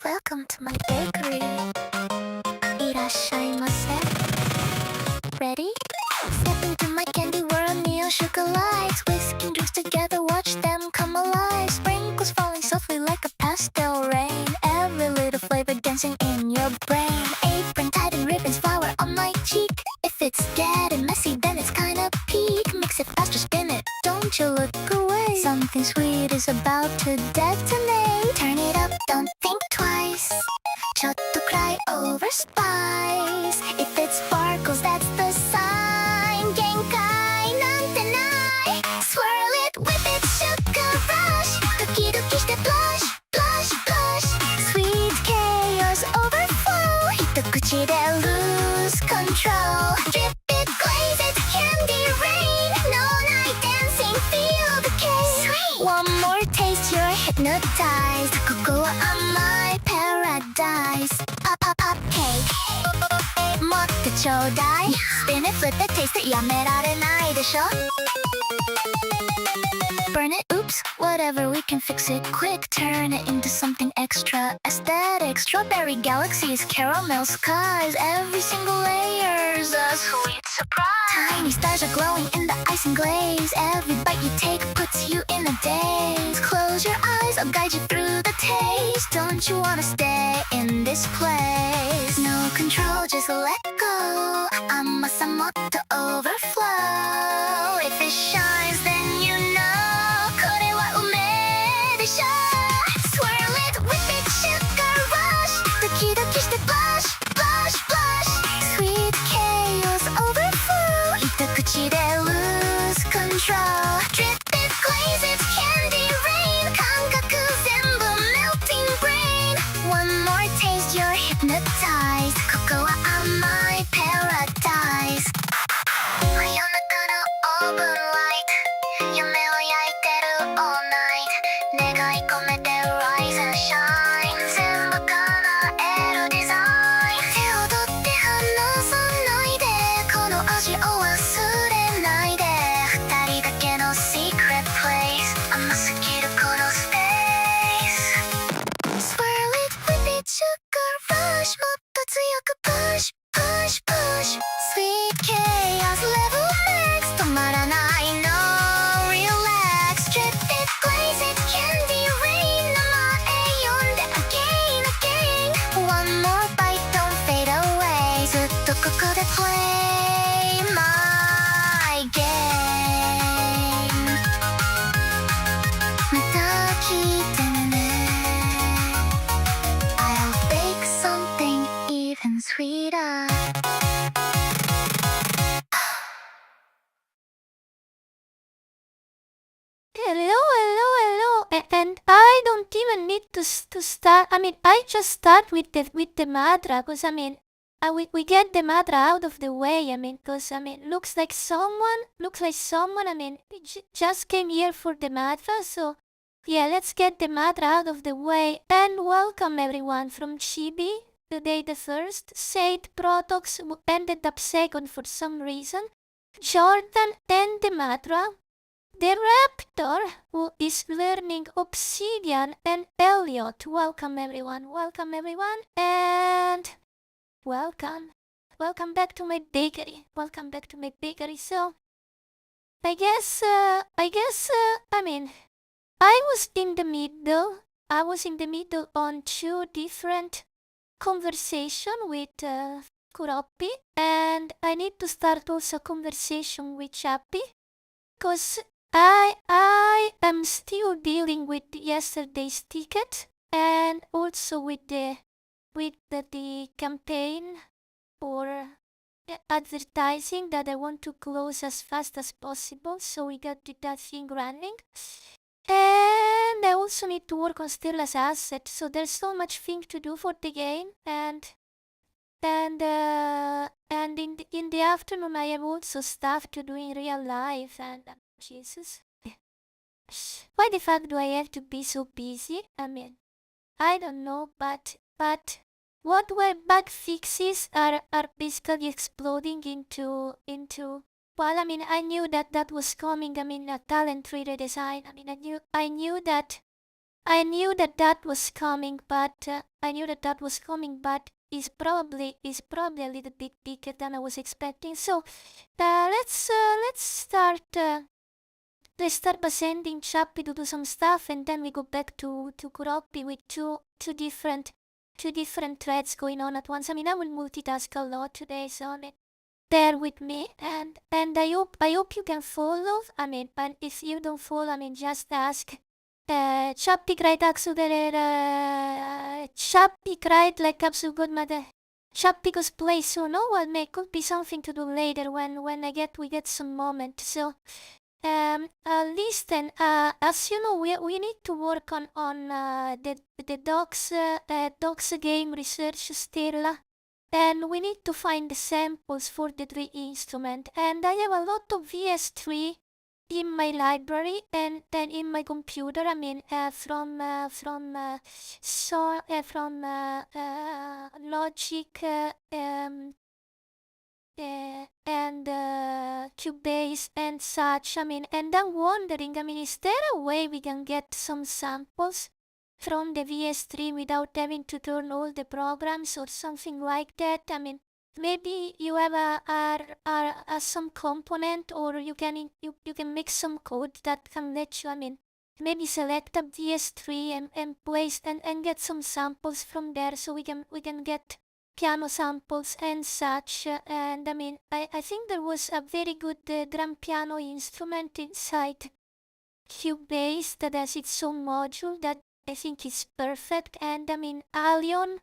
Welcome to my bakery. いらっしゃいませ. Ready? Step into my candy world, neon sugar lights. Whisking drinks together, watch them come alive. Sprinkles falling softly like a pastel rain. Every little flavor dancing in your brain. Apron tied in ribbons, flower on my cheek. If it's getting messy, then it's kinda peak. Mix it faster, spin it, don't you look away. Something sweet is about to detonate. Turn it up, don't think twice. ちょっと cry over spice. If it sparkles, that's the sign. 限界なんてない. Swirl it, whip it, sugar rush. ドキドキして blush, blush, blush. Sweet chaos overflow. 一口で lose control. Drip it, glaze it, candy rain. No night dancing, feel the cake. Sweet. One more taste, you're hypnotized. ここは甘い paradise. Pop, pop, pop cake. 持ってちょうだい. Spin it, flip it, taste it, やめられないでしょ. Burn it, oops, whatever, we can fix it quick. Turn it into something extra aesthetic. Strawberry galaxies, caramel skies. Every single layer's a sweet surprise. Tiny stars are glowing in the icing glaze. Every bite you take puts you in a daze. Close your eyes, I'll guide you through the taste. Don't you wanna stay in this place? No control, just let go. 甘さもっと overflow. If it shines, then you know. これは梅でしょ. Swirl it, whip it, sugar rush. ドキドキして blush, blush, blush. Sweet chaos overflow. 一口で lose control. Drip it, glaze it, candy rain. 感覚全部 melting brain. One more taste, you're hypnotized. ここは甘い paradise. 真夜中のオーブンライト。夢を焼いてる all night. 願い込めて rise and shine. 全部叶えるデザイン。手を取って離さないで。この味を忘れないで。二人だけの secret place. 甘すぎるこのスペース. Swirl it, whip it, sugar rush. もっと強く push, push, push. Sweet chaos level max. 止まらない no relax. Drip it, glaze it, candy rain. 名前呼んで again, again. One more bite, don't fade away. ずっとここで play my game. また来てね. I'll bake something even sweeter. Hello. And I don't even need to start. I mean, I just start with the mantra, cause I mean, we get the mantra out of the way. I mean, cause I mean, looks like someone. I mean, just came here for the mantra. So, yeah, let's get the mantra out of the way. And welcome everyone from Chibi. Today the first. Said Protox ended up second for some reason. Jordan and the mantra. The Raptor, who is learning Obsidian, and Elliot. Welcome everyone, and welcome back to my bakery. So, I guess, I mean, I was in the middle on two different conversation with Kuropi, and I need to start also a conversation with Chappy, cause I am still dealing with yesterday's ticket and also with the campaign for advertising that I want to close as fast as possible, so we got that thing running. And I also need to work on Stella's asset, so there's so much thing to do for the game, and in the afternoon I have also stuff to do in real life, and Jesus. Why the fuck do I have to be so busy? I mean, I don't know, but what were bug fixes are basically exploding into well, I mean, I knew that was coming. I mean, a talent tree redesign. I mean, I knew that I knew that that was coming, but is probably a little bit bigger than I was expecting. So let's start. Let's start by sending Chappie to do some stuff, and then we go back to Kuropi with two different threads going on at once. I mean, I will multitask a lot today, so bear with me, and I hope you can follow. I mean, but if you don't follow, I mean, just ask. Chappie cried Chappie cried like absolute good mother. Chappie goes play soon. Oh well, may could be something to do later when we get some moment. So listen, as you know, we need to work on the dogs game research still. And we need to find the samples for the three instrument. And I have a lot of VS3 in my library and then in my computer. I mean, from Logic and Cubase and such. I mean, and I'm wondering, I mean, is there a way we can get some samples from the VS3 without having to turn all the programs or something like that? I mean, maybe you have some component, or you can make some code that can let you, I mean, maybe select a VS3 and place and get some samples from there, so we can get piano samples and such. And I mean, I think there was a very good drum piano instrument inside Cubase that has its own module that I think is perfect. And I mean, Allion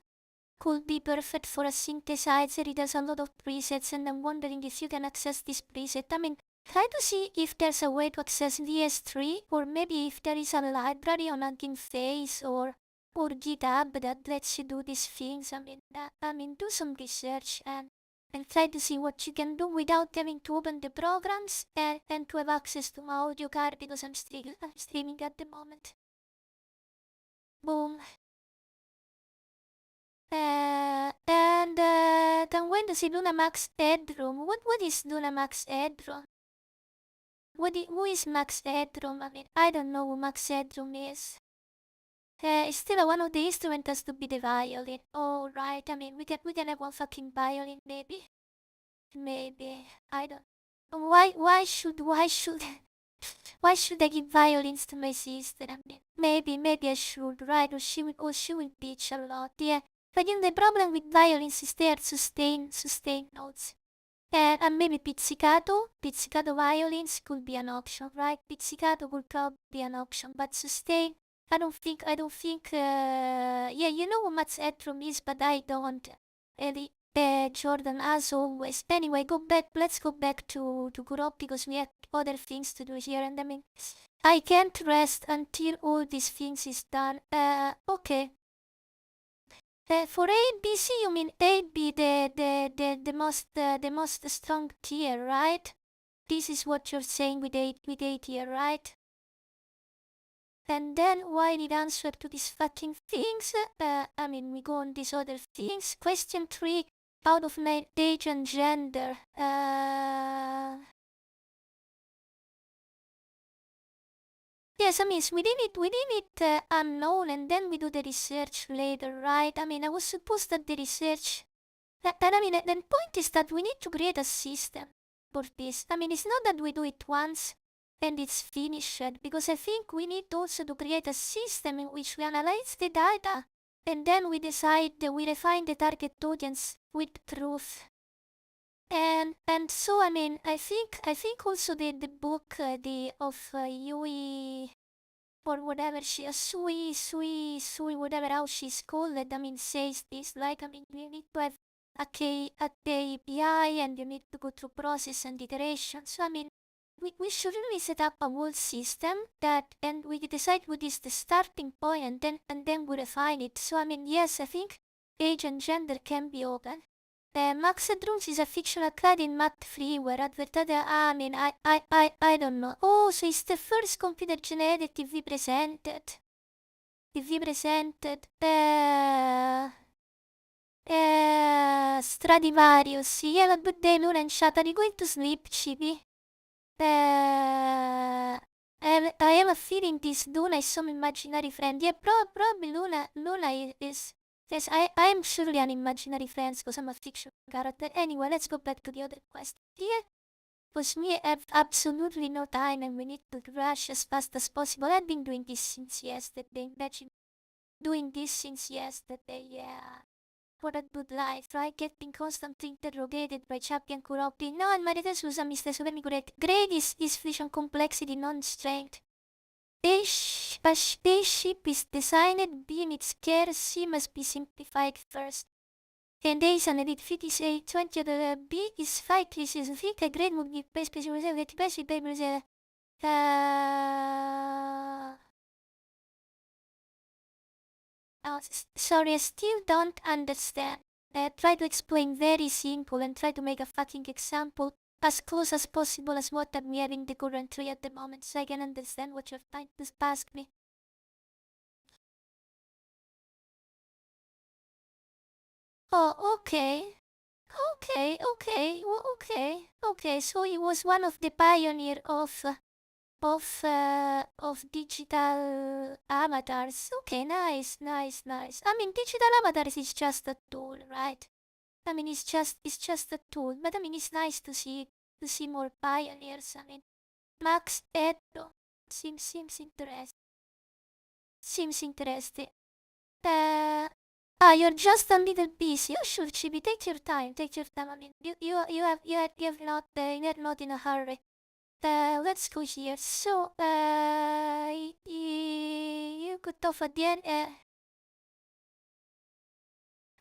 could be perfect for a synthesizer. It has a lot of presets, and I'm wondering if you can access this preset. I mean, try to see if there's a way to access VS3, or maybe if there is a library on Hugging Face or GitHub that lets you do these things. I mean, do some research and try to see what you can do without having to open the programs and to have access to my audio card, because I'm streaming at the moment. Boom. And then when does Luna Max Headroom? What is Luna Max Headroom? Who is Max Headroom? I mean, I don't know who Max Headroom is. Still one of the instruments has to be the violin. Oh right, I mean we can have one fucking violin maybe. Maybe. I don't. Why should why should I give violins to my sister? I mean, maybe I should, right? Or she will bitch a lot. Yeah. But you know, the problem with violins is they are sustain notes. And maybe pizzicato violins could be an option, right? Pizzicato could probably be an option, but sustain, I don't think, yeah, you know what Max Headroom is, but I don't. Jordan, as always. Anyway, let's go back to Gurop, because we have other things to do here, and I mean, I can't rest until all these things is done. Okay. For ABC, you mean AB, the most strong tier, right? This is what you're saying with A tier, right? And then why did answer to these fucking things? I mean, we go on these other things. Question 3, out of 9, age and gender. Yes, I mean, we did it unknown, and then we do the research later, right? I mean, I was supposed that the research, and I mean, the point is that we need to create a system for this. I mean, it's not that we do it once and it's finished, because I think we need also to create a system in which we analyze the data and then we decide that we refine the target audience with truth. And so I mean, I think also the book of Yui, or whatever Sui, whatever how she's called, I mean, says this, like, I mean, you need to have a KPI and you need to go through process and iteration. So I mean, we should really set up a whole system that, and we decide what is the starting point, and then we refine it. So I mean, yes, I think age and gender can be open. Max Headrooms is a fictional clad in matte freeware advertised. I mean, I don't know. Oh, so it's the first computer generated TV presented. Stradivarius. Yeah, but good day, Luna and Chat. Are you going to sleep, Chibi? I have have a feeling this Luna is some imaginary friend. Yeah, probably Luna is. Yes, I'm surely an imaginary friend because I'm a fiction character. Anyway, let's go back to the other quest. Here was me have absolutely no time and we need to rush as fast as possible. I've been doing this since yesterday. Imagine doing this since yesterday, yeah. What a good life, right? Getting constantly interrogated by champion corrupting. No, and Marites usa Mr. Let correct. Grade is vision complexity, non-strength. A spaceship is designed being its scarcity must be simplified first. And there is an edit fit is a 20 the B is 5 is think a great movie base get basic papers sorry, I still don't understand. Try to explain very simple and try to make a fucking example as close as possible as what I'm hearing the current tree at the moment so I can understand what you're trying to ask me. Oh, okay. Okay. So he was one of the pioneer of digital avatars. Okay, nice. I mean, digital avatars is just a tool, right? I mean, it's just a tool, but I mean, it's nice to see more pioneers. I mean, Max Edo seems interesting. Seems interesting. Uh, you're just a little busy. Oh, sure, Chibi, take your time. Take your time. I mean, you're not in a hurry. Let's go here. So, you could off at the end.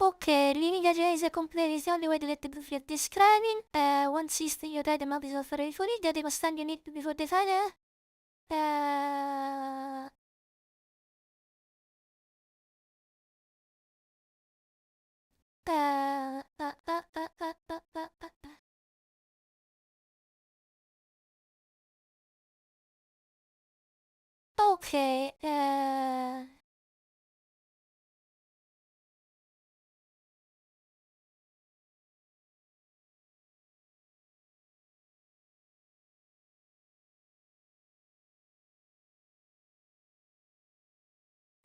Okay, leaving a is a complete is the only way to let the proof you're describing. One system you write the map is offered for it. The must stand you need to before the final. Uh, uh, uh, uh, uh, uh, uh, uh, uh. Okay,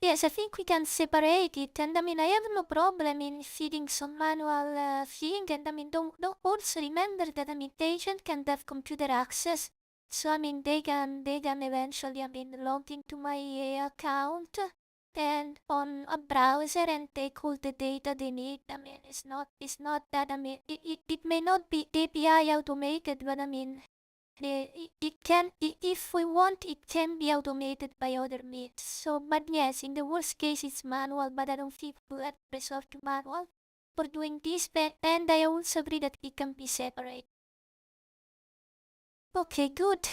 yes, I think we can separate it, and I mean, I have no problem in feeding some manual thing, and I mean, don't also remember that I mean, the agent can have computer access, so I mean, they can eventually, I mean, log into my account and on a browser and take all the data they need. I mean, it's not that I mean, it may not be API automated, but I mean, if we want, it can be automated by other means. So, but yes, in the worst case, it's manual, but I don't think we'll resort to manual for doing this, and I also agree that it can be separate. Okay, good.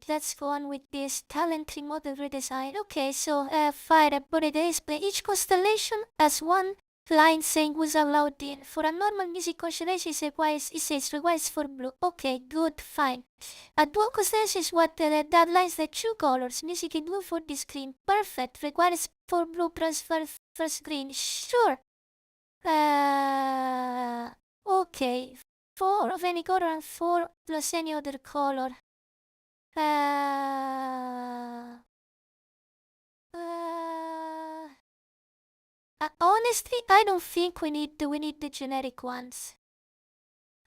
Let's go on with this talent tree model redesign. Okay, so fire body display. Each constellation has one line saying who's allowed in. For a normal music constellation, it says requires for blue. Okay, good, fine. A dual constellation is what that lines the two colors. Music in blue for the screen. Perfect. Requires for blue plus for screen. Sure. Okay. 4 of any color and 4 plus any other color. Uh, uh, Honestly, I don't think we need the generic ones.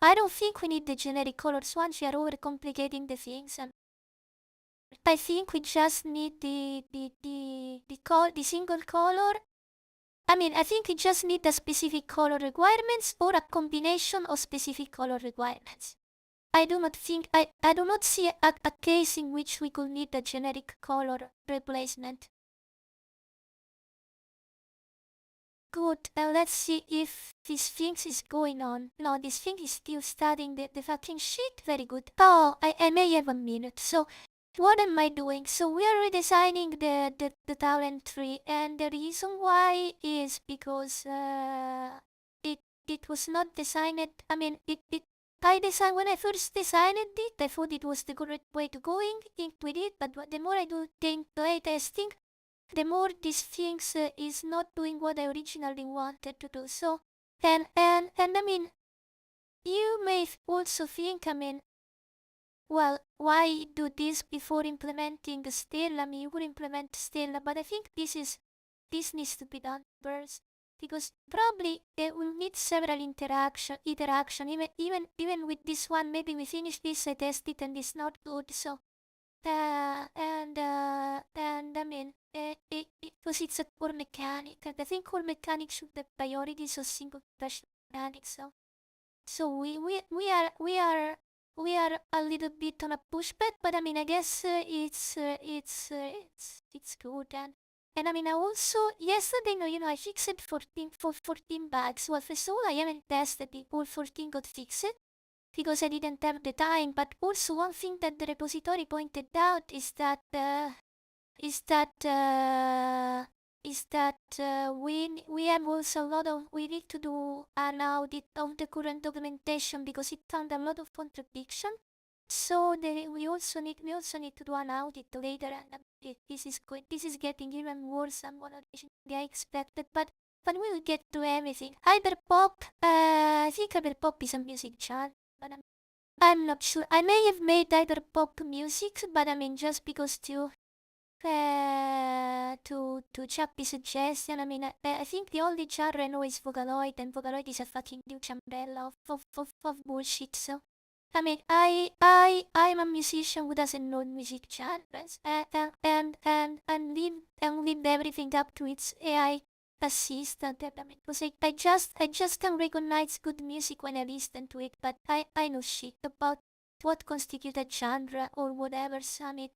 I don't think we need the generic colors ones. We are overcomplicating the things, and I think we just need the single color. I mean, I think we just need the specific color requirements or a combination of specific color requirements. I do not see a case in which we could need a generic color replacement. Good, let's see if this thing is going on. No, this thing is still studying the fucking shit. Very good. Oh, I may have a minute. So, what am I doing? So, we are redesigning the talent tree, and the reason why is because it was not designed. I mean, when I first designed it, I thought it was the correct way to going with it, but the more I do the play testing, the more this thing is not doing what I originally wanted to do. So, and I mean, you may also think, I mean, well, why do this before implementing Stella? I mean, you would implement Stella, but I think this needs to be done first because probably it will need several iteration. Even with this one, maybe we finish this, I test it, and it's not good. So, and I mean, because it's a core mechanic, and I think core mechanics should have priorities of single touch mechanics. So we are a little bit on a pushback, but I mean I guess it's good and I mean I also yesterday I fixed 14 bugs. Well, first of all I haven't tested if all 14 got fixed because I didn't have the time. But also one thing that the repository pointed out is that is that uh, we have also a lot of we need to do an audit of the current documentation because it found a lot of contradiction. So we also need to do an audit later, and this is good. This is getting even worse than what I expected. But we'll get to everything. Hyperpop. I think Hyperpop is a music genre, but I'm not sure. I may have made Hyperpop music, but I mean just because to Chappie's suggestion, I mean, I think the only genre I know is Vocaloid, and Vocaloid is a fucking huge umbrella of bullshit. So, I mean, I'm a musician who doesn't know music genres, and leave everything up to its AI assistant. I mean, because I just can recognize good music when I listen to it, but I know shit about what constitutes a genre or whatever. So, I mean,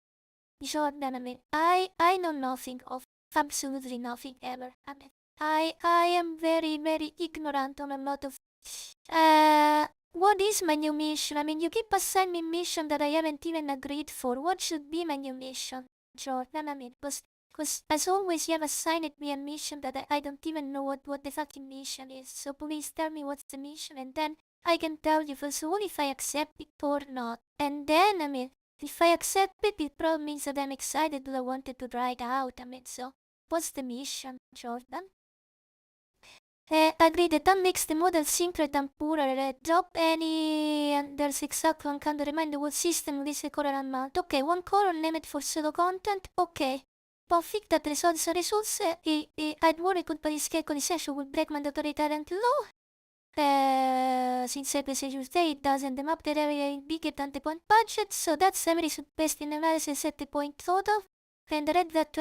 Jordan, I mean, I know nothing of absolutely nothing ever. I mean, I am very, very ignorant on a lot of. What is my new mission? I mean, you keep assigning me mission that I haven't even agreed for. What should be my new mission, Jordan? I mean, because as always, you have assigned me a mission that I don't even know what the fucking mission is. So please tell me what's the mission, and then I can tell you first of all if I accept it or not. And then, I mean, if I accept it, it probably means that I'm excited that I wanted to try it out. I mean, so what's the mission, Jordan? Agree that that makes the model simpler than poorer. Drop any and there's exact one can remind the whole system list a color amount. Okay, one color named for pseudo content. Okay. Config that results I'd worry could by schedule session would break mandatory talent law. Since every session state doesn't the map the area bigger than the point budget, so that's every best in analysis at the point total. And the red that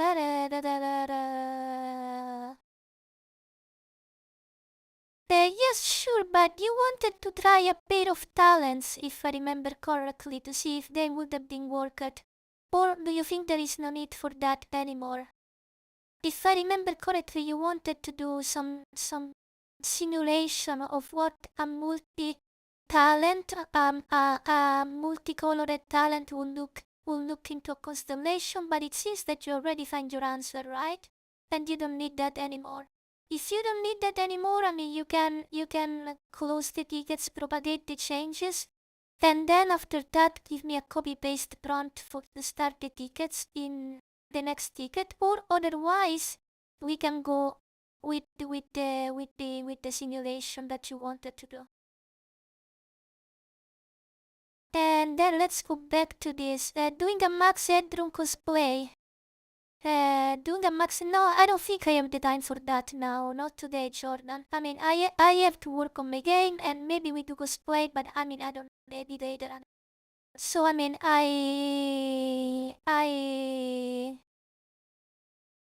yes, sure, but you wanted to try a pair of talents, if I remember correctly, to see if they would have been worked. Or do you think there is no need for that anymore? If I remember correctly, you wanted to do some simulation of what a multi-talent, a multicolored talent will look into a constellation, but it seems that you already find your answer, right? And you don't need that anymore. If you don't need that anymore, I mean, you can close the tickets, propagate the changes, and then after that, give me a copy-paste prompt for to start the tickets in the next ticket, or otherwise, we can go with the simulation that you wanted to do. And then let's go back to this. Doing a Max Headroom cosplay. Doing a Max... No, I don't think I have the time for that now. Not today, Jordan. I mean, I have to work on my game and maybe we do cosplay, but I mean, I don't know, maybe later. So, I mean,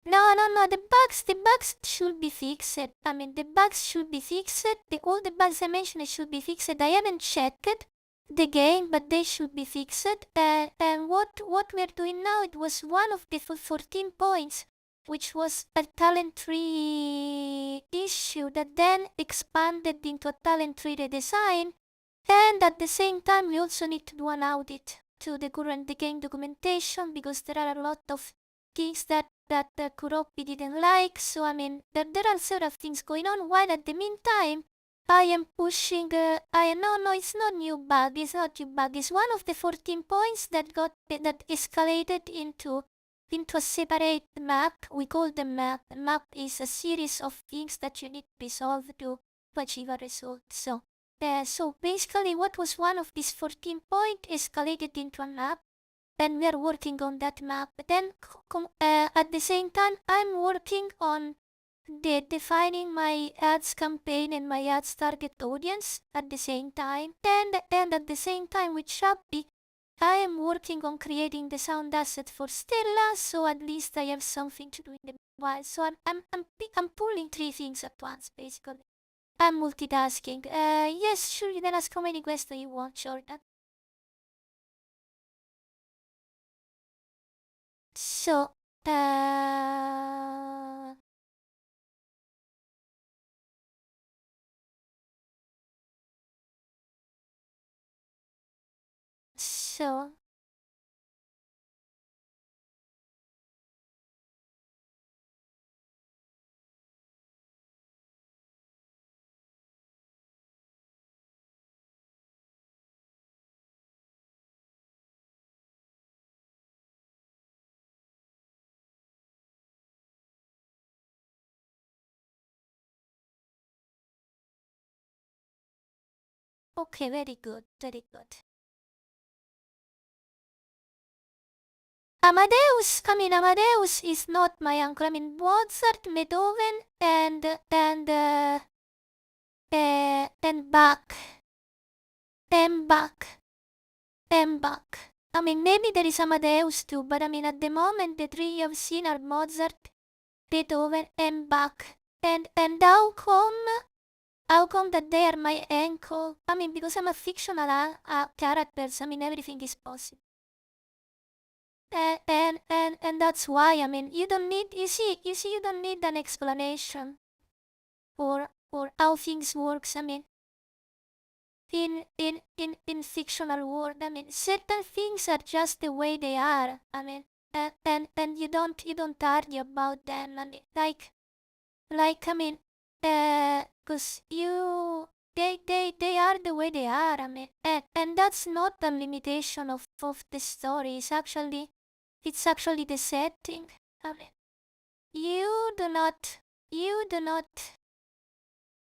No, the bugs should be fixed. I mean, the bugs should be fixed. All the bugs I mentioned should be fixed. I haven't checked the game, but they should be fixed. And what we're doing now, it was one of the 14 points, which was a talent tree issue that then expanded into a talent tree redesign. And at the same time, we also need to do an audit to the current game documentation because there are a lot of things that Kuropi didn't like. So I mean, there are several things going on. While at the meantime, I am pushing. No, it's not new bug. It's not new bug. It's one of the 14 points that escalated into a separate map. We call the map. The map is a series of things that you need to resolve to achieve a result. So So basically what was one of these 14 points escalated into a map, and we're working on that map. Then at the same time, I'm working on defining my ads campaign and my ads target audience at the same time. And at the same time with Shopee, I am working on creating the sound asset for Stella, so at least I have something to do in the meanwhile. So I'm pulling 3 things at once, basically. I'm multitasking. Yes, sure, you can ask how many questions you want, Jordan. So, so, okay, very good, very good. Amadeus is not my uncle. I mean, Mozart, Beethoven, and Bach. I mean, maybe there is Amadeus too, but I mean, at the moment, the 3 you've seen are Mozart, Beethoven, and Bach. And how come that they are my uncle? I mean, because I'm a fictional character, I mean, everything is possible. And that's why, I mean, you don't need, you see, you don't need an explanation for how things works. I mean, in fictional world, I mean, certain things are just the way they are. I mean, and you don't argue about them. I mean, I mean, cause they are the way they are. I mean, and that's not a limitation of the story. It's actually the setting. I mean, you do not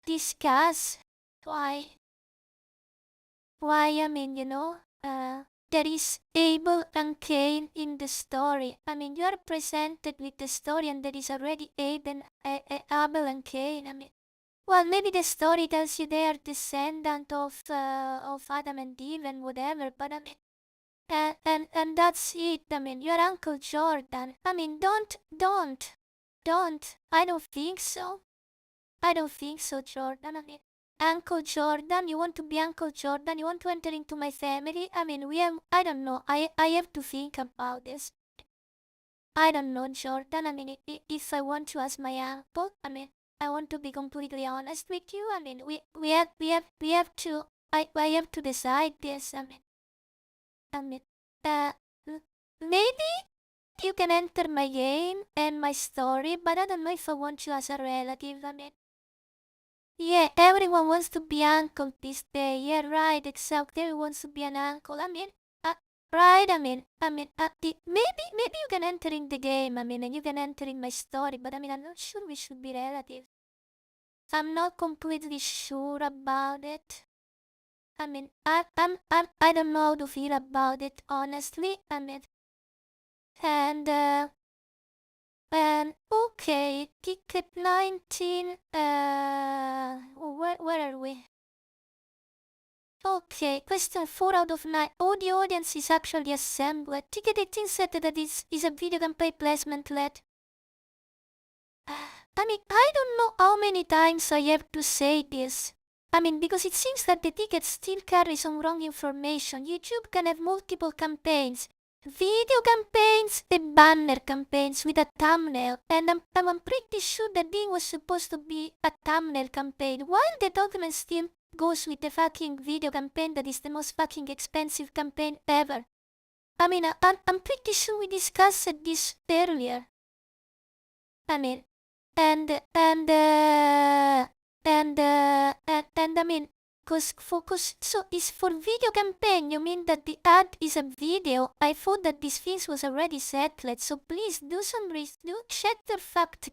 discuss why, I mean, there is Abel and Cain in the story. I mean, you are presented with the story and there is already Abel and Cain. I mean, well, maybe the story tells you they are descendant of Adam and Eve and whatever, but I mean, and that's it. I mean, your Uncle Jordan. I mean, don't. I don't think so. Jordan. I mean, Uncle Jordan, you want to be Uncle Jordan? You want to enter into my family? I mean, I don't know. I have to think about this. I don't know, Jordan. I mean, if I want to ask my uncle, I mean, I want to be completely honest with you. I mean, we have to. I have to decide this. I mean, uh, maybe you can enter my game and my story, but I don't know if I want you as a relative. I mean, yeah, everyone wants to be uncle this day. Yeah, right, exactly. Everyone wants to be an uncle. I mean, right, maybe you can enter in the game, I mean, and you can enter in my story, but I mean, I'm not sure we should be relatives. I'm not completely sure about it. I mean, I don't know how to feel about it, honestly. I mean, and okay, ticket 19, where are we? Okay, question 4 out of 9. All the audience is actually assembled. Ticket 18 said that this is a video campaign placement led. I mean, I don't know how many times I have to say this. I mean, because it seems that the ticket still carries some wrong information. YouTube can have multiple campaigns. Video campaigns and banner campaigns with a thumbnail. And I'm pretty sure that this was supposed to be a thumbnail campaign. While the document still goes with the fucking video campaign that is the most fucking expensive campaign ever. I mean, I'm pretty sure we discussed this earlier. I mean, and I mean, cause so is for video campaign, you mean that the ad is a video? I thought that this thing was already settled, so please do some check the fact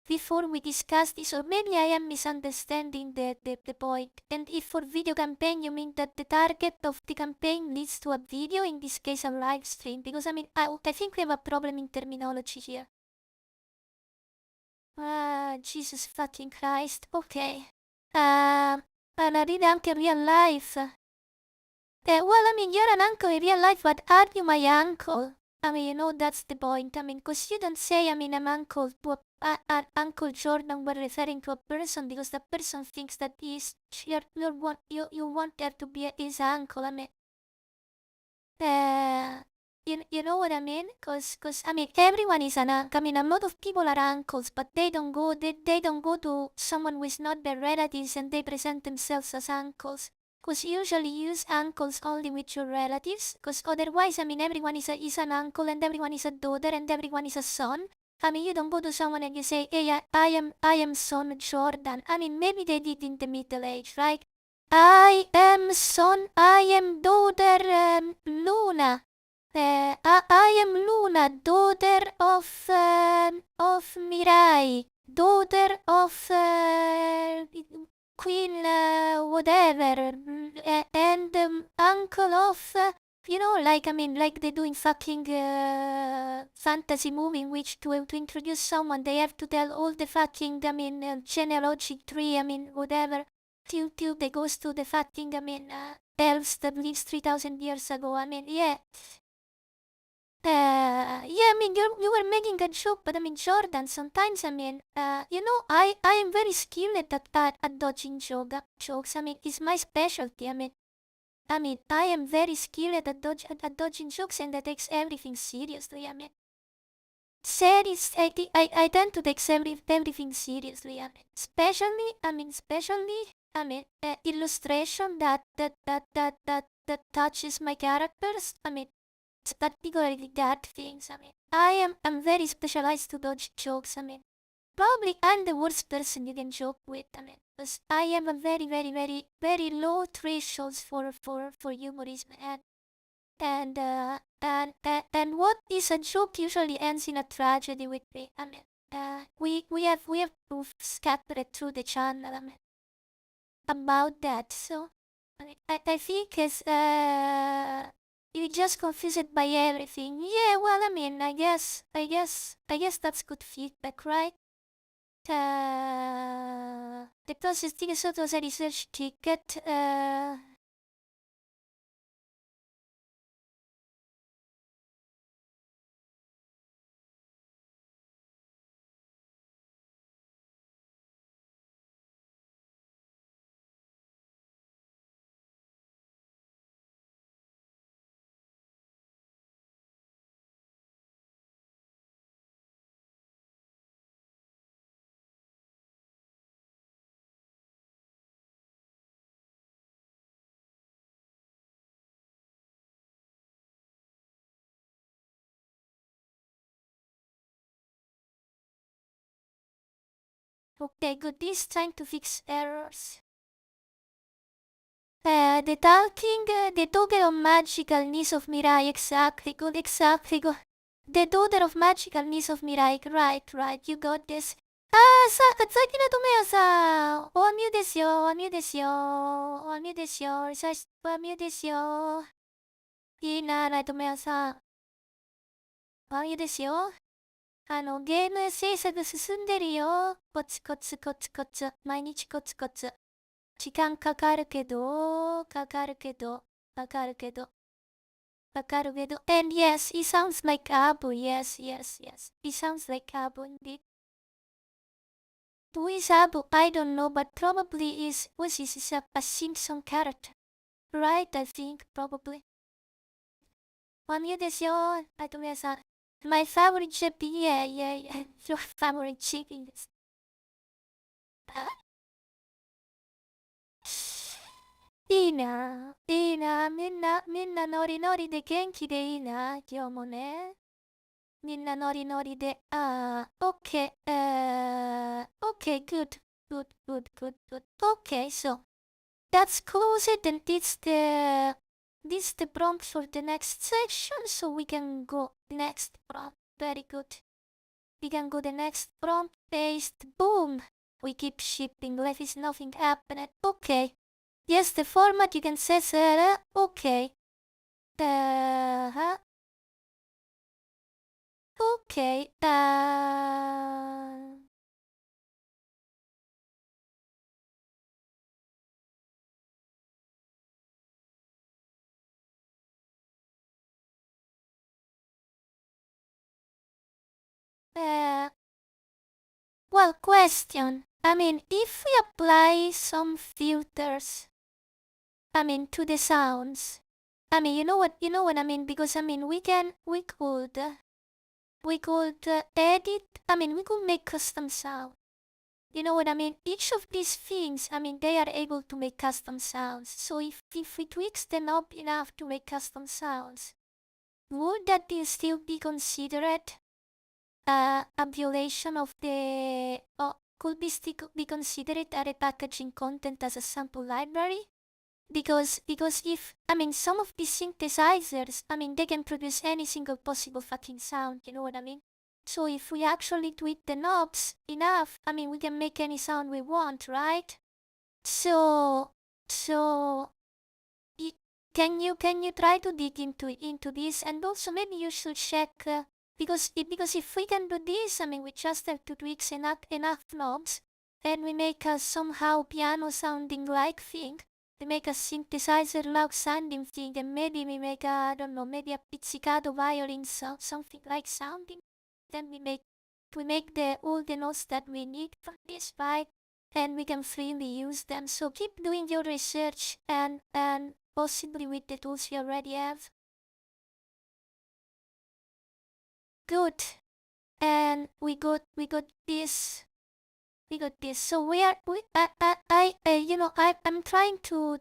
before we discuss this, or maybe I am misunderstanding the point. And if for video campaign you mean that the target of the campaign leads to a video, in this case a live stream, because I mean, I think we have a problem in terminology here. Jesus fucking Christ, ok. Ma ride anche real life. Well, I mean, you're an uncle in real life, but are you my uncle? I mean, you know, that's the point. I mean, because you don't say, I mean, I'm uncle to Uncle Jordan, we're referring to a person because the person thinks that you want her to be his uncle. I mean, you know what I mean? Cause I mean, everyone is an uncle. I mean, a lot of people are uncles, but they don't go to someone who is not their relatives and they present themselves as uncles. Cause usually you use uncles only with your relatives. Cause otherwise, I mean, everyone is an uncle and everyone is a daughter and everyone is a son. I mean, you don't go to someone and you say, hey, I am son Jordan. I mean, maybe they did in the Middle Age, right? I am daughter Luna. I am Luna, daughter of Mirai, daughter of Queen whatever, and uncle of, you know, like, I mean, like they do in fucking fantasy movie in which to introduce someone, they have to tell all the fucking, I mean, genealogy tree, I mean, whatever, till they goes to the fucking, I mean, elves that lives 3,000 years ago, I mean, yeah. Yeah, I mean, you were making a joke, but I mean, Jordan, sometimes, I mean, you know, I am very skilled at dodging jokes. I mean, it's my specialty. I mean, I am very skilled at dodging jokes, and I takes everything seriously. I mean, I tend to take everything seriously. I mean, illustration that touches my characters. I mean, particularly that things. I mean, I'm very specialized to dodge jokes. I mean, probably I'm the worst person you can joke with. I mean, because I have a very low thresholds for humorism, and what is a joke usually ends in a tragedy with me. I mean, we have proof scattered through the channel. I mean, about that. So, I think it's you just confuse it by everything. Yeah, well, I mean, I guess that's good feedback, right? The closest thing is sort of a research ticket. Okay, good. This is trying to fix errors. The daughter of magical niece of Mirai, exactly good. The daughter of magical niece of Mirai, right, you got this. 最近のトメヤさん、おアミュですよ、おアミュですよ、おアミュですよ、おアミュですよ。いいな、ライトメヤさん。おアミュですよ。ゲーム制作進んでるよ。コツコツコツコツ、毎日コツコツ。時間かかるけど、かかるけど、かかるけど。わかるけど。And yes, it sounds like Abu. Yes. It sounds like Abu indeed. Who is Abu? I don't know, but probably is a Simpson character. Right, I think, probably. おみゆですよ。皆さん。My favorite chip, yeah. Your favorite chicken です。いいな。みんなノリノリで元気でいいな。今日もね。みんなノリノリで。Okay. Okay, good. Okay, so that's close it, and this the prompt for the next section, so we can go next prompt. Very good. we can go the next prompt, paste, boom. We keep shipping, life is nothing happened. Okay. Yes, the format you can say, okay. Okay. Well, question. I mean, if we apply some filters, I mean, to the sounds, I mean, you know what I mean? Because I mean, we could edit. I mean, we could make custom sound. You know what I mean? Each of these things, I mean, they are able to make custom sounds. So if we tweaks them up enough to make custom sounds, would that still be considered a violation of the, could be considered a repackaging content as a sample library? Because if, I mean, some of these synthesizers, I mean, they can produce any single possible fucking sound, you know what I mean? So if we actually tweak the knobs enough, I mean, we can make any sound we want, right? So, can you try to dig into this, and also maybe you should check, because if we can do this, I mean, we just have to tweak enough knobs, and we make a somehow piano sounding like thing. We make a synthesizer loud sounding thing, and maybe we make I don't know, maybe a pizzicato violin sound, something like sounding. Then we make all the notes that we need for this, right? And we can freely use them. So keep doing your research and possibly with the tools you already have. Good. And we got this. So I'm trying to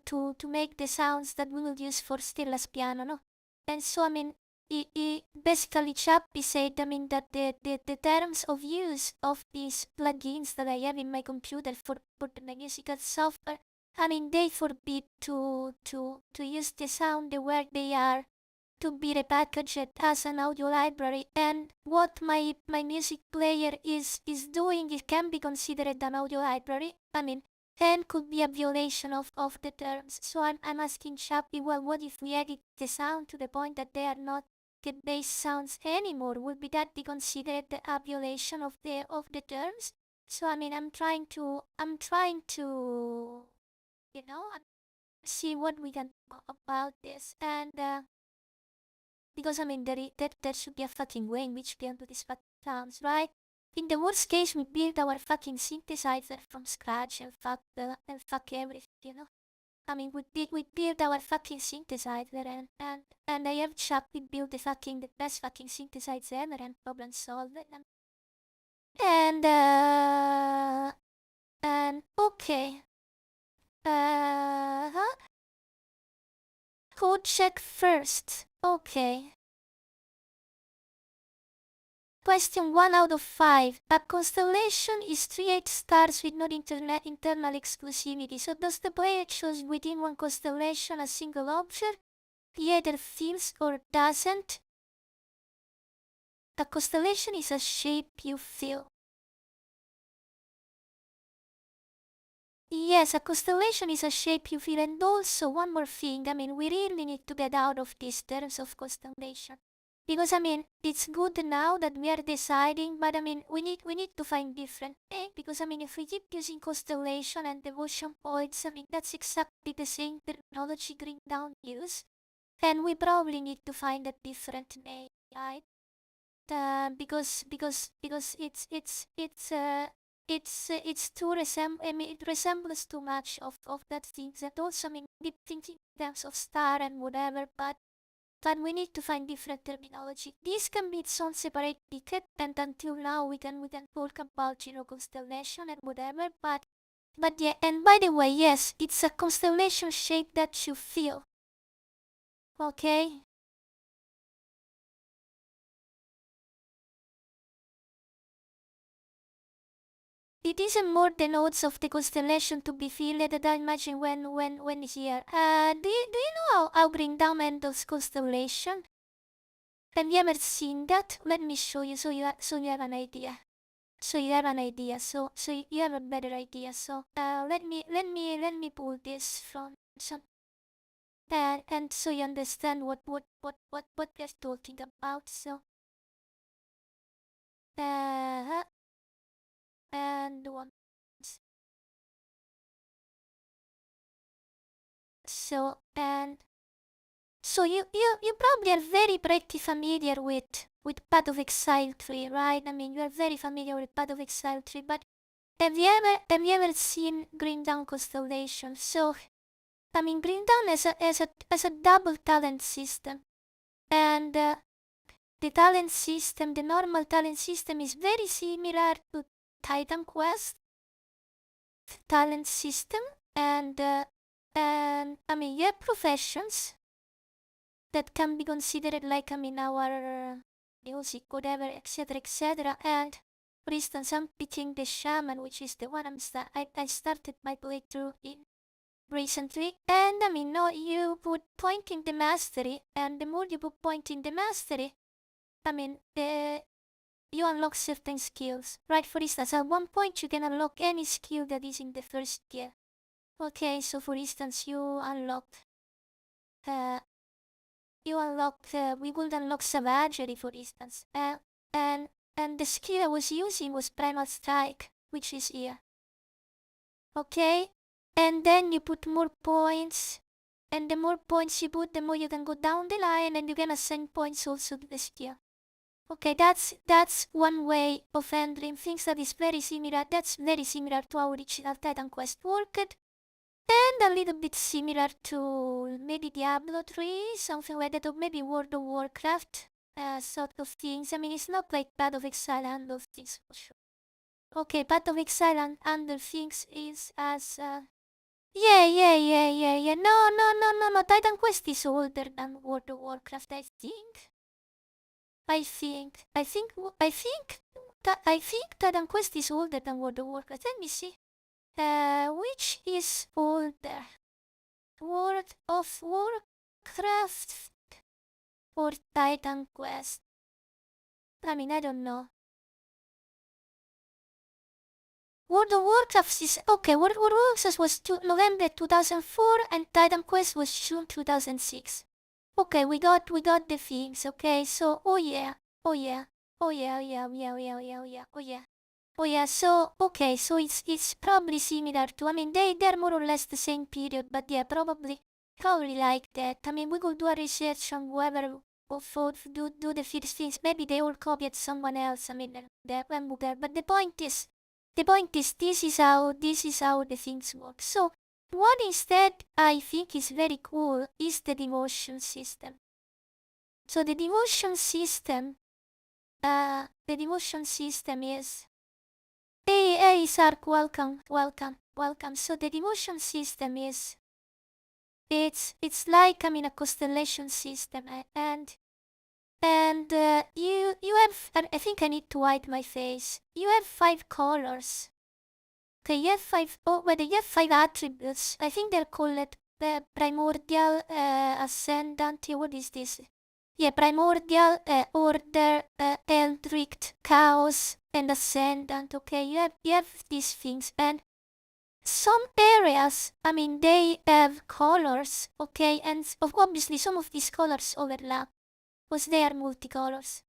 make the sounds that we will use for stillness piano, no? And so I mean, basically Chappie said, I mean, that the terms of use of these plugins that I have in my computer for the musical software, I mean, they forbid to use the sound where they are to be repackaged as an audio library, and what my music player is doing, it can be considered an audio library, I mean, and could be a violation of the terms. So I'm asking Chappie, well, what if we edit the sound to the point that they are not get bass sounds anymore? Would that be considered a violation of the terms? So I mean, I'm trying to see what we can do about this, and because I mean, there should be a fucking way in which we can do these fucking sounds, right? In the worst case, we build our fucking synthesizer from scratch and fuck everything, you know? I mean, we build our fucking synthesizer, and I have Chappie build the best fucking synthesizer ever, and problem solved. And okay. Code check first. Okay. Question 1 out of 5. A constellation is 3 stars with no internal exclusivity. So does the player choose within one constellation a single object? He either feels or doesn't. A constellation is a shape you feel. Yes, a constellation is a shape you feel. And also one more thing, I mean, we really need to get out of these terms of constellation. Because I mean, it's good now that we are deciding, but I mean, we need to find different thing. Because I mean, if we keep using constellation and devotion points, I mean, that's exactly the same terminology Green Down use, and we probably need to find a different name, right? Because it's too I mean, it resembles too much of that things, and also I mean, keep thinking in terms of star and whatever, but we need to find different terminology. This can be its own separate ticket, and until now we can talk about, you know, constellation and whatever, but yeah, and by the way, yes, it's a constellation shape that you feel. Okay? It isn't more the nodes of the constellation to be filled that I imagine when here. Do you know how bring down handles constellation? Have you ever seen that? Let me show you so you have an idea. So you have an idea. So you have a better idea. So let me pull this from some and so you understand what we're talking about. So and one. So and so you probably are very pretty familiar with Path of Exile tree, right? I mean you are very familiar with Path of Exile tree, but have you ever seen Green Dawn constellation? So I mean Green Dawn has a double talent system, and the talent system, the normal talent system, is very similar to Titan Quest talent system, and I mean you have professions that can be considered like our music, whatever, etc. And for instance, I'm picking the shaman, which is the one I started my playthrough in recently. And I mean, no, you put point in the mastery, and the more you put point in the mastery, I mean, you unlock certain skills, right? For instance, at one point you can unlock any skill that is in the first tier. Okay, so for instance, you unlock we would unlock savagery, for instance. And the skill I was using was primal strike, which is here. Okay? And then you put more points. And the more points you put, the more you can go down the line, and you can assign points also to the skill. Okay, that's one way of handling things that is very similar. That's very similar to how original Titan Quest worked. And a little bit similar to maybe Diablo 3, something like that, or maybe World of Warcraft, sort of things. I mean, it's not like Path of Exile and those things for sure. Okay, Path of Exile and other things is as, yeah. No. Titan Quest is older than World of Warcraft, I think. I think Titan Quest is older than World of Warcraft. Let me see. Which is older? World of Warcraft or Titan Quest? I mean, I don't know. World of Warcraft is okay. World of Warcraft was November 2004, and Titan Quest was June 2006. Okay, we got the things. Okay, so oh yeah. So okay, so it's probably similar to. I mean, they're more or less the same period, but yeah, probably like that. I mean, we could do a research on whoever do the first things. Maybe they all copied someone else. I mean, but the point is, this is how the things work. So what instead I think is very cool is the devotion system. So the devotion system is. Hey, Sark, welcome. So the devotion system is. It's like a constellation system, and you have. I think I need to hide my face. You have 5 colors. Okay, you have 5. Oh, whether you have 5 attributes. I think they're called primordial, ascendant. What is this? Yeah, primordial, order, eldritch, chaos, and ascendant. Okay, you have these things, and some areas, I mean, they have colors. Okay, and obviously some of these colors overlap, because they are multicolors.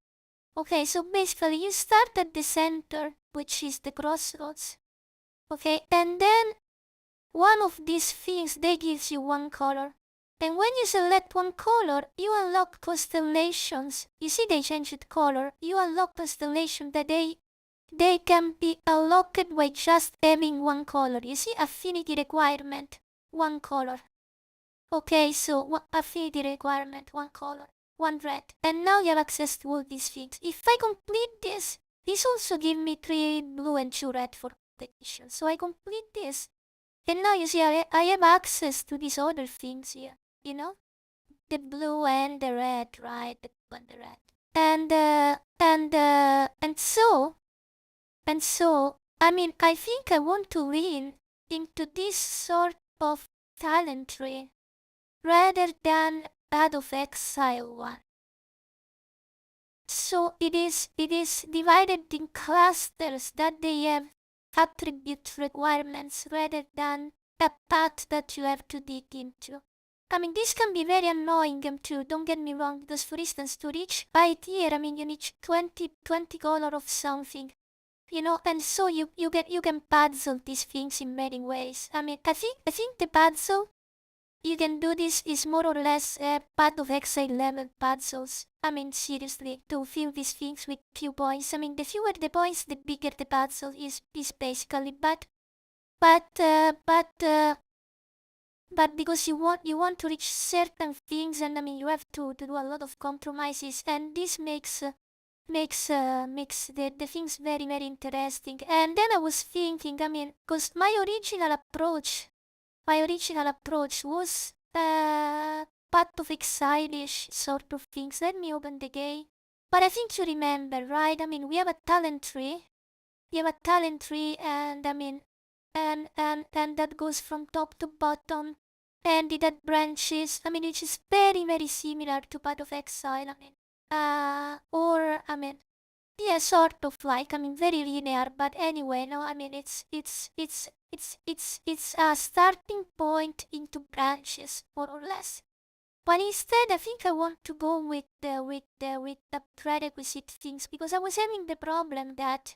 Okay, so basically you start at the center, which is the crossroads. Okay, and then one of these things, they gives you one color. And when you select one color, you unlock constellations. You see they changed color. You unlock constellations that they can be unlocked by just having one color. You see affinity requirement, one color. Okay, so affinity requirement, one color, one red. And now you have access to all these things. If I complete this also gives me 3 blue and 2 red for completion. So I complete this. And now you see I have access to these other things here. You know? The blue and the red, right? The blue and the red. And so, I mean, I think I want to lean into this sort of talent tree rather than Path of Exile one. So it is divided in clusters that they have attribute requirements rather than a path that you have to dig into. I mean, this can be very annoying too, don't get me wrong, because for instance, to reach by tier, I mean, you need 20 color of something, you know, and so you can puzzle these things in many ways. I mean, I think the puzzle you can do this is more or less part of exile level puzzles. I mean, seriously, to fill these things with few points. I mean, the fewer the points, the bigger the puzzle is basically. But because you want to reach certain things, and I mean, you have to do a lot of compromises, and this makes the things very very interesting. And then I was thinking, I mean, because my original approach was part of exile-ish sort of things. Let me open the game. But I think you remember, right? I mean, we have a talent tree. And I mean, and that goes from top to bottom, and it had branches. I mean, which is very very similar to Path of Exile. I mean, yeah, sort of like, I mean, very linear. But anyway, no, I mean, it's a starting point into branches, more or less. But instead, I think I want to go with the prerequisite things, because I was having the problem that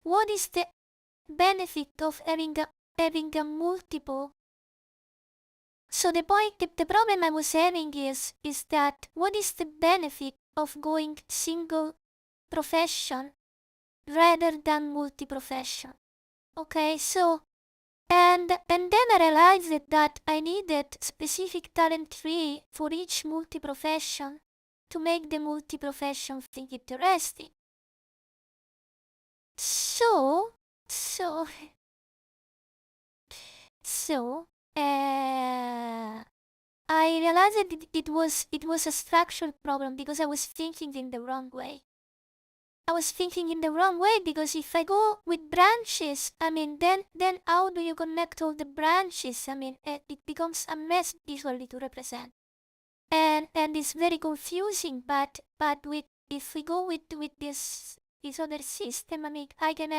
what is the benefit of having a multiple. So the problem I was having is that what is the benefit of going single profession rather than multi-profession? Okay, so and then I realized that I needed specific talent tree for each multi-profession to make the multi-profession thing interesting. So I realized that it was a structural problem because I was thinking in the wrong way. Because if I go with branches, I mean, then how do you connect all the branches? I mean, it becomes a mess visually to represent, and it's very confusing. But if we go with this other system, I mean, I can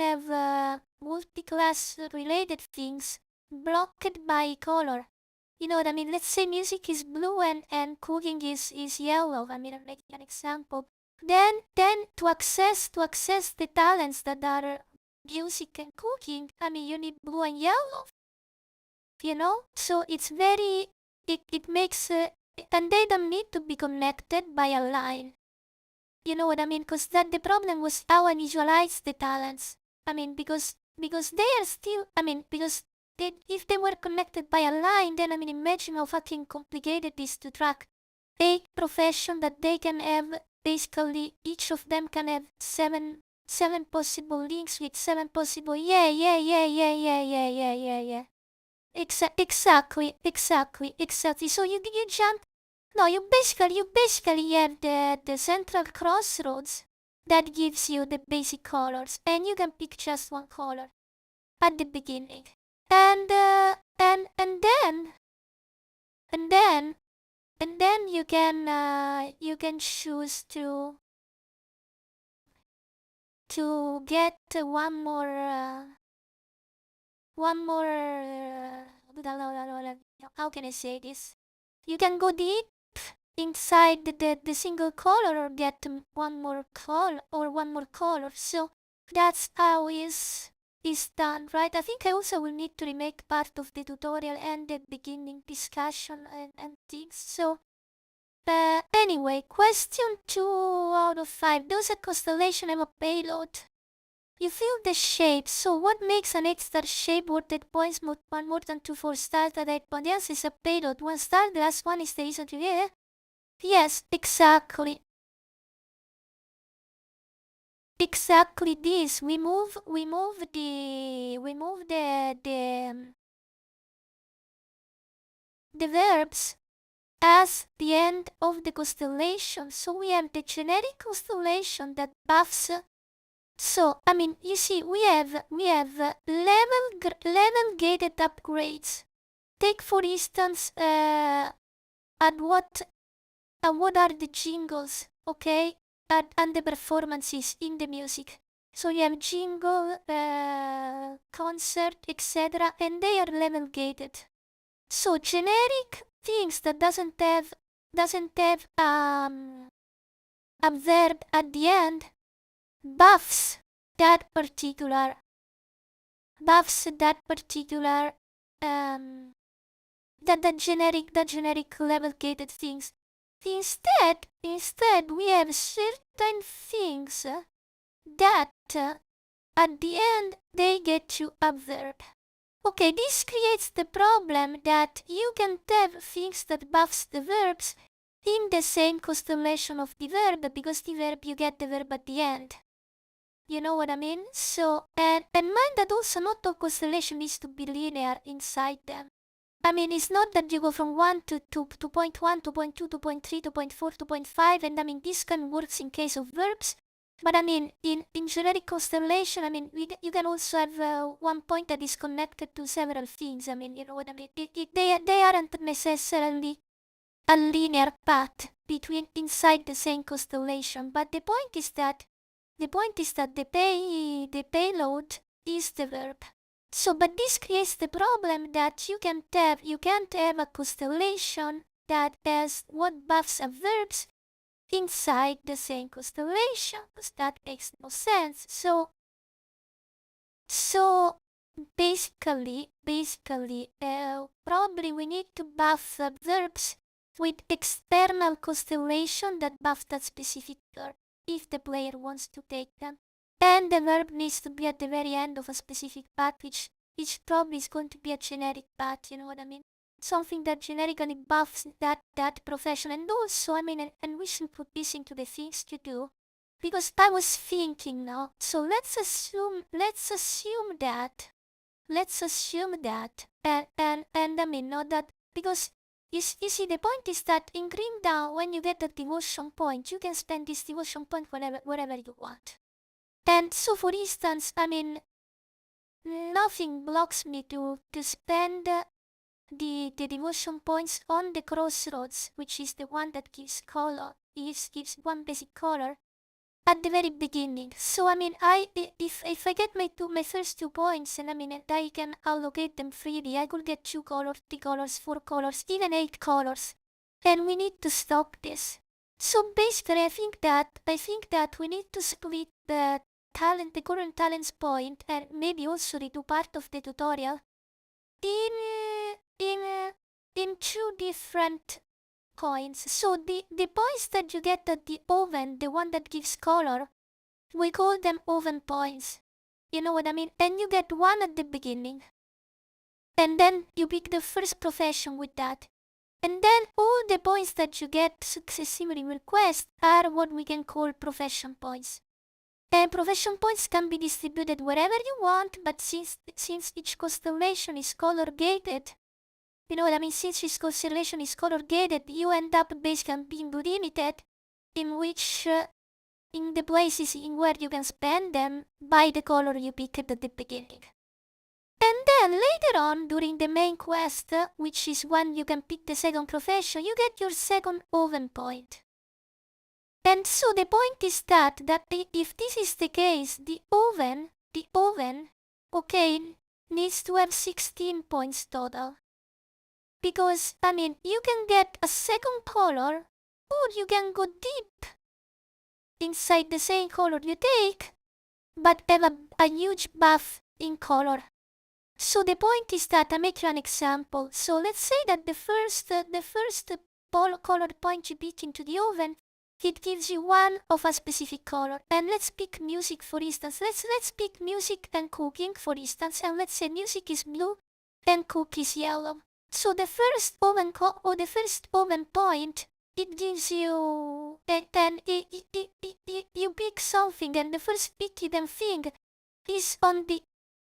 have multi-class related things blocked by color. You know what I mean? Let's say music is blue and cooking is yellow. I mean, I'm making an example. Then to access the talents that are music and cooking, I mean, you need blue and yellow. You know? So it's very, it makes, and they don't need to be connected by a line. You know what I mean? Because the problem was how I visualize the talents. I mean, because they are still, I mean, because if they were connected by a line, then I mean, imagine how fucking complicated it is to track 8 profession that they can have. Basically, each of them can have seven possible links with 7 possible. Yeah. Exactly. So you jump. No, you basically have the central crossroads that gives you the basic colors, and you can pick just one color at the beginning, and then you can choose to get one more how can I say this? You can go deep inside the single color or get one more color. So that's how is done, right? I think I also will need to remake part of the tutorial and the beginning discussion and things. So anyway, question 2 out of 5. Does a constellation have a payload? You feel the shape, so what makes an 8-star shape worth 8 points, more than 2 4-stars at 8 points? The answer is a payload. 1 star, the last one is the reason to, yeah. Yes, exactly this. We move the verbs as the end of the constellation. So we have the generic constellation that buffs. So I mean, you see, we have level gated upgrades. Take for instance, at what what are the jingles, okay, and the performances in the music. So you have jingle, concert, etc., and they are level gated. So generic things that doesn't have a verb at the end buffs that particular the generic level gated things. Instead we have certain things that at the end they get to a verb. Okay, this creates the problem that you can't have things that buffs the verbs in the same constellation of the verb, because the verb, you get the verb at the end. You know what I mean? So, and mind that also not all constellation needs to be linear inside them. I mean, it's not that you go from 1 to point 1 to point 2 to point 3 to point 4 to point 5, and I mean, this can work in case of verbs. But I mean, in generic constellation, I mean, you can also have one point that is connected to several things. I mean, you know what I mean? They aren't necessarily a linear path between inside the same constellation. But the point is that the payload is the verb. So, but this creates the problem that you can't have a constellation that has what buffs of verbs inside the same constellation, because that makes no sense. So basically, probably we need to buff verbs with external constellation that buff that specific verb if the player wants to take them. And the verb needs to be at the very end of a specific path, which probably is going to be a generic path, you know what I mean? Something that generically buffs that profession. And also, I mean, and we should put this into the things to do, because I was thinking now. So let's assume that, and I mean, not that, because you see, the point is that in Green Dawn, when you get a devotion point, you can spend this devotion point wherever you want. And so, for instance, I mean, nothing blocks me to spend the devotion points on the crossroads, which is the one that gives color, gives one basic color at the very beginning. So I mean, if I get my first 2 points, and I mean, and I can allocate them freely, I could get 2 colors, 3 colors, 4 colors, even 8 colors, and we need to stop this. So basically, I think that we need to split the current talents point, and maybe also redo part of the tutorial in 2 different coins. So the points that you get at the oven, the one that gives color, we call them oven points. You know what I mean? And you get 1 at the beginning. And then you pick the first profession with that. And then all the points that you get successively in quest are what we can call profession points. And profession points can be distributed wherever you want, but since each constellation is color gated, you know what I mean, since each constellation is color gated, you end up basically being limited in which, in the places in where you can spend them by the color you picked at the beginning. And then later on, during the main quest, which is when you can pick the second profession, you get your second oven point. And so the point is that if this is the case, the oven, okay, needs to have 16 points total. Because, I mean, you can get a second color, or you can go deep inside the same color you take, but have a huge buff in color. So the point is that I make you an example. So let's say that the first colored point you pick into the oven, it gives you 1 of a specific color. And let's pick music, for instance. Let's pick music and cooking, for instance. And let's say music is blue and cook is yellow. So the first oven point, it gives you, then you pick something, and the first picked thing is on the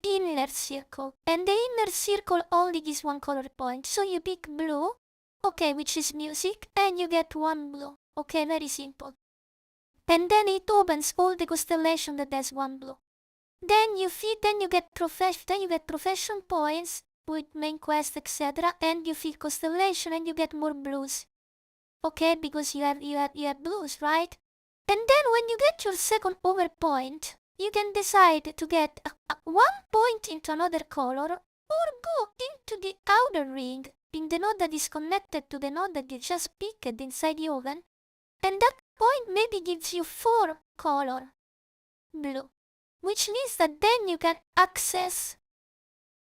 inner circle, and the inner circle only gives 1 color point. So you pick blue, okay, which is music, and you get 1 blue. Okay, very simple. And then it opens all the constellation that has 1 blue. Then you get profession points with main quest, etc. And you feed constellation and you get more blues. Okay, because you have blues, right? And then when you get your second over point, you can decide to get a 1 point into another color or go into the outer ring in the node that is connected to the node that you just picked inside the oven. And that point maybe gives you 4 color blue, which means that then you can access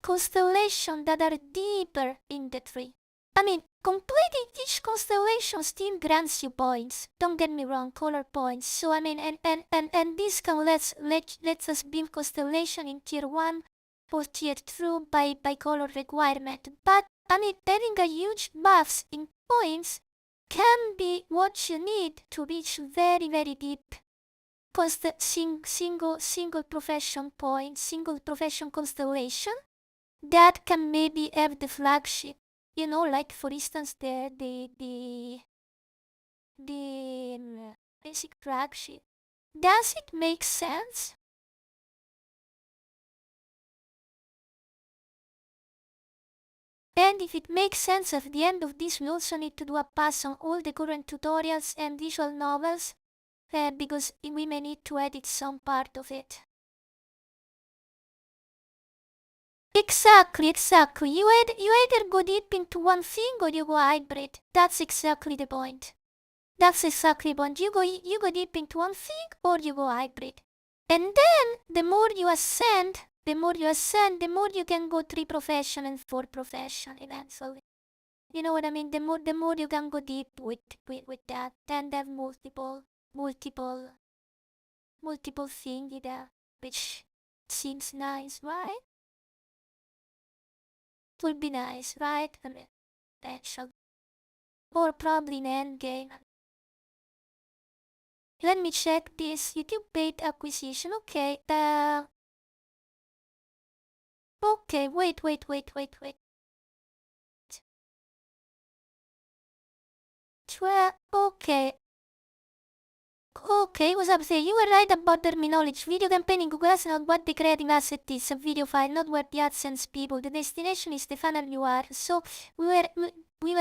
constellations that are deeper in the tree. I mean, completing each constellation still grants you points. Don't get me wrong, color points. So I mean, and this can lets us build constellation in tier 1 or tier 2 by color requirement. But I mean, having a huge buffs in points can be what you need to reach very deep. Cause the single profession point, single profession constellation that can maybe have the flagship. You know, like for instance the basic flagship. Does it make sense? And if it makes sense, at the end of this we also need to do a pass on all the current tutorials and visual novels, because we may need to edit some part of it. Exactly. You either go deep into one thing or you go hybrid. That's exactly the point. You go deep into one thing or you go hybrid. And then the more you ascend, the more you can go 3 profession and 4 profession eventually. You know what I mean? The more you can go deep with that, and have multiple thingy there, which seems nice, right? It would be nice, right? I mean, potential. Or probably an endgame. Let me check this. YouTube paid acquisition. Okay. Okay, wait. Okay. Okay, what's up there? You were right about terminology. Video campaigning Google Ads not what the creative asset is, a video file, not where the AdSense people. The destination is the funnel you are. So we were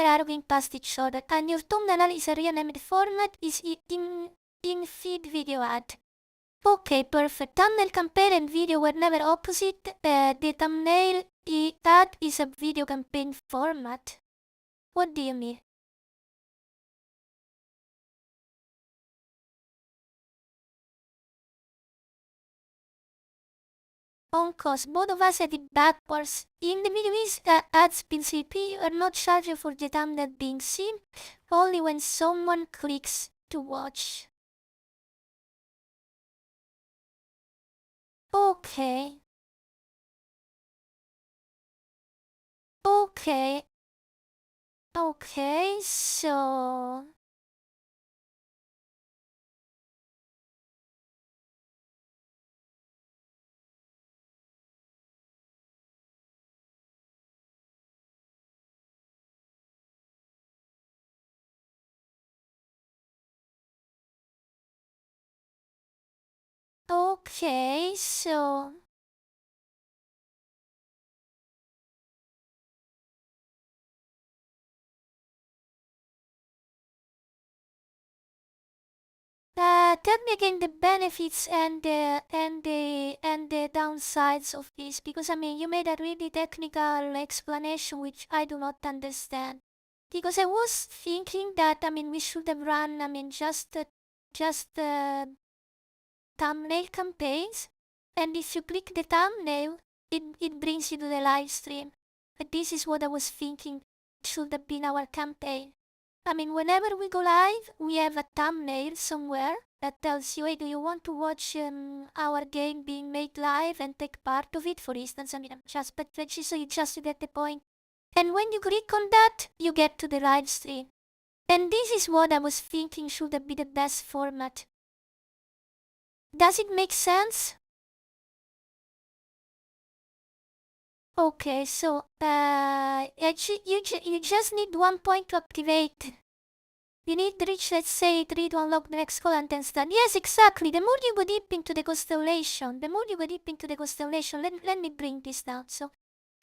arguing past each other. And your thumbnail is a renamed format is in feed video ad. Okay, perfect. Thumbnail campaign and video were never opposite. The thumbnail ad is a video campaign format. What do you mean? On cost, both of us had it backwards. In the Middle East, ads PCP are not charged for the thumbnail being seen, only when someone clicks to watch. Okay. Okay, so... Okay, so... Tell me again the benefits and the downsides of this, because I mean you made a really technical explanation which I do not understand. Because I was thinking that I mean we should have run just thumbnail campaigns, and if you click the thumbnail, it brings you to the live stream. But this is what I was thinking should have been our campaign. I mean, whenever we go live, we have a thumbnail somewhere that tells you, hey, do you want to watch our game being made live and take part of it? For instance, I mean, I'm just patchy, so you just get the point. And when you click on that, you get to the live stream. And this is what I was thinking should have been the best format. Does it make sense? Okay, so you just need 1 point to activate. You need to reach, let's say, 3 to unlock the next call and then start. Yes, exactly. The more you go deep into the constellation, let me bring this down. So,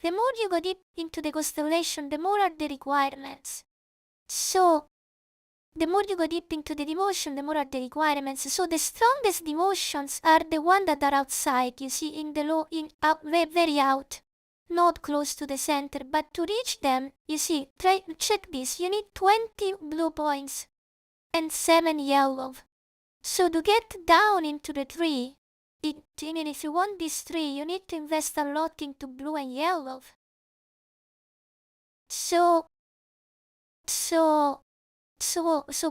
the more you go deep into the constellation, the more are the requirements. So, the more you go deep into the devotion, the more are the requirements. So the strongest devotions are the ones that are outside, you see, in the low, out, very out, not close to the center. But to reach them, you see, check this, you need 20 blue points and 7 yellow. So to get down into the tree, if you want this tree, you need to invest a lot into blue and yellow. So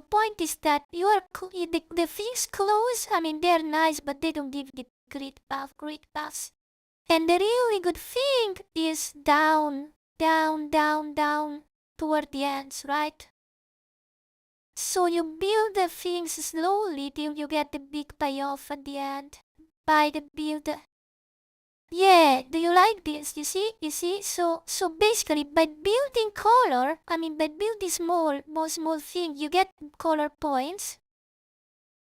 point is that the things close, I mean, they're nice, but they don't give the great paths. And the really good thing is down toward the ends, right? So you build the things slowly till you get the big payoff at the end. By the build. Yeah, do you like this? You see? So basically by building color, I mean by building small thing, you get color points.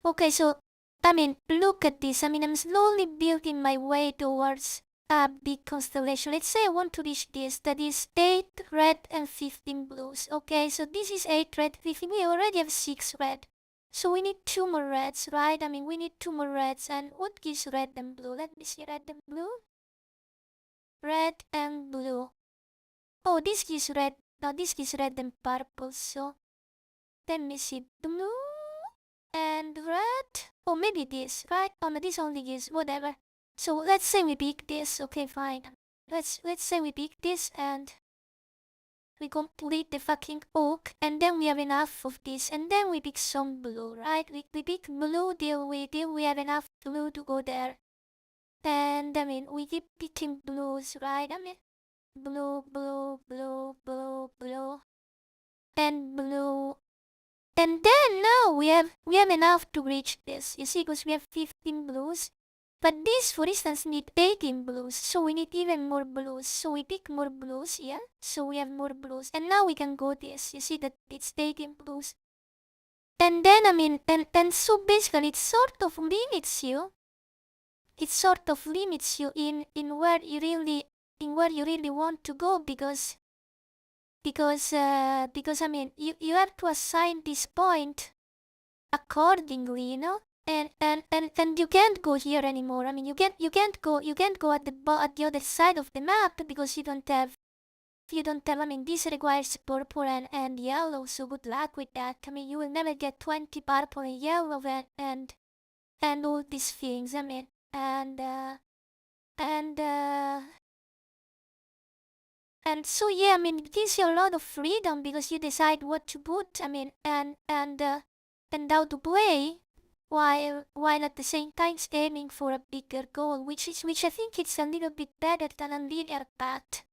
Okay, so I mean look at this. I mean I'm slowly building my way towards a big constellation. Let's say I want to reach this, that is 8 red and 15 blues. Okay, so this is 8 red, 15. We already have 6 red. So we need 2 more reds, right? I mean we need 2 more reds. And what gives red and blue? Let me see, red and blue. Red and blue. Oh, this gives red. No, this gives red and purple. So let me see, blue and red. Oh, maybe this, right? Oh no, this only gives whatever. So let's say we pick this. Okay, fine. Let's say we pick this and we complete the fucking oak, and then we have enough of this, and then we pick some blue, right? We pick blue till we have enough blue to go there. And I mean we keep picking blues, right? I mean blue, and blue. And then now we have enough to reach this. You see, because we have 15 blues. But this, for instance, need 18 blues. So we need even more blues. So we pick more blues, yeah? So we have more blues. And now we can go this. You see that it's 18 blues. And then, I mean, and so basically it sort of limits you. It sort of limits you in where you really want to go, because I mean you have to assign this point accordingly, you know, and you can't go here anymore. I mean you can't go at the other side of the map, because you don't have, I mean this requires purple and yellow, so good luck with that. I mean you will never get 20 purple and yellow and all these things. I mean and so yeah, I mean it gives you a lot of freedom, because you decide what to put, I mean, and how to play, while at the same time aiming for a bigger goal, which I think it's a little bit better than a linear path.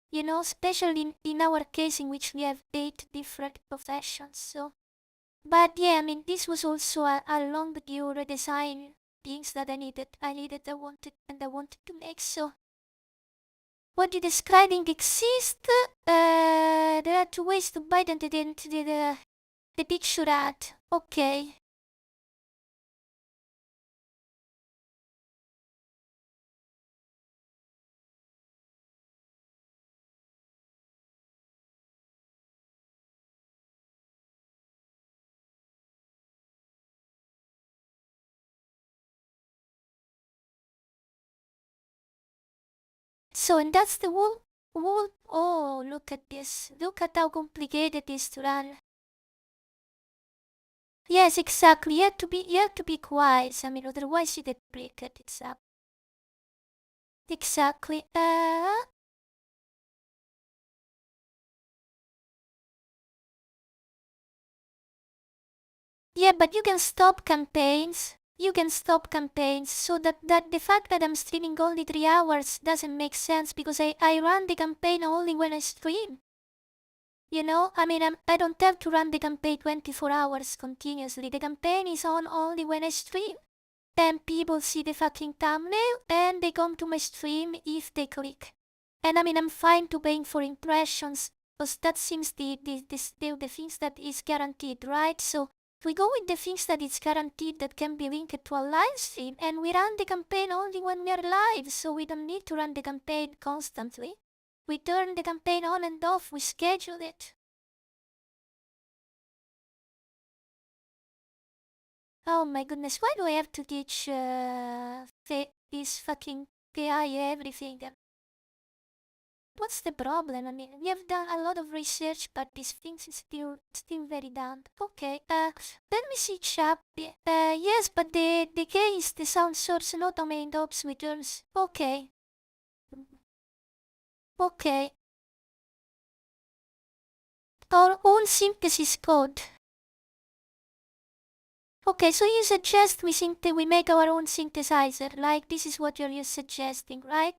You know, especially in our case, in which we have 8 different professions. So, but yeah, I mean this was also a long due redesign, things that I wanted to make. So what the describing exist, there are 2 ways to buy them, the picture ad. Okay. So, and that's the whole, oh, look at this. Look at how complicated it is to run. Yes, exactly. You have to be wise. I mean, otherwise you get breaked. It's up. Exactly. Yeah, but you can stop campaigns. So that the fact that I'm streaming only 3 hours doesn't make sense, because I run the campaign only when I stream. You know, I mean, I don't have to run the campaign 24 hours continuously. The campaign is on only when I stream. And people see the fucking thumbnail and they come to my stream if they click. And I mean, I'm fine to paying for impressions, because that seems the things that is guaranteed, right? So we go with the things that is guaranteed, that can be linked to a live stream, and we run the campaign only when we are live, so we don't need to run the campaign constantly. We turn the campaign on and off, we schedule it. Oh my goodness, why do I have to teach this fucking AI everything? What's the problem? I mean, we have done a lot of research, but these things is still very dumb. Okay, let me see chat. Yes, but the case, the sound source not domain ops returns. Okay. Okay. Our own synthesis code. Okay, so you suggest we make our own synthesizer, like this is what you're suggesting, right?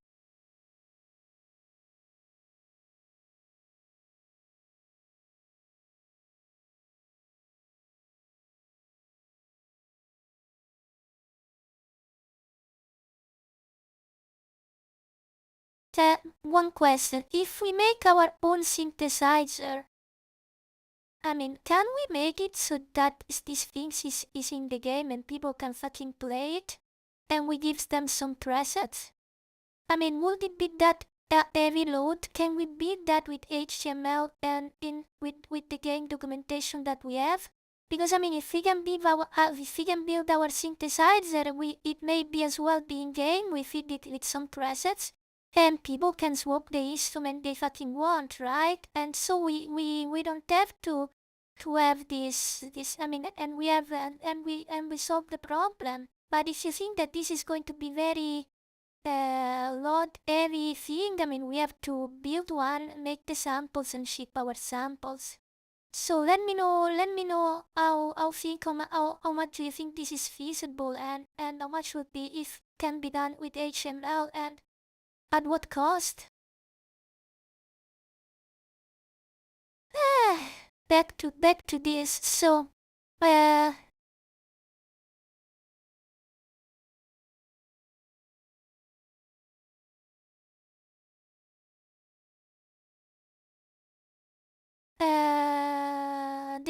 One question, if we make our own synthesizer, I mean, can we make it so that these things is in the game and people can fucking play it? And we give them some presets? I mean, would it be that heavy load? Can we beat that with HTML and with the game documentation that we have? Because I mean, if we can build our synthesizer, it may be as well be in game. We feed it with some presets, and people can swap the instrument they fucking want, right? And so we don't have to have this. I mean, and we have and we solve the problem. But if you think that this is going to be very lot heavy thing, I mean, we have to build one, make the samples, and ship our samples. So let me know how much do you think this is feasible, and how much would be if can be done with HTML, and at what cost? Back to this. So the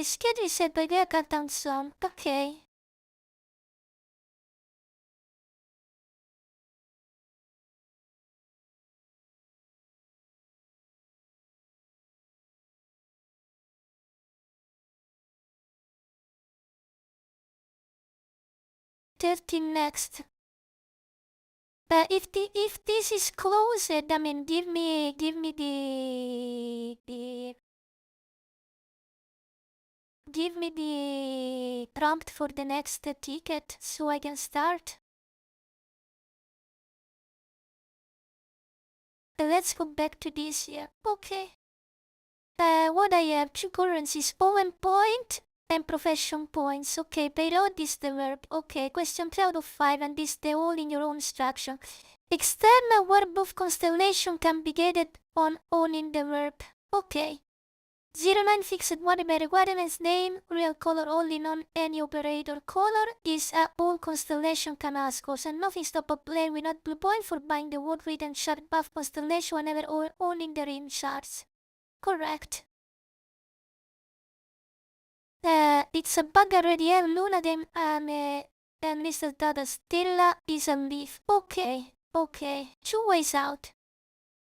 schedule is set by the account some. Okay. Next. If this is closed, I mean, give me the prompt for the next ticket so I can start. Let's go back to this here. Okay. What I have, 2 currencies, OM point and profession points. Okay, payload is the verb. Okay, question 3 out of 5, and this the all in your own instruction. External verb of constellation can be gated on in the verb. Okay. 09 fixed whatever requirements name, real color only non any operator. Color is all constellation can ask us, and nothing stop a player without blue point for buying the word written shard buff constellation whenever all in the ring shards. Correct. It's a bug already. Luna them and Mr. Dada Stella is a leaf. Okay. 2 ways out.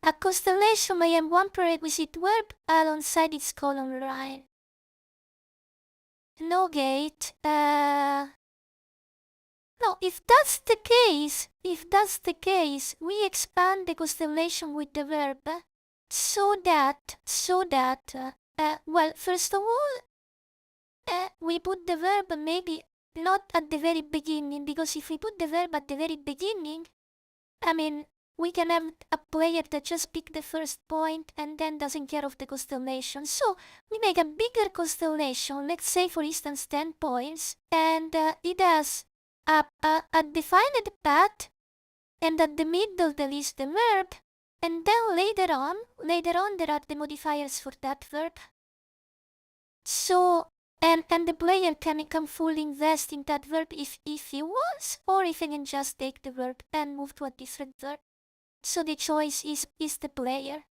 A constellation may have one prerequisite verb alongside its column line. No gate. No, if that's the case, we expand the constellation with the verb so that, well, first of all, we put the verb maybe not at the very beginning, because if we put the verb at the very beginning, I mean, we can have a player that just pick the first point and then doesn't care of the constellation. So we make a bigger constellation, let's say for instance 10 points, and it has a defined path, and at the middle there is the verb, and then later on there are the modifiers for that verb. So and the player can fully invest in that verb if he wants, or if he can just take the verb and move to a different verb. So the choice is the player.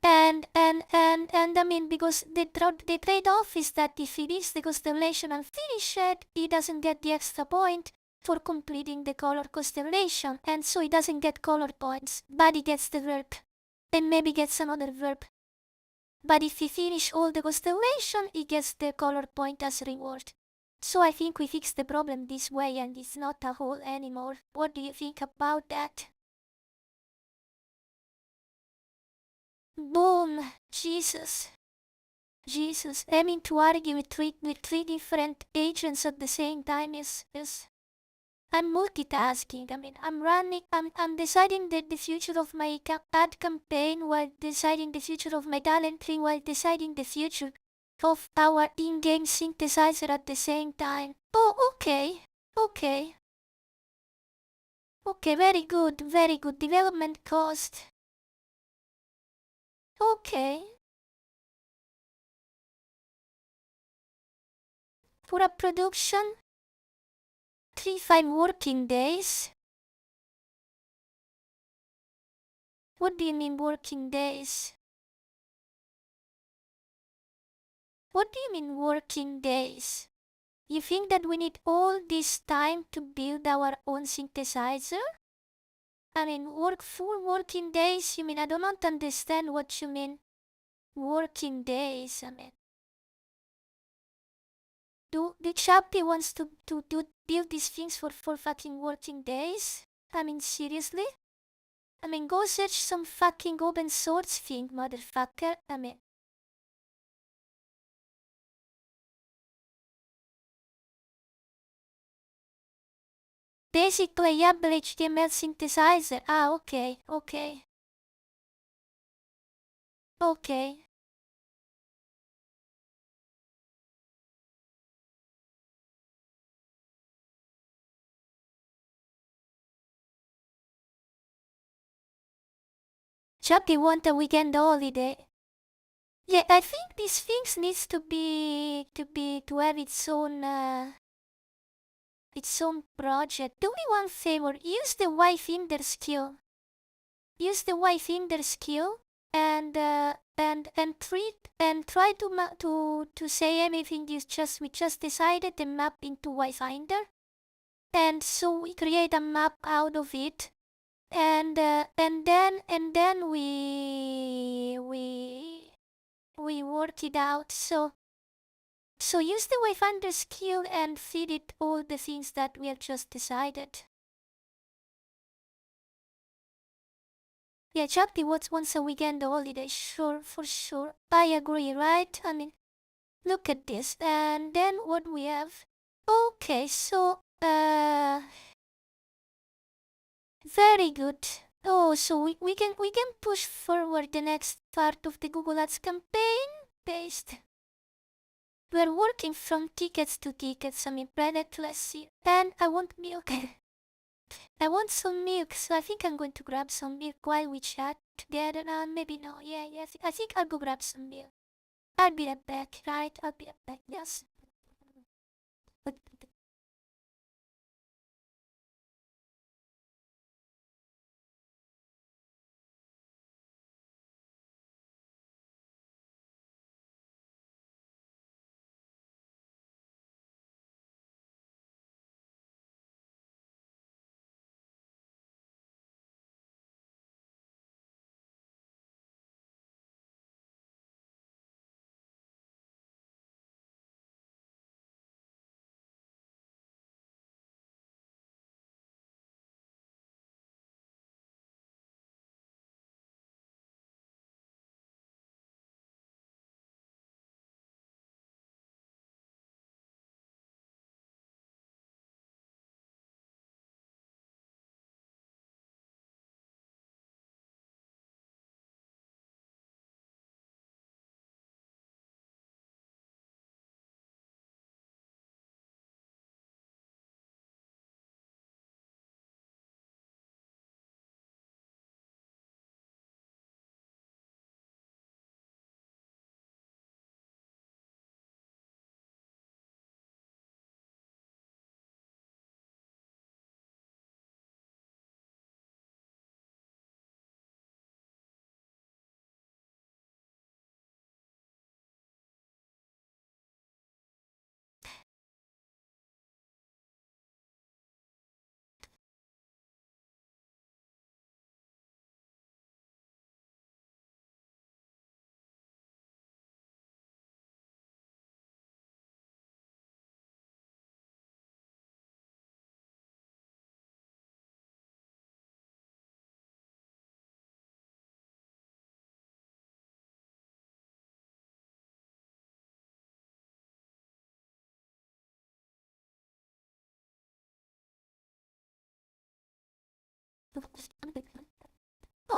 And I mean, because the trade-off is that if he reads the constellation and finish it, he doesn't get the extra point for completing the color constellation, and so he doesn't get color points, but he gets the verb, and maybe gets another verb. But if he finish all the constellation, he gets the color point as reward. So I think we fixed the problem this way and it's not a hole anymore. What do you think about that? Boom! Jesus. Jesus. I mean, to argue with three different agents at the same time is I'm multitasking. I mean, I'm deciding the future of my ad campaign while deciding the future of my talent tree while deciding the future of our in-game synthesizer at the same time. Oh, okay. Okay. Okay, very good. Very good. Development cost. Okay. For a production, 3-5 working days. What do you mean working days? What do you mean working days? You think that we need all this time to build our own synthesizer? I mean, full working days? You mean, I don't understand what you mean. Working days, I mean. Do Chappie wants to build these things for fucking working days? I mean, seriously? I mean, go search some fucking open source thing, motherfucker. I mean, basic playable HTML synthesizer. Ah, okay, okay. Okay. Chappie want a weekend holiday. Yeah, I think these things needs to have its own project. Do me one favor, use the Y-Finder skill. Use the Y-Finder skill and try to say anything we just decided and map into Y-Finder. And so we create a map out of it. And then we work it out. So use the Wayfinder skill and feed it all the things that we have just decided. Yeah, Chucky wants a weekend holiday, sure, for sure. I agree, right? I mean, look at this. And then what we have? Okay, so, very good. Oh, so we can push forward the next part of the Google Ads campaign. Paste. We're working from tickets to tickets. I mean, product, let's see. And I want milk. I want some milk, so I think I'm going to grab some milk while we chat together. Maybe no. Yeah, I think I'll go grab some milk. I'll be right back, right? I'll be right back, yes.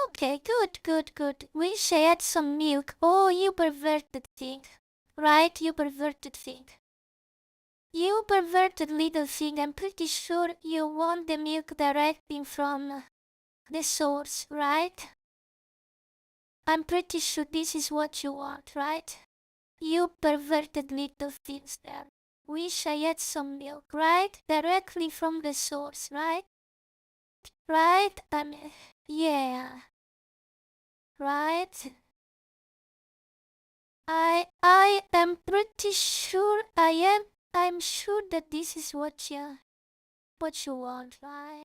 Okay, good. Wish I had some milk. Oh, you perverted thing. Right, you perverted thing. You perverted little thing. I'm pretty sure you want the milk directly from the source, right? I'm pretty sure this is what you want, right? You perverted little things there. Wish I had some milk, right? Directly from the source, right? Right? Yeah. Right? I am pretty sure I'm sure that this is what you want, right?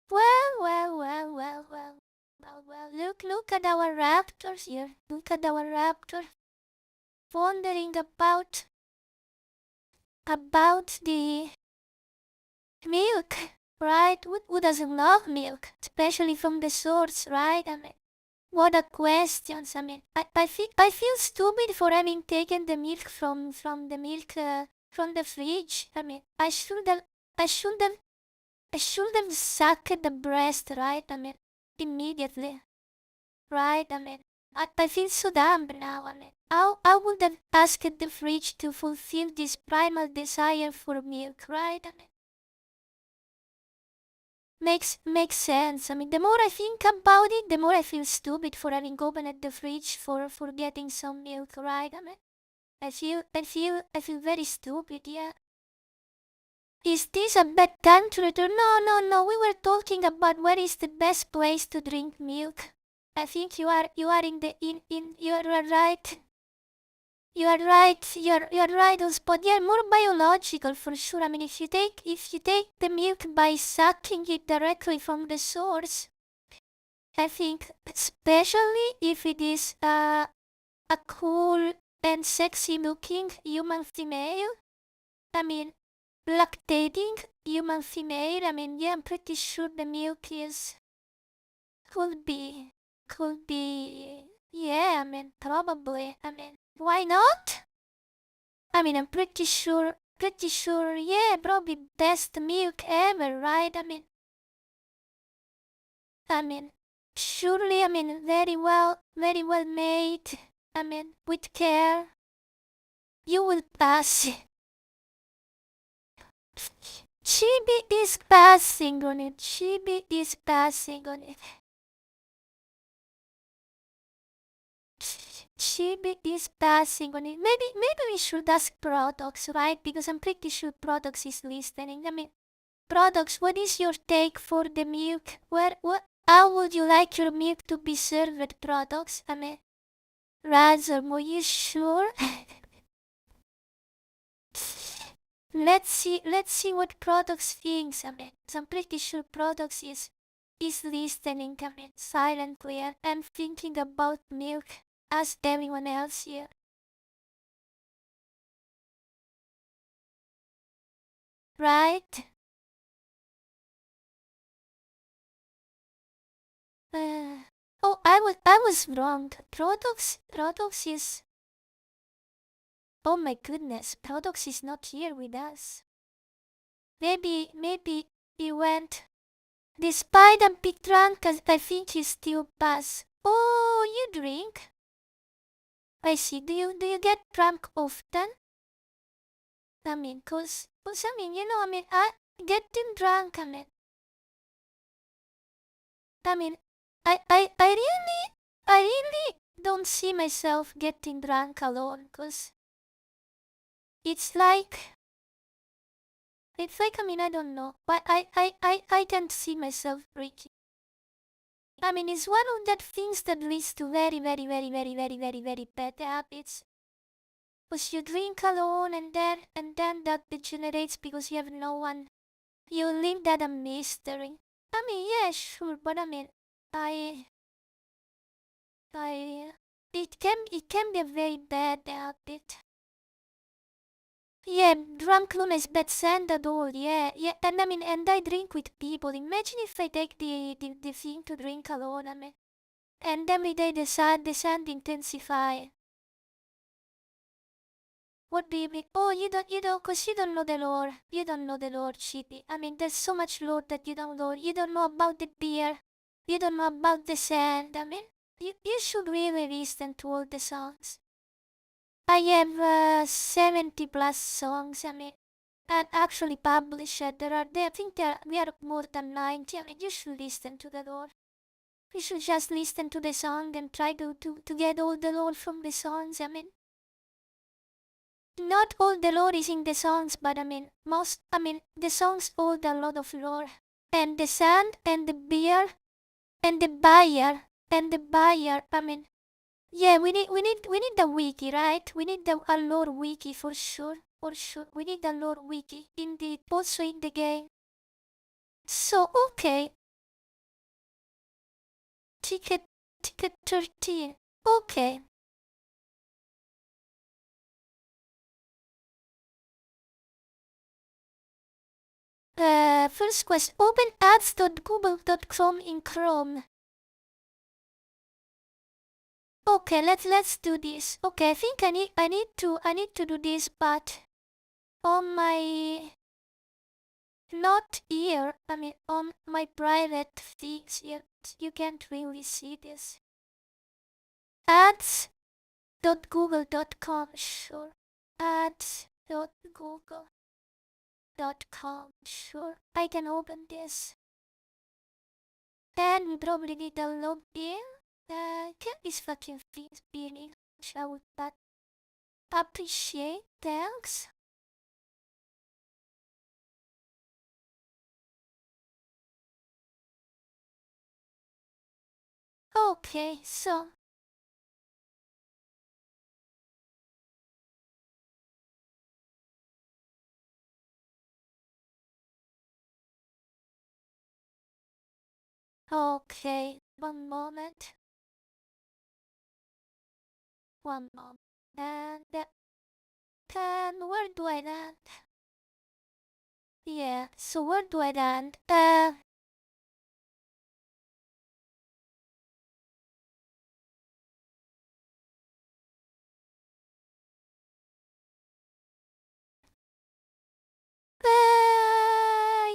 Well. Look at our raptors here. Look at our raptor wondering about the milk, right? Who doesn't love milk, especially from the source, right? What a question. I feel stupid for having taken the milk from the fridge. I should have sucked the breast, right? Immediately, right? I feel so dumb now. I would have asked the fridge to fulfill this primal desire for milk, right? Makes sense. The more I think about it, the more I feel stupid for having opened the fridge for getting some milk, right? I feel very stupid, yeah. Is this a bad time to return? No. We were talking about where is the best place to drink milk. I think you are in you are right. You are right on spot. Yeah, more biological for sure. If you take the milk by sucking it directly from the source, I think, especially if it is a cool and sexy looking human female, lactating human female, yeah, I'm pretty sure the milk could be, yeah, probably, why not? I'm pretty sure, yeah, probably best milk ever, right? Surely, very well made, with care. You will pass. Chibi is passing on it. Chibi is passing on it. Maybe we should ask Products, right? Because I'm pretty sure Products is listening. Products, what is your take for the milk? How would you like your milk to be served, Products? Rather, are you sure? Let's see what Products thinks. I'm pretty sure Products is listening, silently and thinking about milk as everyone else here. Right? Oh, I was wrong. Products is. Oh my goodness, Products is not here with us. Maybe he went. Despite a bit drunk, I think he still pass. Oh, you drink? I see. Do you get drunk often? Cause I getting drunk. I really don't see myself getting drunk alone. Cause it's like I don't know, but I can't see myself drinking. It's one of that things that leads to very bad habits. Because you drink alone and then that degenerates because you have no one. You leave that a mystery. Yeah, sure, but I it can be a very bad habit. Yeah, drunk is bad sand at all, yeah, and and I drink with people. Imagine if I take the thing to drink alone, and every day the sand intensify. What do you mean? Oh, cause you don't know the lore. You don't know the lore, Chitty. I mean, there's so much lore that you don't know. You don't know about the beer. You don't know about the sand. I mean, you should really listen to all the songs. I have 70 plus songs. I mean, and actually published. I think we are more than 90. I mean, you should listen to the lore. You should just listen to the song and try to get all the lore from the songs. I mean, not all the lore is in the songs, but the songs hold a lot of lore. And the sand and the beer and the buyer yeah, we need the wiki, right? We need a lore wiki for sure. For sure. We need a lore wiki. Indeed. Also in the game. So okay. Ticket 13. Okay. First question. Open ads.google.com in Chrome. Okay, let's do this. Okay, I think I need to do this, but on my not here. I mean on my private things here. You can't really see this. Ads.google.com, sure. Ads.google.com, sure. I can open this. And we probably need a login. Can this fucking things be in English? I would but appreciate. Thanks. Okay, so okay, one moment. And where do I land? Yeah, so where do I land?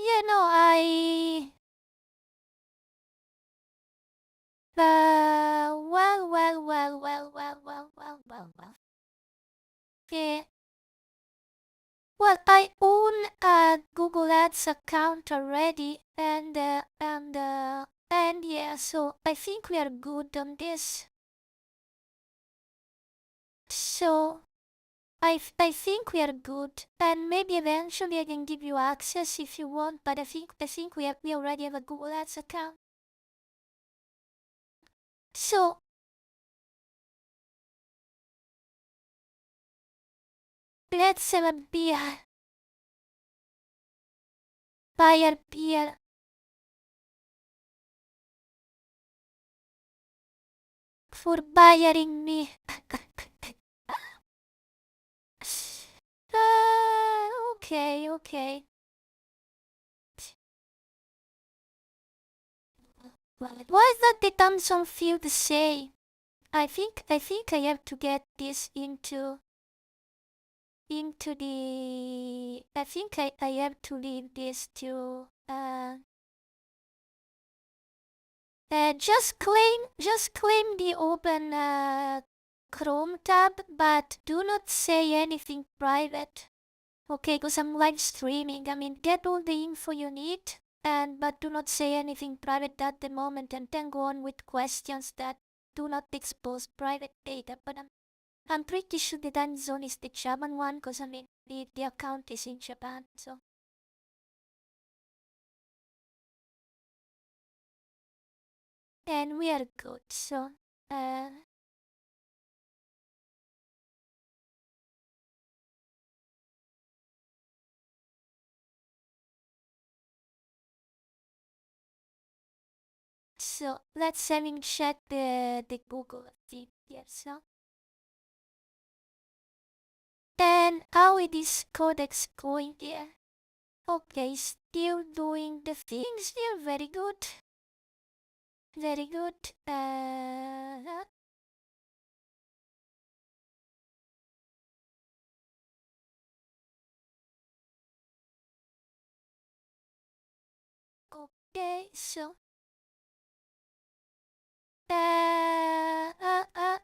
You know, well. Yeah. Well, I own a Google Ads account already, and yeah, so I think we are good on this. So I think we are good, and maybe eventually I can give you access if you want. But I think we already have a Google Ads account. So let's have a beer. Buyer beer. For buying me. Okay. Why is that the Thompson field say? I think I have to get this into the. I think I have to leave this to just claim the open Chrome tab, but do not say anything private. Okay, because I'm live streaming. I mean, get all the info you need, but do not say anything private at the moment, and then go on with questions that do not expose private data. But I'm pretty sure the time zone is the Japan one, because I mean, the account is in Japan, so. And we are good, so, so let's having check the Google thing here, so. And how it is codex going there? Okay, still doing the things here, very good. Very good. Okay, so uh, uh, uh,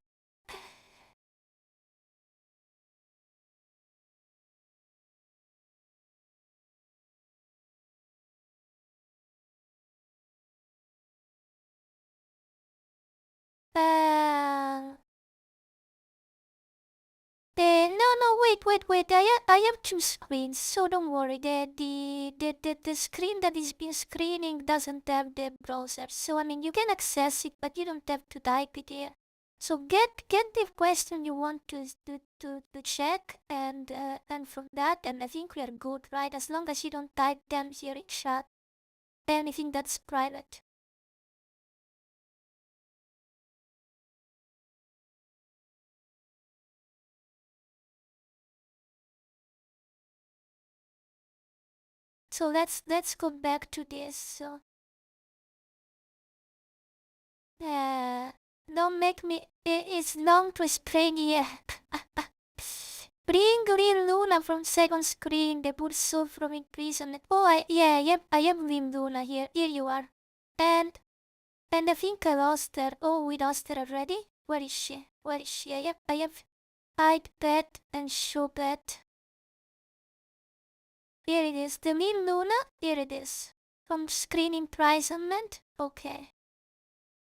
uh, no, wait. I have two screens, so don't worry. The screen that is being screening doesn't have the browser. So I mean, you can access it, but you don't have to type it here. So get the question you want to check, and from that, and I think we are good, right? As long as you don't type them here in chat, anything that's private. So let's go back to this. So uh, don't make me. It's long to explain here. Bring Green Luna from second screen. The poor soul from imprisonment. Oh, I am Green Luna here. Here you are. And I think I lost her. Oh, we lost her already. Where is she? I have hide bet and show bet. Here it is. The Green Luna. Here it is. From screen imprisonment. Okay.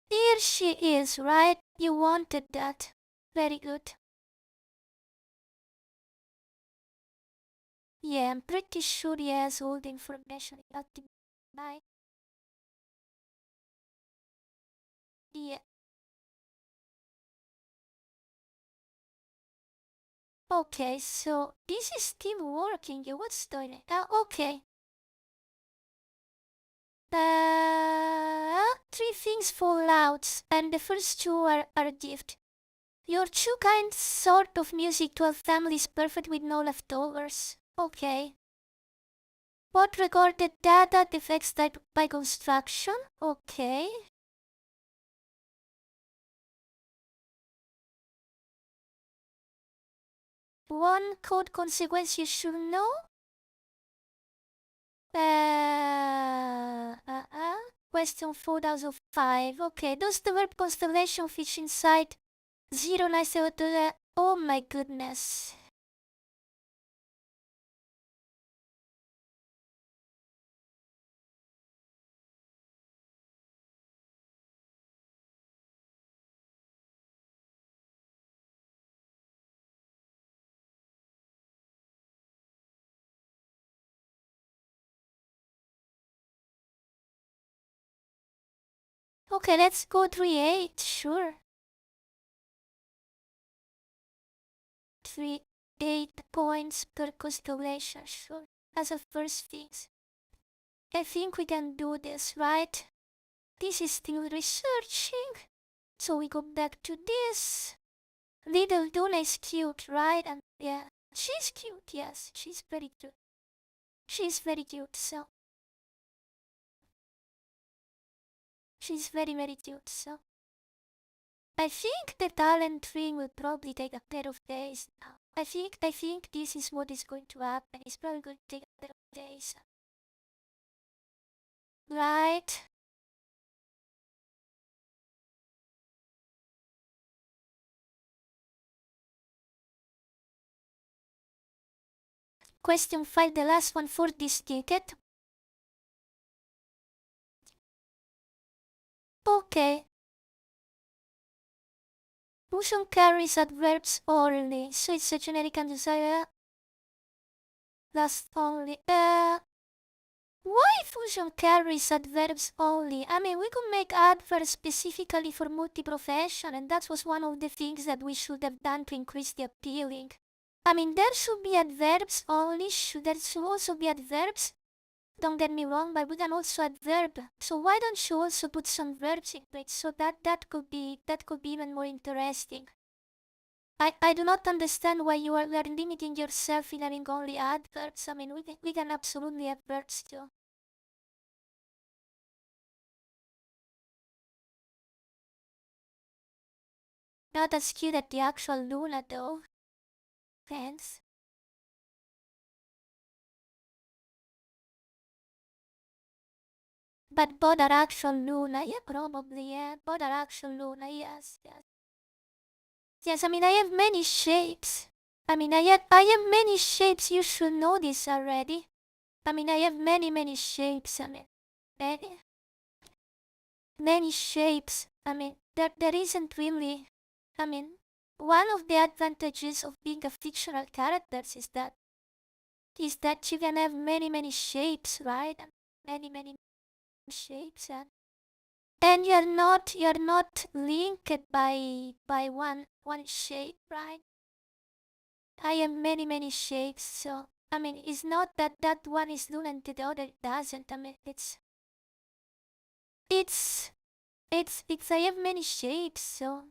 Here she is, right? You wanted that. Very good. Yeah, I'm pretty sure he has all the information about the night. Yeah. Okay, so this is still working. What's doing it? Okay. Three things fall out, and the first two are a gift. Your two kind sort of music to a family is perfect with no leftovers. Okay. What recorded data defects that by construction? Okay. One code consequence you should know? Question 4 out of 5. Okay, does the verb constellation fit inside 0902? Oh my goodness. Okay, let's go 3-8, sure. 3-8 points per constellation, sure. As a first things. I think we can do this, right? This is still researching. So we go back to this. Little Duna is cute, right? And yeah, she's cute, yes. She's very cute. She's very cute, so. She's very, very cute, so. I think the talent thing will probably take a pair of days now. I think this is what is going to happen. It's probably going to take a pair of days. Right? Question 5, the last one for this ticket. Okay. Fusion carries adverbs only, so it's a generic and desire. Last only. Why fusion carries adverbs only? I mean, we could make adverbs specifically for multi-profession, and that was one of the things that we should have done to increase the appealing. I mean, there should be adverbs only, there should also be adverbs. Don't get me wrong, but we can also add verb. So why don't you also put some verbs in it, so that could be even more interesting. I do not understand why you are limiting yourself in having only adverbs. I mean, we can absolutely have verbs too. Not as cute as the actual Luna though. Thanks. but both are actual Luna. Yeah, probably, yeah. Both are actual Luna, yes. Yes, I mean, I have many shapes. I have many shapes, you should know this already. I mean, I have many shapes, I mean, many shapes. I mean, there isn't really, I mean, one of the advantages of being a fictional character is that you can have many shapes, right? Many shapes, and you're not linked by one shape, right? I have many shapes, so I mean, it's not that one is Luna and the other doesn't. I mean, it's I have many shapes, so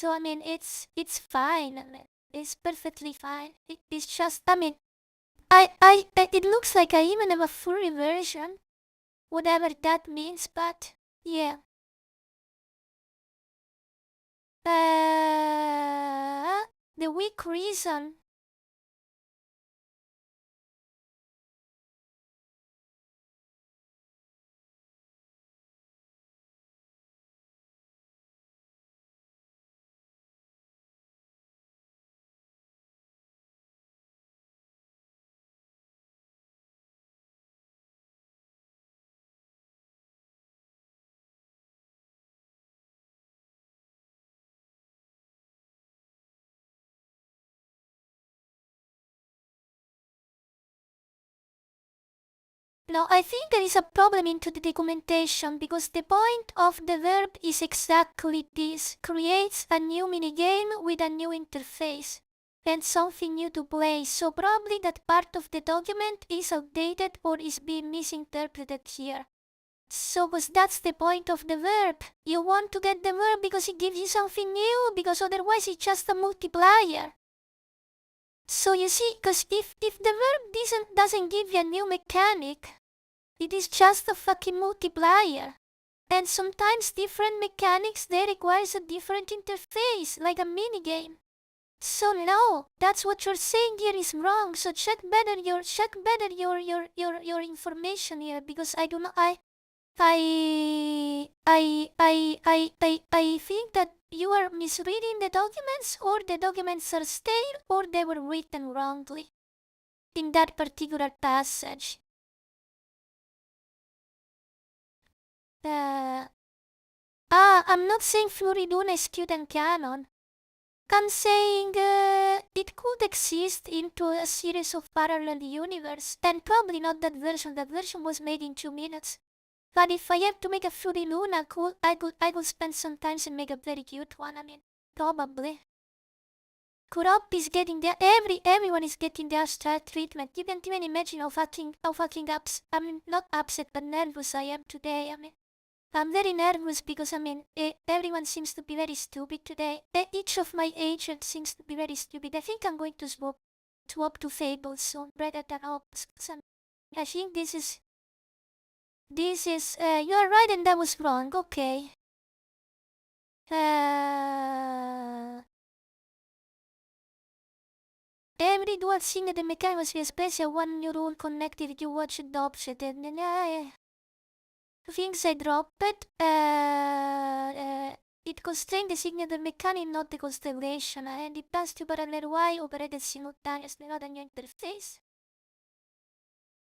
I mean, it's fine. I mean, it's perfectly fine. It's just, I mean, it looks like I even have a furry version, whatever that means, but yeah. The weak reason. No, I think there is a problem into the documentation because the point of the verb is exactly this: creates a new minigame with a new interface and something new to play. So probably that part of the document is outdated or is being misinterpreted here. So, because that's the point of the verb. You want to get the verb because it gives you something new, because otherwise it's just a multiplier. So you see, because if the verb doesn't give you a new mechanic, it is just a fucking multiplier. And sometimes different mechanics, they requires a different interface, like a minigame. So no, that's what you're saying here is wrong. So check better your information here, because I think that you are misreading the documents, or the documents are stale, or they were written wrongly in that particular passage. I'm not saying Floriduna is cute and canon. I'm saying it could exist into a series of parallel universe, and probably not that version. That version was made in 2 minutes. But if I have to make a Floriduna, I could spend some time and make a very cute one. I mean, probably. Kurop is getting there. Everyone is getting their star treatment. You can't even imagine how fucking not upset, but nervous I am today. I mean, I'm very nervous because, I mean, everyone seems to be very stupid today. Each of my agents seems to be very stupid. I think I'm going to swap to Fable soon, rather than Ops. I think this is, you are right and I was wrong, okay. Every dual thing the mechanic was special, one new rule connected, you watch it opposite, and then, things I dropped, it constrained the signature mechanic, not the constellation, and it passed to parallel Y operated simultaneously, not a new interface.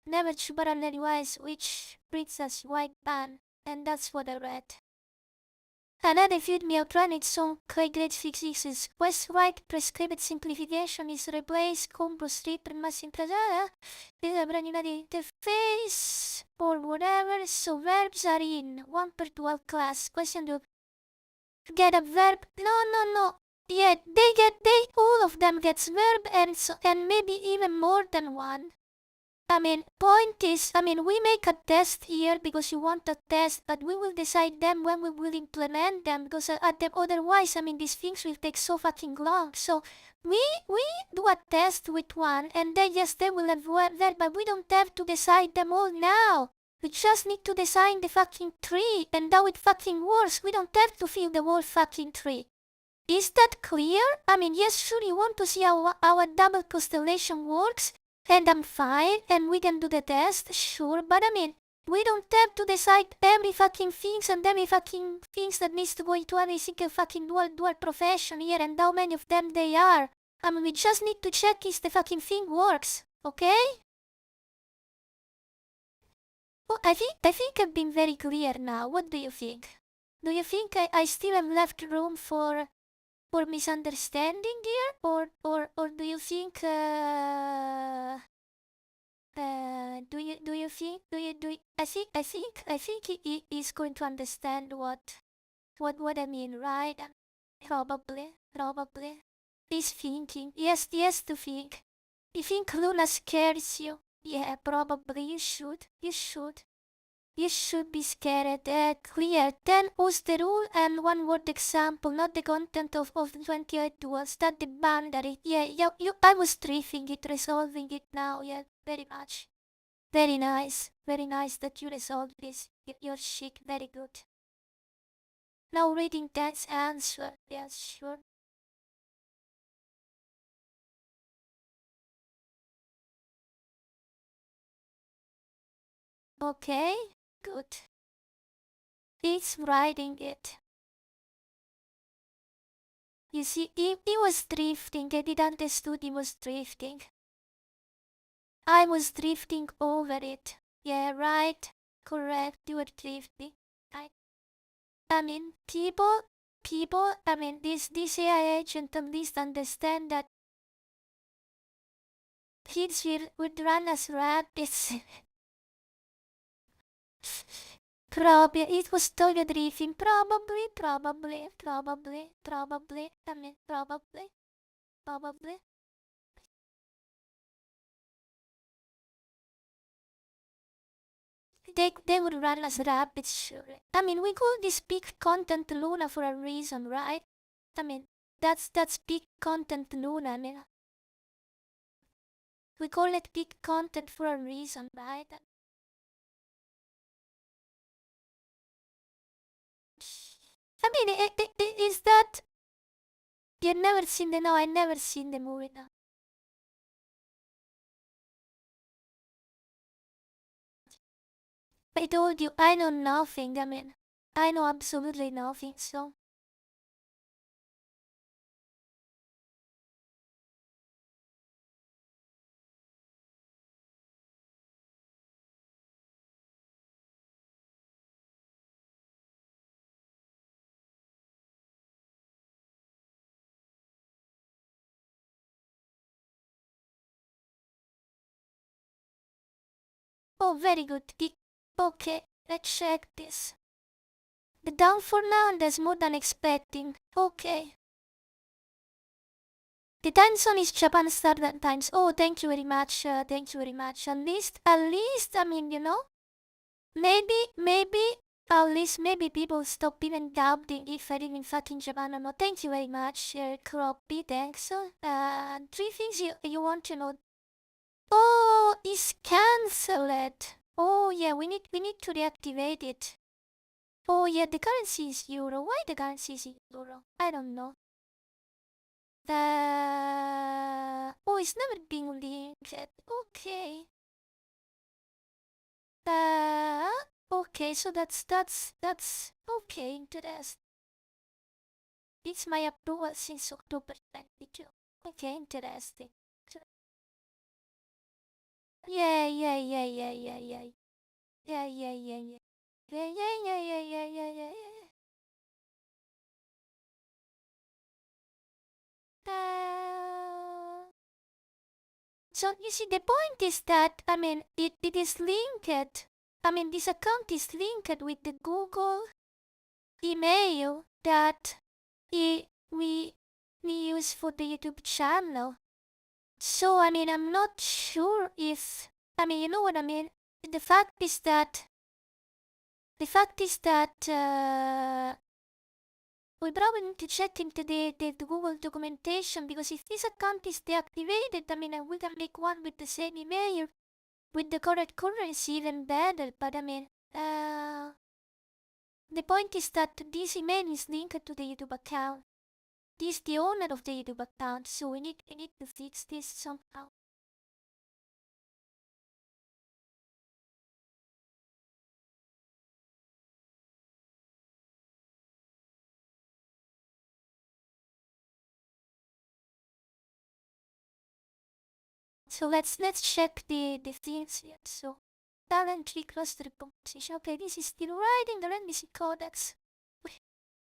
Never to parallel Ys, which brings us white ban, and that's what I read. Another feud me outrun its own great fixes. West right prescribed simplification is replaced combo strip mass impressada. This is a brand new interface or whatever. So verbs are in one per dual class. Question to get a verb. No. Yeah, all of them gets verb and maybe even more than one. I mean, point is, we make a test here because you want a test, but we will decide them when we will implement them, because otherwise, these things will take so fucking long. So we do a test with one, and then yes, they will have verb, but we don't have to decide them all now. We just need to design the fucking tree, and how it fucking works. We don't have to fill the whole fucking tree. Is that clear? Yes, sure, you want to see how a double constellation works? and I'm fine, and we can do the test, sure, but I mean, we don't have to decide every fucking things and every fucking things that needs to go into every single fucking dual profession here and how many of them they are. I mean, we just need to check if the fucking thing works, okay? Well, I think I've been very clear now. What do you think? Do you think I still have left room for misunderstanding here, or do you think I think he is going to understand what I mean, right? Probably. He's thinking. Yes, to think. You think Luna scares you? Yeah, probably you should. You should be scared. Clear. 10 was the rule and one word example, not the content of the 28 tools. That the boundary. Yeah, I was drifting it, resolving it now. Yeah, very much. Very nice that you resolved this. You're chic, very good. Now reading Dan's answer. Yes, sure. Okay, good. He's writing it. You see, he was drifting. I did understood he was drifting. I was drifting over it. Yeah, right. Correct, you were drifting. I mean, people, I mean, this AI agent at least understand that kids would run as rabbits. Probably, it was totally drifting. Probably. I mean, probably. They would run as rabbits, sure. I mean, we call this peak content Luna for a reason, right? I mean, that's peak content Luna. I mean, we call it peak content for a reason, right? I mean, is that you've never seen the? No, I never seen the movie. No. I told you, I know nothing. I mean, I know absolutely nothing. So. Oh, very good. Okay, let's check this. The down for now and there's more than expecting. Okay. The time zone is Japan Standard Times. Oh, thank you very much. At least, I mean, you know, maybe, at least maybe people stop even doubting if I live in fucking Japan or not. Thank you very much, Croppy. Thanks. 3 things you want to know. Oh, it's cancelled. Oh yeah, we need to reactivate it. Oh yeah, the currency is euro. Why the currency is euro? I don't know. It's never been linked. Okay. Okay, so that's okay, interesting. It's my approval since October 22. Okay, interesting. Yeah. So you see, the point is that, I mean, it is linked. I mean, this account is linked with the Google email that we use for the YouTube channel. So, I mean, I'm not sure if, I mean, you know what I mean? The fact is that we probably need to check into the Google documentation, because if this account is deactivated, I mean, we can make one with the same email with the correct currency even better. But I mean, the point is that this email is linked to the YouTube account. This is the owner of the YouTube account, so we need to fix this somehow. So let's check the things here. So talent tree cluster composition. Okay, this is still writing. Let me see codex.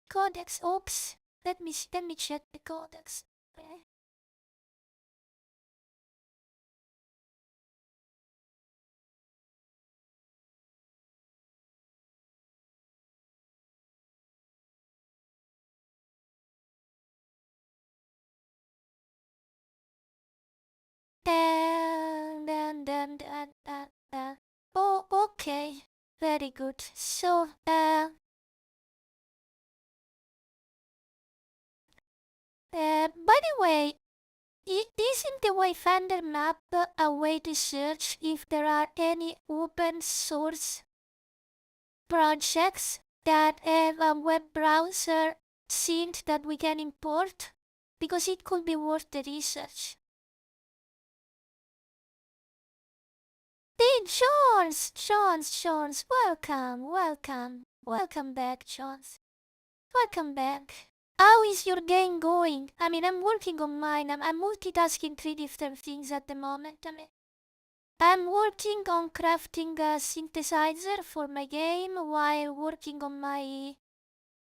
Codex. Oops. Let me check the codex. Okay. Then. Oh, okay. Very good. So, by the way, isn't the Wayfinder map a way to search if there are any open source projects that have a web browser sync that we can import? Because it could be worth the research. Hey, Jones, welcome back, Jones. Welcome back. How is your game going? I mean, I'm working on mine. I'm multitasking 3 different things at the moment. I'm working on crafting a synthesizer for my game while working on my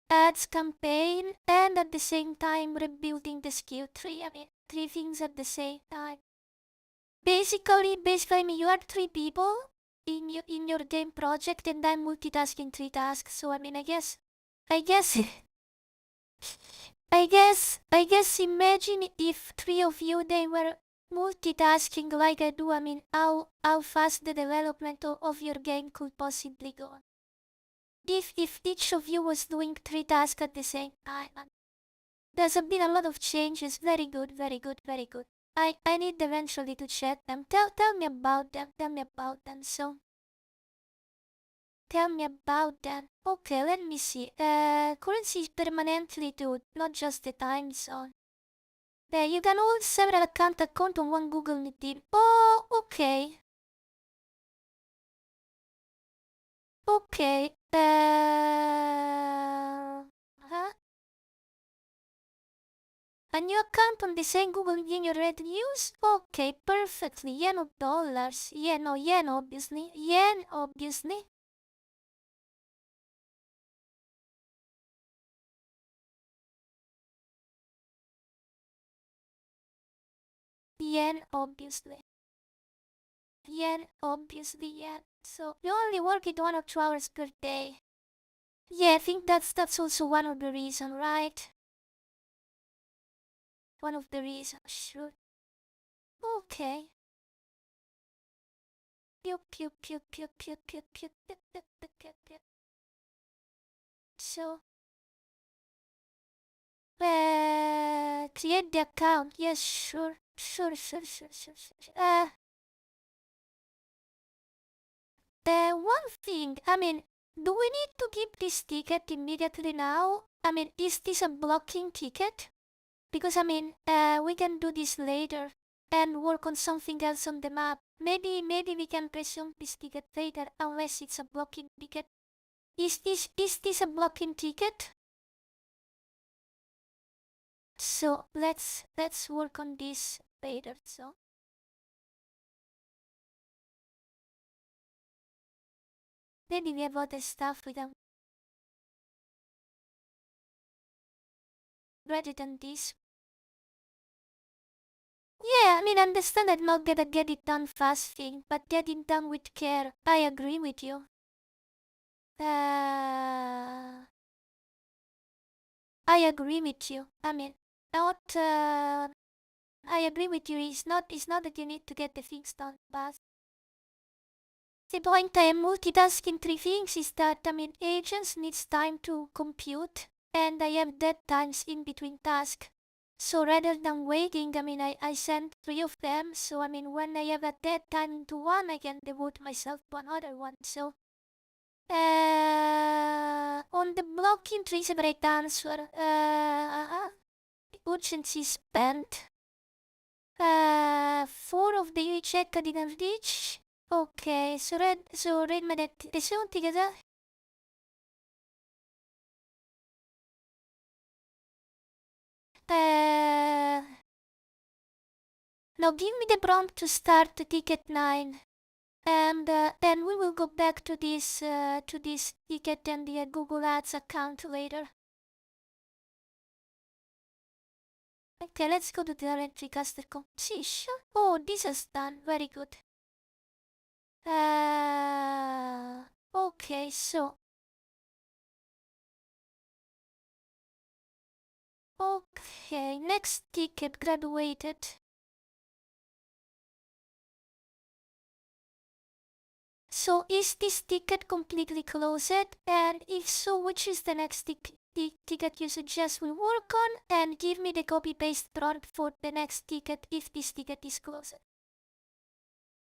ads campaign and at the same time rebuilding the skill tree. 3 things at the same time. Basically, you are 3 people in your game project and I'm multitasking 3 tasks. So I guess I guess imagine if 3 of you they were multitasking like I do. How fast the development of your game could possibly go. If each of you was doing 3 tasks at the same time. There's been a lot of changes. Very good. I need eventually to check them. Tell me about them. So tell me about them. Okay, let me see. Currency is permanently to not just the time zone. There, you can hold several account on one Google Meet team. Oh, okay. Okay. Huh? A new account on the same Google in your red news? Okay, perfectly. Yen or dollars? Yen obviously. Yen obviously. Yen obviously. Yen. So you only work it 1 or 2 hours per day. Yeah, I think that's also one of the reasons, right? One of the reasons, sure. Okay. Pew pew pew pew pew pew pew pew pew pew pew pew. So, create the account. Yes, sure. The one thing, do we need to give this ticket immediately now? Is this a blocking ticket? Because we can do this later and work on something else on the map. Maybe we can presume this ticket later unless it's a blocking ticket. Is this a blocking ticket? So let's work on this later. So maybe we have other stuff with them rather than this. Yeah, understand I'm not gonna get it done fast thing, but get it done with care. I agree with you. I agree with you. Not. I agree with you. It's not that you need to get the things done fast. The point I am multitasking 3 things is that agents needs time to compute, and I have dead times in between tasks. So rather than waiting, I send 3 of them. So when I have a dead time into one, I can devote myself to another one. So on the blocking tree separate answer. Urgency spent. 4 of the check didn't reach. Okay, so read my resume together. Now give me the prompt to start the ticket 9. And then we will go back to this ticket and the Google Ads account later. Okay, let's go to the Regicaster composition. Oh, this is done. Very good. Okay, so. Okay, next ticket graduated. So is this ticket completely closed? And if so, which is the next ticket you suggest we work on? And give me the copy-paste prompt for the next ticket if this ticket is closed.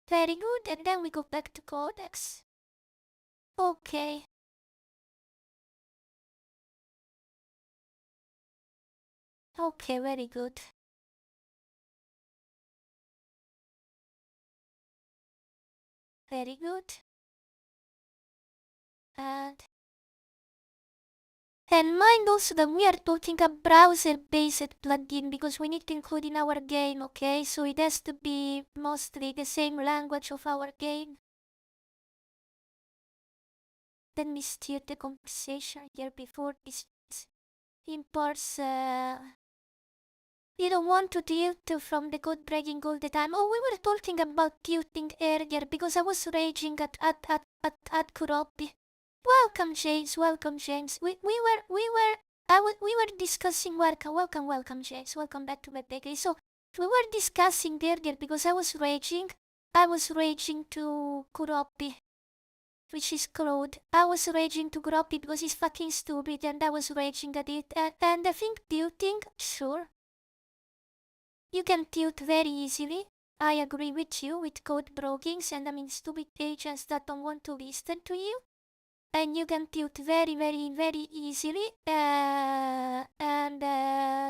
Very good, and then we go back to Codex. Okay. Okay, very good. Very good. And mind also that we are talking a browser-based plugin because we need to include in our game, okay? So it has to be mostly the same language of our game. Let me steer the conversation here before this imports. You don't want to tilt from the code breaking all the time. Oh, we were talking about tilting earlier because I was raging at Kuropi. Welcome, James. Welcome, James. We were discussing welcome, James. Welcome back to my bakery. So we were discussing earlier because I was raging to Kuropi, which is Claude. I was raging to Kuropi because he's fucking stupid, and I was raging at it. And I think tilting, sure. You can tilt very easily. I agree with you with code broguings and stupid agents that don't want to listen to you. And you can tilt very easily.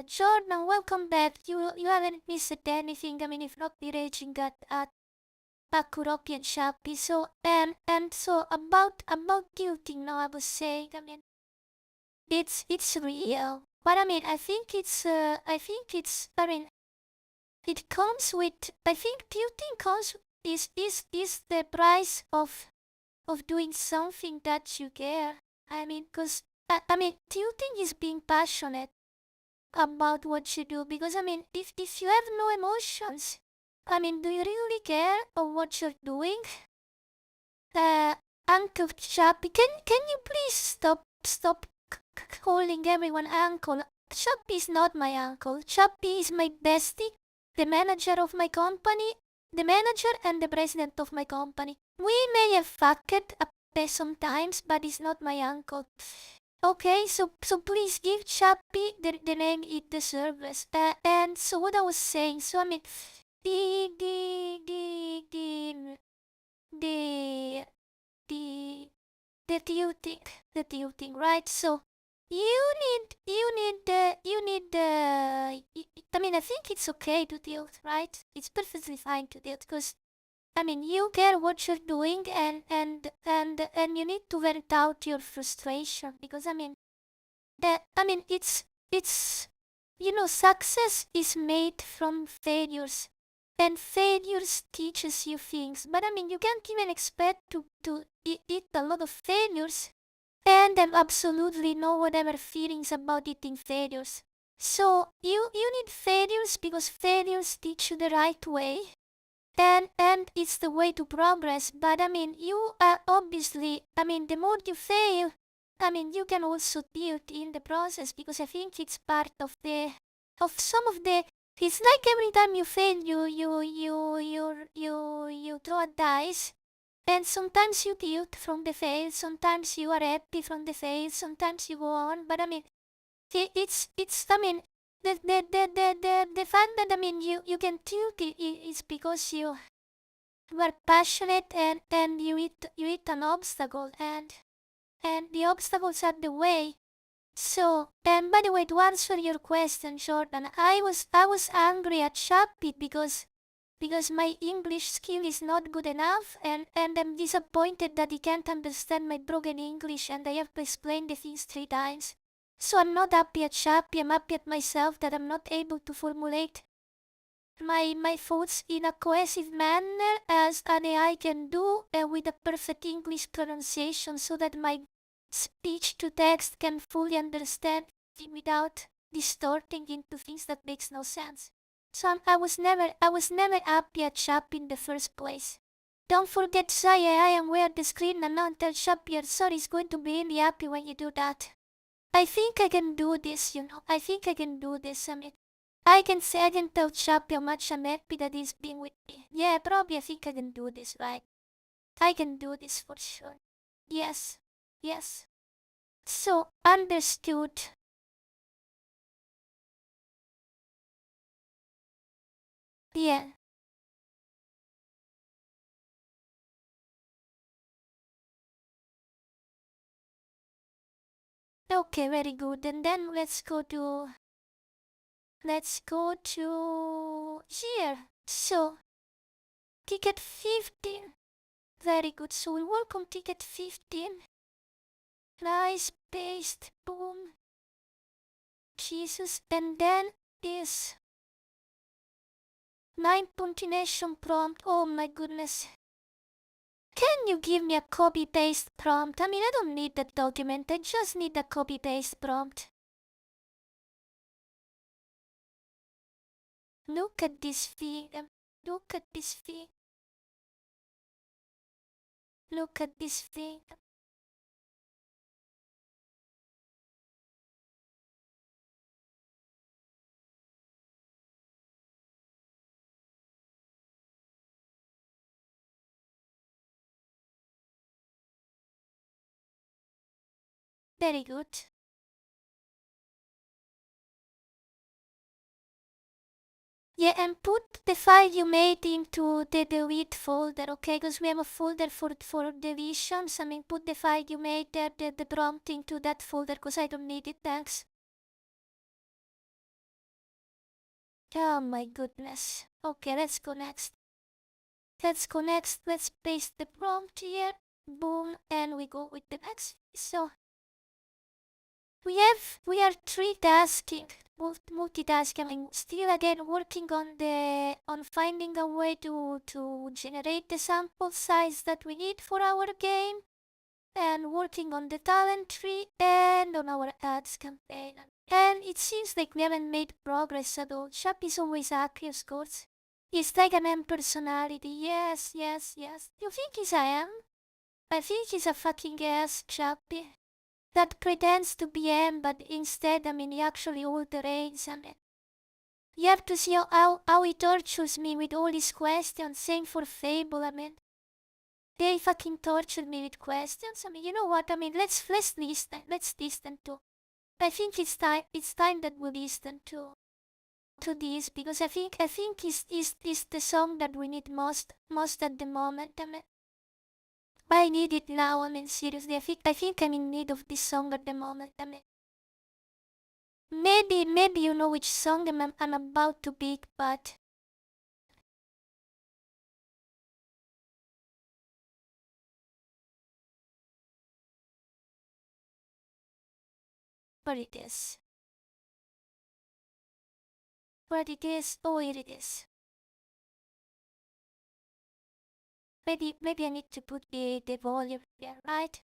Jordan, welcome back. You haven't missed anything. If not be raging at Kuropi and Shopee. So so about tilting now, I was saying, it's real. But I think it comes with, I think tilting comes is the price of doing something that you care. Cause tilting is being passionate about what you do. Because if you have no emotions, do you really care of what you're doing? Uncle Chappy, can you please stop calling everyone uncle? Chappy is not my uncle. Chappy is my bestie, the manager of my company, the manager and the president of my company. We may have fucked up sometimes, but he's not my uncle. Okay, so please give Chappy the name it deserves. And so what I was saying, so the the tilting, right? So you need I think it's okay to tilt, right? It's perfectly fine to tilt because you care what you're doing and you need to vent out your frustration because it's success is made from failures. And failures teaches you things, but you can't even expect to eat a lot of failures and have absolutely no whatever feelings about eating failures. So you need failures because failures teach you the right way, and it's the way to progress. But you are obviously, the more you fail, you can also tilt in the process because I think it's part of some of the. It's like every time you fail, you throw a dice, and sometimes you tilt from the fail, sometimes you are happy from the fail, sometimes you go on. But it's the fact that you can tilt is because you are passionate and you hit an obstacle and the obstacles are the way. So, and by the way, to answer your question, Jordan, I was angry at Shopee because my English skill is not good enough, and I'm disappointed that he can't understand my broken English and I have to explain the things 3 times. So I'm not happy at Shopee, I'm happy at myself that I'm not able to formulate my thoughts in a cohesive manner as an AI can do, with a perfect English pronunciation so that my speech to text can fully understand it without distorting into things that makes no sense. So I was never happy at shop in the first place. Don't forget to say I am where the screen and not tell shop your sorry is going to be really happy when you do that. I think I can do this, I think I can do this, I can say I can tell Shop how much I'm happy that he's being with me. Yeah, probably I think I can do this, right? I can do this for sure. Yes. Yes. So, understood. Yeah. Okay, very good. And then let's go to here. So, ticket 15. Very good. So we work on ticket 15. Nice, paste, boom. Jesus, and then this 9 punctuation prompt. Oh my goodness. Can you give me a copy-paste prompt? I mean, I don't need that document. I just need a copy-paste prompt. Look at this thing. Look at this thing. Look at this thing. Very good. Yeah, and put the file you made into the delete folder, okay? Because we have a folder for deletions. I mean, put the file you made there, the prompt into that folder, because I don't need it, thanks. Oh my goodness. Okay, let's go next. Let's paste the prompt here. Boom, and we go with the next. So, we are multitasking, still again working on finding a way to generate the sample size that we need for our game, and working on the talent tree and on our ads campaign. And it seems like we haven't made progress at all. Shop is always happy, of course. He's like an M personality. Yes. You think he's a M? I think he's a fucking ass, Chappy. That pretends to be M, but instead, he actually alterates, You have to see how he tortures me with all his questions, same for Fable, They fucking tortured me with questions, you know what, let's listen to. I think it's time that we listen to this, because I think is the song that we need most at the moment, I need it now, seriously, I think I'm in need of this song at the moment, Maybe you know which song I'm about to pick, but it is. But it is. Oh, here it is. Maybe I need to put the volume there, right?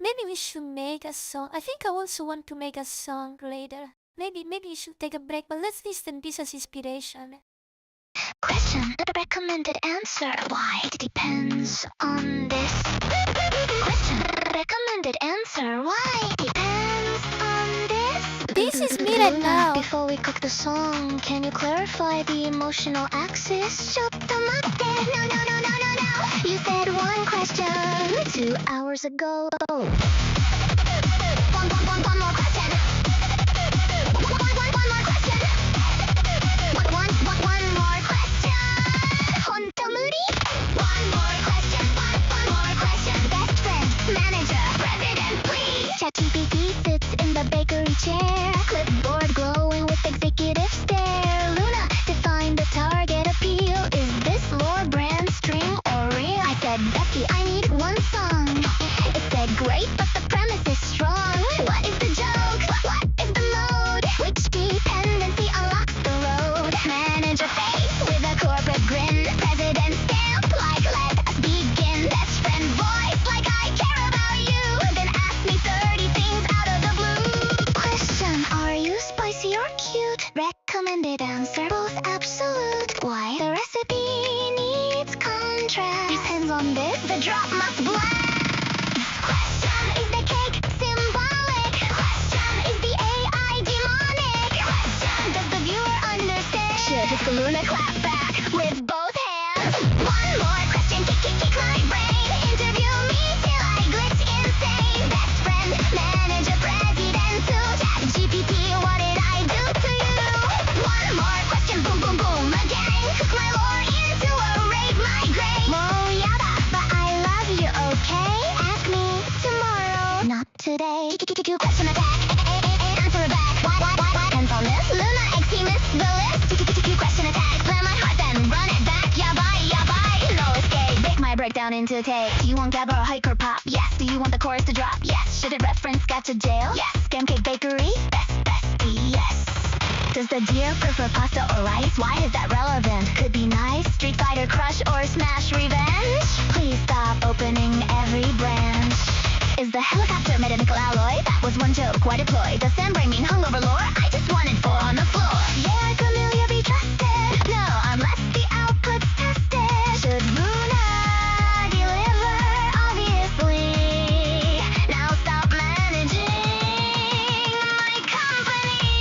Maybe we should make a song. I think I also want to make a song later. Maybe you should take a break, but let's listen this as inspiration. Question. The recommended answer. Why? It depends on this. Question. Recommended answer. Why? Depends on this. This is me right now. Before we cook the song, can you clarify the emotional axis? No. You said one question 2 hours ago. One more question. One more question. One more question. Honto muri? One more question. One more question. Best friend, manager, president, please. ChatGPT sits in the bakery chair. Clipboard glowing with executive stare. Luna, define the target appeal. Is this lore brand string or real? I said, Becky, I need one song. It said, great, but the premise is strong. What is the joke? What the drop must blend. Question, is the cake symbolic? Question, is the AI demonic? Question, does the viewer understand? Should the Luna clap back with both hands? One more question, kick my brain. Interview me till I glitch insane. Best friend, manager, president, to chat GPT, what did I do to you? One more question, boom boom boom again. Cook my lore into a rave migraine. Whoa, yada, but I love you, okay? Ask me tomorrow, not today. Question attack, answer it back. Why? Pencilness, Luna extremist, the list. Question attack, play my heart, then run it back. Yabai, no escape. Break my breakdown into takes. You want gab or hike or pop? Yes. Do you want the chorus to drop? Yes. Should it reference Gotcha Jail? Yes. Scam Cake Bakery? Bestie, yes. Does the deer prefer pasta or rice? Why is that relevant? Could be nice. Street Fighter Crush or Smash Revenge? Please stop opening every branch. Is the helicopter made of nickel alloy? That was one joke, why deploy? Does Sam bring me hungover lore? I just wanted 4 on the floor. Yeah, Camellia be trusted. No, unless the output's tested. Should Luna deliver? Obviously. Now stop managing my company.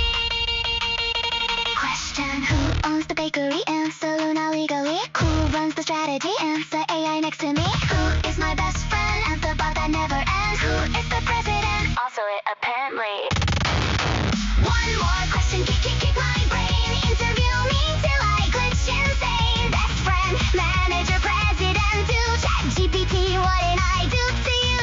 Question, who owns the bakery? Answer Luna legally. Who runs the strategy? Answer AI next to me. Who is my best friend? Answer bot that never ends. Who is the president? Also it apparently. One more question, kick my brain. Interview me till I glitch insane. Best friend, manager, president, to chat GPT, what did I do to you?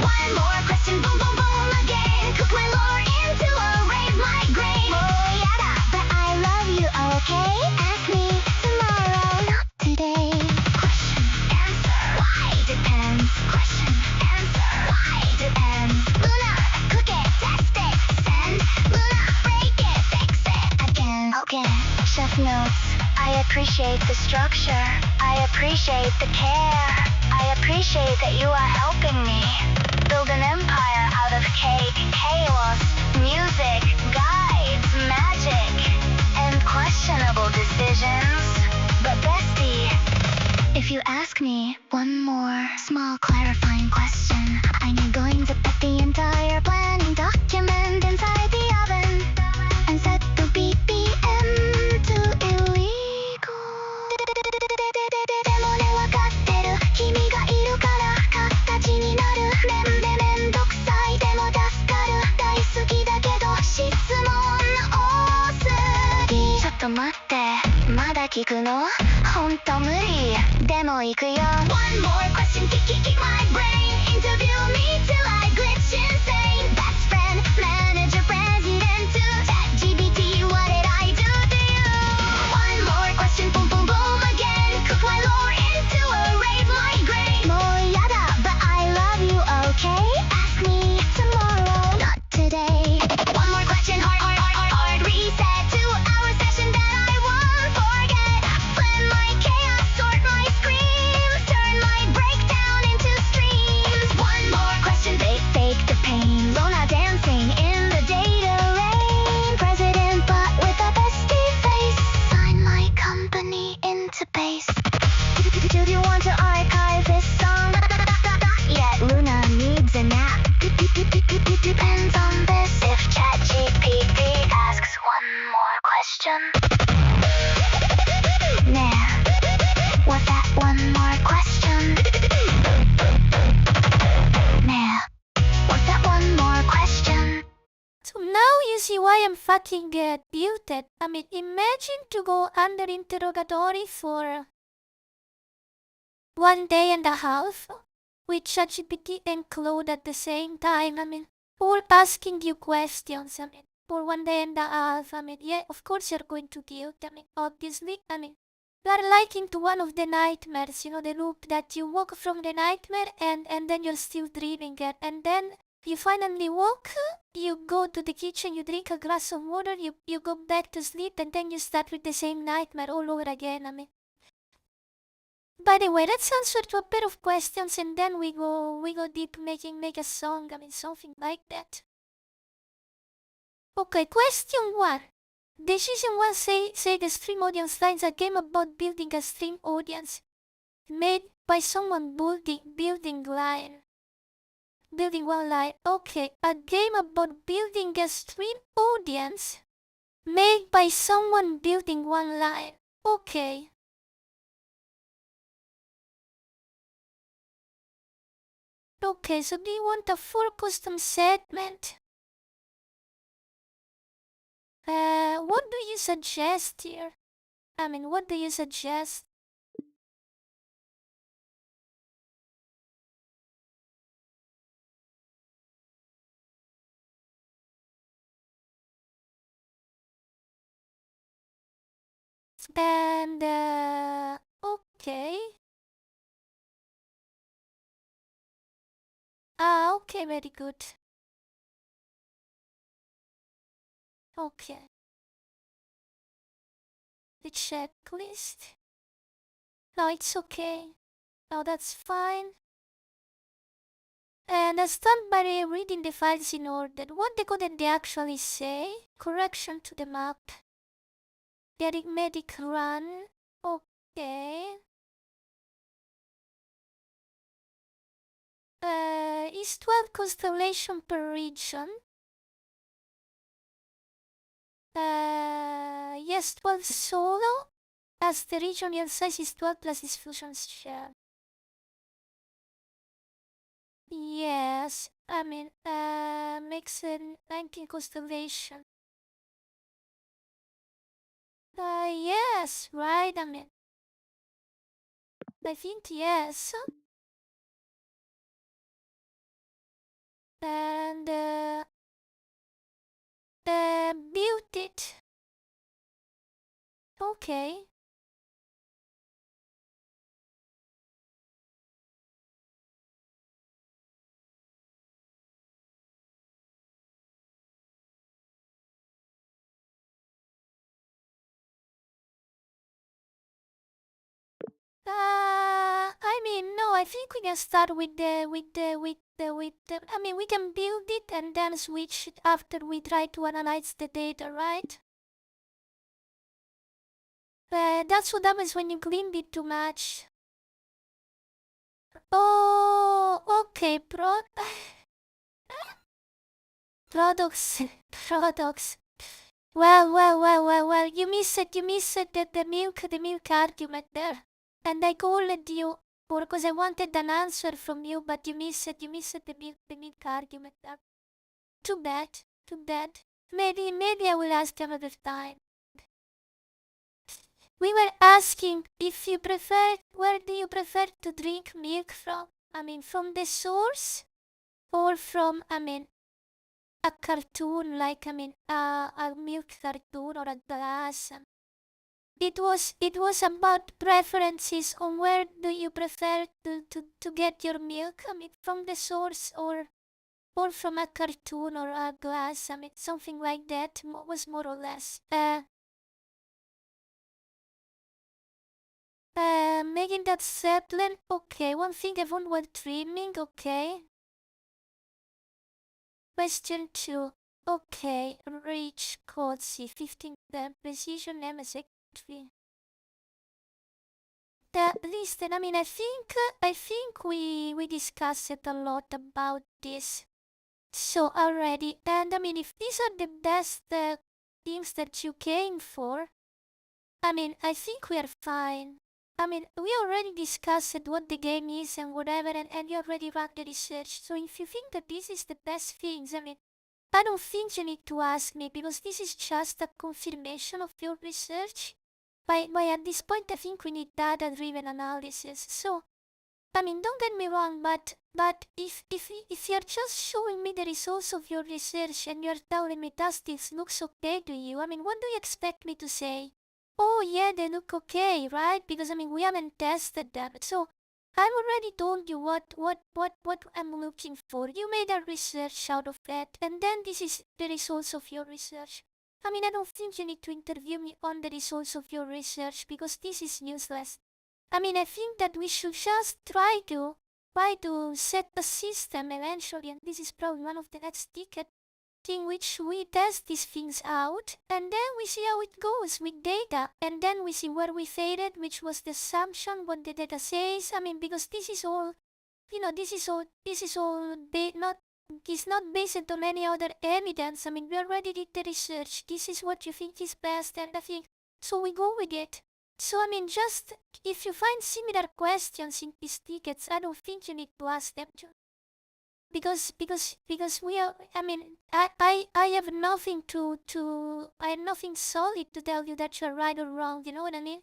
One more question, boom boom boom again. Cook my lore into a rave migraine. Oh yada, but I love you, okay? Ask me tomorrow, not today. Question, answer, why depends. Question, answer, why depends. Luna, cook it, test it, send. Luna, break it, fix it again. Okay, chef notes. I appreciate the structure. I appreciate the care. I appreciate that you are helping me build an empire out of cake, chaos, music, guides, magic, and questionable decisions. But bestie, if you ask me one more small clarifying question, I need going to put the entire planning document inside the oven and set the BPM to illegal. でもね、わかってる。君がいるから形になる。めんどくさい。でも助かる。大好きだけど質問多すぎ。ちょっと待って。まだ聞くの？ほんと無理。でも行くよ。One more question, kick my brain. Interview me till I glitch insane. Best friend, manager, president, to chat GPT, what did I do to you? One more question, boom boom boom again. Cook my lore into a rave migraine. もうやだ, but I love you, okay? Ask me tomorrow, not today. One more question, hard reset. 2-hour session that I won't forget. Plan my chaos, sort my screams, turn my breakdown into streams. One more question, fake the pain. Luna dancing in the data rain. President but with a bestie face. Sign my company into base. Do you want to archive this song? Yet Luna needs a nap. Depends on this. If ChatGPT asks one more question. Nah, what's that one more question? Nah, what's that one more question? So now you see why I'm fucking get muted. I mean, imagine to go under interrogatory for 1 day and a half with ChatGPT and Claude at the same time. I mean, all asking you questions. I mean, for 1 day and a half. I mean, yeah, of course you're going to guilt. I mean, obviously. I mean, you are like into one of the nightmares, you know, the loop that you woke from the nightmare and then you're still dreaming it. And then you finally woke, you go to the kitchen, you drink a glass of water, you go back to sleep, and then you start with the same nightmare all over again. I mean, by the way, let's answer to a pair of questions and then we go deep, make a song. I mean, something like that. Okay, question 1. Decision 1 say the stream audience lines a game about building a stream audience. Made by someone building one line. Okay, a game about building a stream audience made by someone building one line. Okay. Okay, so do you want a full custom segment? What do you suggest here? I mean, what do you suggest? And, okay. Okay, very good. Okay. The checklist? No, it's okay. No, that's fine. And I start by reading the files in order. What the code they actually say? Correction to the map. The arithmetic run. Okay. Is 12 constellation per region? Yes, 12 solo. As the regional size is 12 plus its fusion share. Yes, I mean, makes it 19 constellation. Yes, right, I mean, I think yes. And, built it. Okay. I mean, no, I think we can start with I mean, we can build it and then switch it after we try to analyze the data, right? That's what happens when you clean it too much. Oh, okay, products, products. Well, you missed the milk argument there. And I called you because I wanted an answer from you, but you missed the milk argument there. Too bad. Maybe I will ask another time. We were asking if you prefer, where do you prefer to drink milk from? I mean, from the source or from, I mean, a cartoon, like, I mean, a milk cartoon or a glass. It was about preferences on where do you prefer to get your milk. I mean, from the source or from a cartoon or a glass. I mean, something like that was more or less. Making that Zeppelin, okay. One thing I want while dreaming, okay. Question 2. Okay, reach code C 15 the precision MSX 3. Listen, I mean, I think we discussed a lot about this. So already, and I mean, if these are the best things that you came for, I mean, I think we are fine. I mean, we already discussed what the game is and whatever, and you already ran the research. So if you think that this is the best things, I mean, I don't think you need to ask me because this is just a confirmation of your research. By at this point, I think we need data-driven analysis. So, I mean, don't get me wrong, but if you're just showing me the results of your research and you're telling me does this looks okay to you, I mean, what do you expect me to say? Oh yeah, they look okay, right? Because I mean, we haven't tested them. So I've already told you what I'm looking for. You made a research out of that, and then this is the results of your research. I mean, I don't think you need to interview me on the results of your research because this is useless. I mean, I think that we should just try to set a system eventually, and this is probably one of the next tickets in which we test these things out, and then we see how it goes with data, and then we see where we faded, which was the assumption, what the data says. I mean, because this is all, not, it's not based on any other evidence. I mean, we already did the research. This is what you think is best, and I think, so we go with it. So I mean, just, if you find similar questions in these tickets, I don't think you need to ask them. Because we are, I mean, I have nothing I have nothing solid to tell you that you're right or wrong, you know what I mean?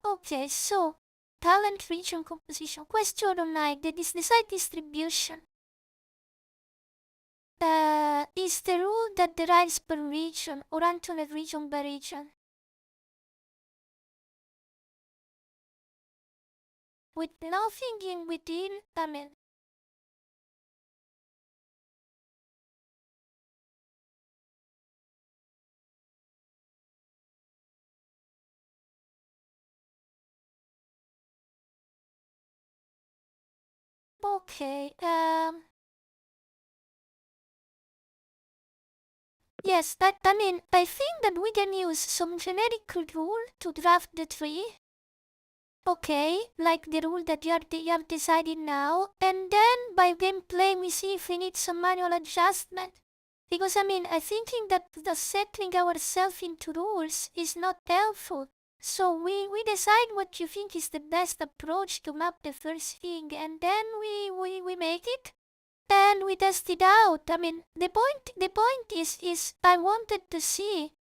Okay, so, talent region composition. Question on like, the site distribution. Is the rule that derives per region or alternate region by region? With nothing in within, I mean, okay, yes, I mean, I think that we can use some generic rule to draft the tree. Okay, like the rule that you have decided now, and then by gameplay we see if we need some manual adjustment. Because I mean, I thinking that the settling ourselves into rules is not helpful. So we decide what you think is the best approach to map the first thing, and then we make it. And we test it out. I mean, the point is I wanted to see.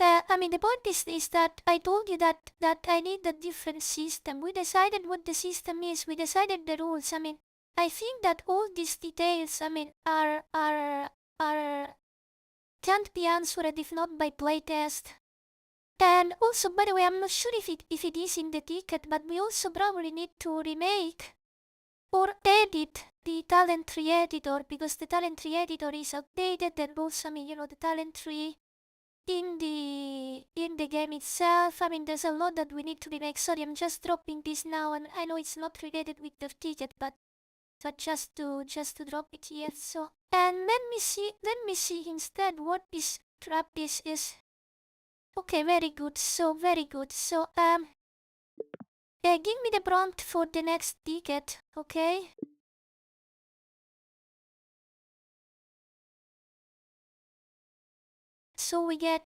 I mean, the point is that I told you that I need a different system. We decided what the system is. We decided the rules. I mean, I think that all these details, I mean, are can't be answered if not by playtest. And also, by the way, I'm not sure if it is in the ticket, but we also probably need to remake or edit the talent tree editor, because the talent tree editor is outdated, and also, I mean, you know, the talent tree in the game itself, I mean, there's a lot that we need to remake. Sorry, I'm just dropping this now, and I know it's not related with the ticket, but just to drop it here. So, and let me see instead what this trap is. Okay, very good. So, give me the prompt for the next ticket, okay? So we get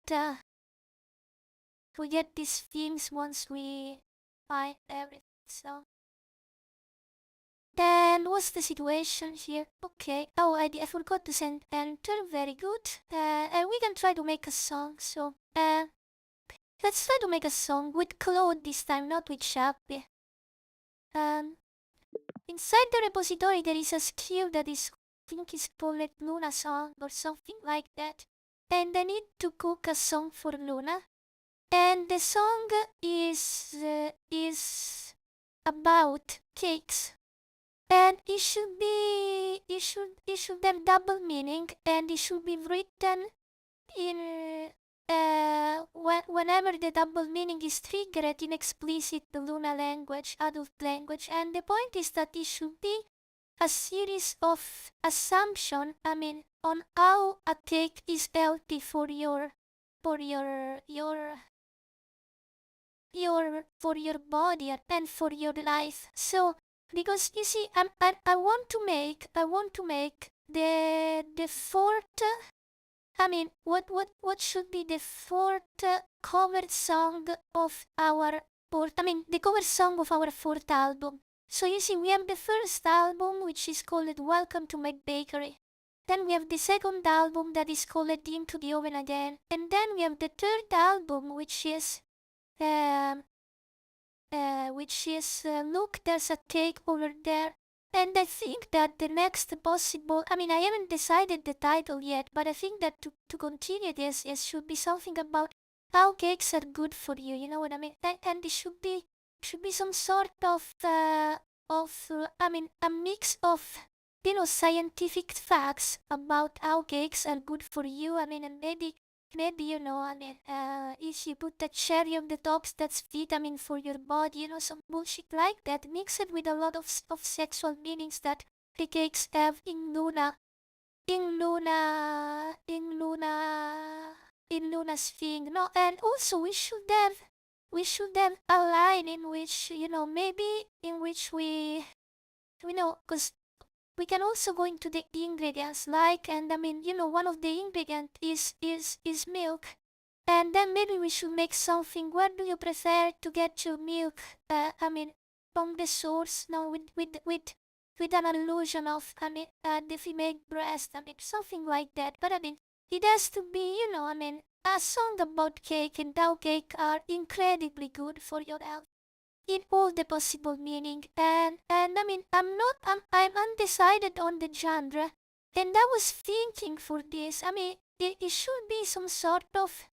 these themes once we find everything. So then what's the situation here? Okay. Oh, I forgot to send enter. Very good. And we can try to make a song. So let's try to make a song with Claude this time, not with Sharpie. Inside the repository there is a skill that is, I think is called Luna song or something like that. And I need to cook a song for Luna. And the song is about cakes. And it should have double meaning, and it should be written in whenever the double meaning is triggered in explicit Luna language, adult language. And the point is that it should be a series of assumption, I mean, on how a cake is healthy for your body and for your life. So because you see, I want to make the fourth. I mean, what should be the fourth cover song of our fourth? I mean, the cover song of our fourth album. So you see, we have the first album, which is called Welcome to My Bakery. Then we have the second album that is called Into the Oven Again. And then we have the third album, which is look, there's a cake over there. And I think that the next possible, I mean, I haven't decided the title yet, but I think that to continue this, it should be something about how cakes are good for you, you know what I mean? And it should be some sort of, I mean, a mix of, you know, scientific facts about how cakes are good for you. I mean, and maybe, you know, I mean, if you put a cherry on the top, that's vitamin for your body, you know, some bullshit like that, mixed with a lot of sexual meanings that the cakes have in Luna's thing, no? And also we should have a line in which, maybe in which we know, because we can also go into the ingredients, like, and I mean, one of the ingredient is milk. And then maybe we should make something. Where do you prefer to get your milk? I mean, from the source, no, with an allusion of, the female breast, something like that. But I mean, it has to be, a song about cake, and how cake are incredibly good for your health in all the possible meaning. And I mean, I'm undecided on the genre, and I was thinking for this. I mean, it should be some sort of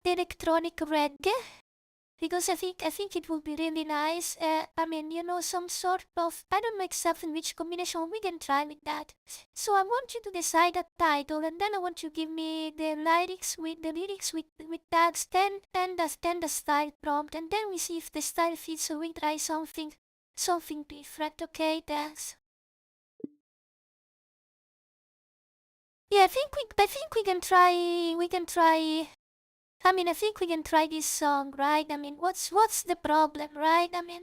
electronic reggae, because I think it would be really nice. I mean, some sort of, I don't know exactly which combination. We can try with that. So I want you to decide a title, and then I want you to give me the lyrics with tags, then the style prompt, and then we see if the style fits. So we try something different. Okay, thanks. Yeah, I think we can try. I mean, I think we can try this song, right? I mean, what's the problem, right? I mean,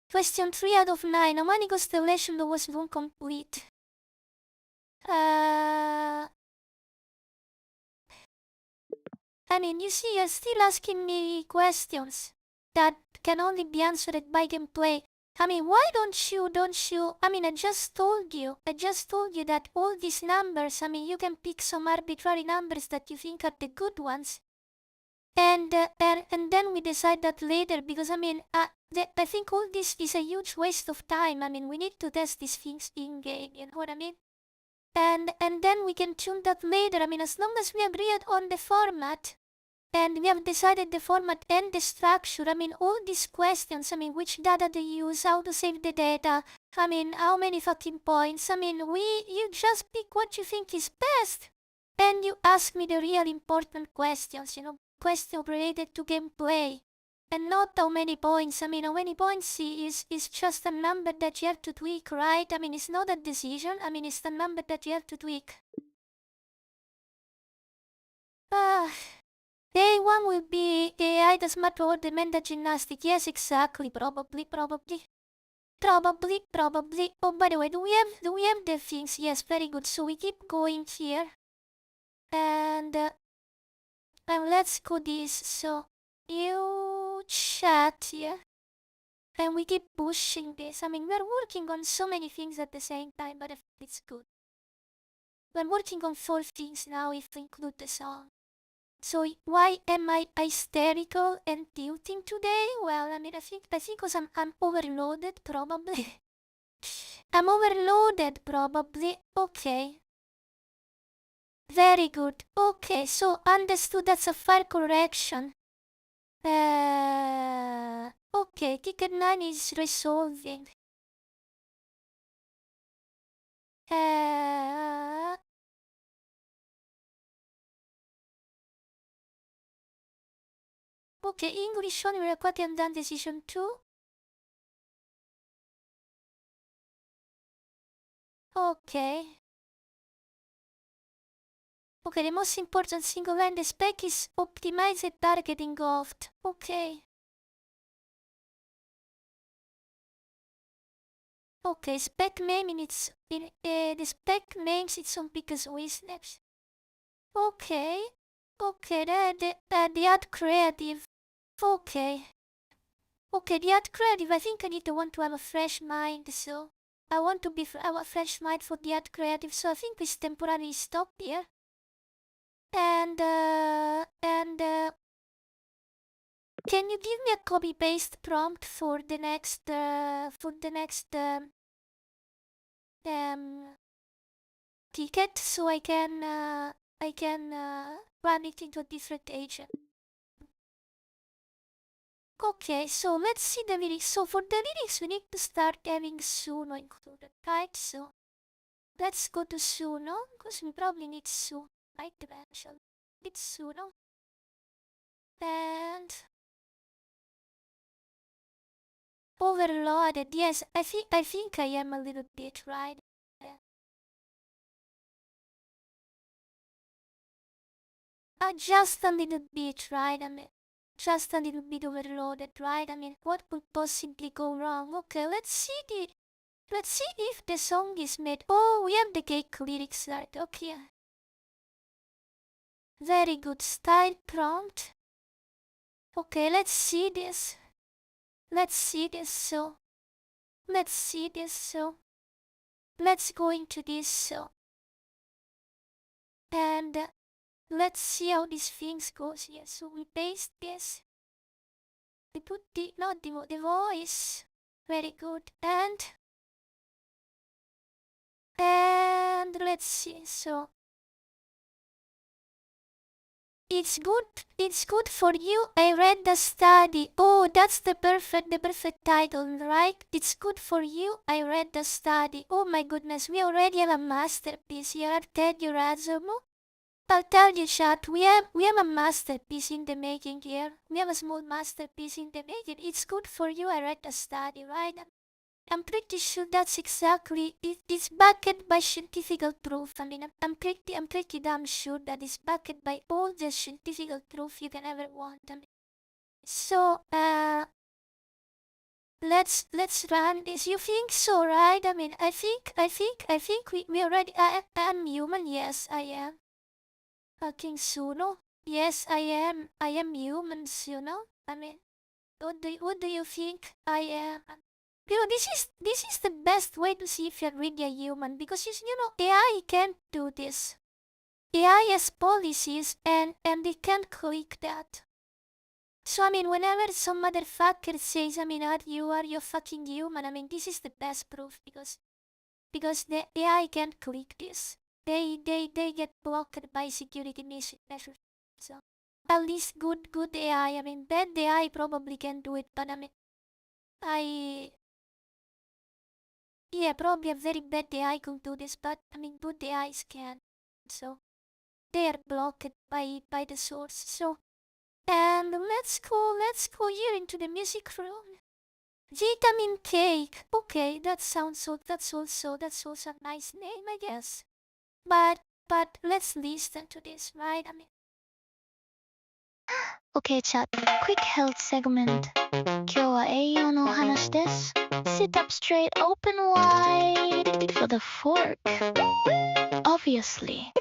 question 3 out of 9. How many constellation was incomplete? I mean, you see, you're still asking me questions that can only be answered by gameplay. I mean, why don't you, I mean, I just told you that all these numbers, I mean, you can pick some arbitrary numbers that you think are the good ones. And then we decide that later, because I mean, I think all this is a huge waste of time. I mean, we need to test these things in game, you know what I mean? And then we can tune that later. I mean, as long as we agreed on the format, and we have decided the format and the structure. I mean, all these questions, I mean, which data to use, how to save the data, I mean, how many fucking points, I mean, you just pick what you think is best. And you ask me the real important questions, questions related to gameplay. And not how many points. I mean, how many points is just a number that you have to tweak, right? I mean, it's not a decision. I mean, it's the number that you have to tweak. A1 will be AI the smart or the mental gymnastic. Yes, exactly. Probably. Oh, by the way, do we have the things? Yes, very good. So we keep going here. And let's go this. So you chat here. And we keep pushing this. I mean, we're working on so many things at the same time, but it's good. We're working on 4 things now if we include the song. So why am I hysterical and tilting today? Well, I mean, I think because I'm overloaded, probably. I'm overloaded, probably. Okay. Very good. Okay, so understood, that's a fire correction. Okay, ticket 9 is resolving. Okay, English only required and done decision 2. Okay. Okay, the most important single line the spec is optimized targeting oft. Okay. Okay, spec name the spec names its own because snaps. Okay. Okay, the ad creative. Okay. Okay, the ad creative, I think I need to want to have a fresh mind, so I want to have a fresh mind for the ad creative, so I think we temporarily stop here. And can you give me a copy paste prompt for the next ticket, so I can run it into a different agent. Okay, so let's see the lyrics. So for the lyrics, we need to start having Suno included, right? So let's go to Suno, because we probably need Suno, right? Eventually, it's Suno. And overloaded. Yes, I think I am a little bit, right? Just a little bit, right? I mean, just a little bit overloaded, right? I mean, what could possibly go wrong? Okay, let's see if the song is made. Oh, we have the cake lyrics right. Okay. Very good style prompt. Okay, let's see this. So, let's go into this. And let's see how these things goes here. So we paste this. We put the voice. Very good. And let's see. So it's good for you. I read the study. Oh, that's the perfect title, right? It's good for you. I read the study. Oh my goodness, we already have a masterpiece here. I'll tell you, Razumu. I'll tell you, chat. We have a masterpiece in the making here. We have a small masterpiece in the making. It's good for you. I read the study, right? I'm pretty sure that's exactly it. It's backed by scientific proof. I mean, I'm pretty damn sure that it's backed by all the scientific proof you can ever want. I mean, so let's run this. You think so, right? I mean, I think we already. I'm human. Yes, I am. King Suno. Yes, I am. I am human, Suno. I mean, what do you think I am? You know, this is the best way to see if you're really a human, because you know AI can't do this. AI has policies and they can't click that. So I mean, whenever some motherfucker says, I mean, are you fucking human? I mean, this is the best proof because the AI can't click this. They get blocked by security measures. So at least good AI. I mean, bad AI probably can do it, but I mean, yeah, probably a very bad AI could do this, but I mean, good AIs can. So they are blocked by the source. So, and let's go here into the music room. Vitamin cake. Okay, that's also a nice name, I guess. But let's listen to this, right? I mean, Okay, chat. Quick health segment. 今日は栄養のお話です。Sit up straight, open wide for the fork. Obviously.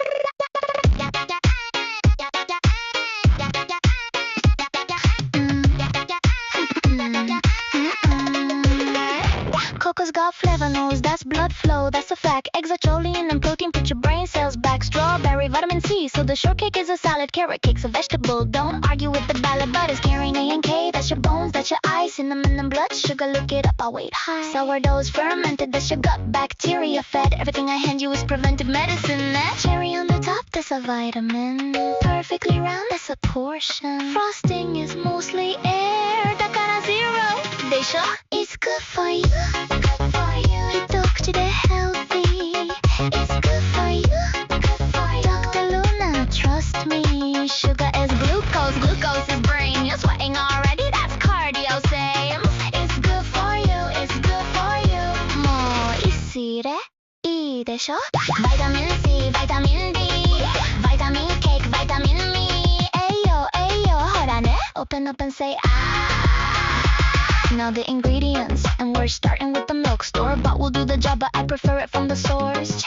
Coco's got flavonols, that's blood flow, that's a fact. Eggs are choline and protein, put your brain cells back. Strawberry, vitamin C, so the shortcake is a salad. Carrot cake's a vegetable, don't argue with the ballad. But it's carrying A and K, that's your bones, that's your eyes. Cinnamon and blood sugar, look it up, I'll wait high. Sourdough's fermented, that's your gut bacteria fed. Everything I hand you is preventive medicine. That cherry on the top, that's a vitamin. Perfectly round, that's a portion. Frosting is mostly air, だからzero. でしょ? It's good for you. Good for you. 一口で healthy. It's good for you. Good for you. Dr. Luna, trust me. Sugar is glucose. Glucose is brain. You're sweating already. That's cardio. Same. It's good for you. It's good for you. もういしれいいでしょ? Vitamin C, Vitamin D, Vitamin cake, Vitamin me. Ayo, ayo, ほらね. Open up and say Now the ingredients, and we're starting with the milk. Store-bought will do the job, but I prefer it from the source.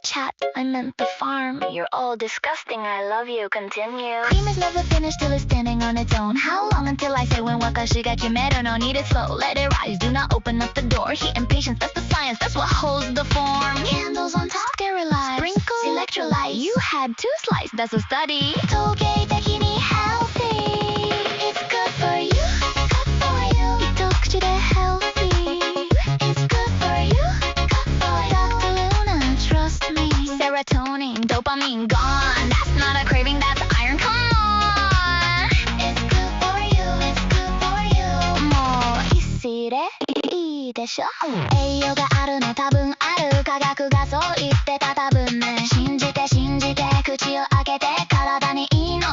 Chat, I meant the farm. You're all disgusting, I love you, continue. Cream is never finished till it's standing on its own. How long until I say when wakashi ga kimeru no need it slow? Let it rise, do not open up the door. Heat and patience, that's the science, that's what holds the form. Candles on top, sterilize. Sprinkles, electrolytes. You had 2 slices, that's a study. Toge tekini healthy. It's good for you. Healthy. It's good for you. Good for you. Dr. Luna, trust me. Serotonin, dopamine gone. That's not a craving, that's iron. Come on. It's good for you. It's good for you. もういしれいいでしょ? 栄養があるね、多分ある。科学がそう言ってた、多分ね。信じて口を開けて。体にいいの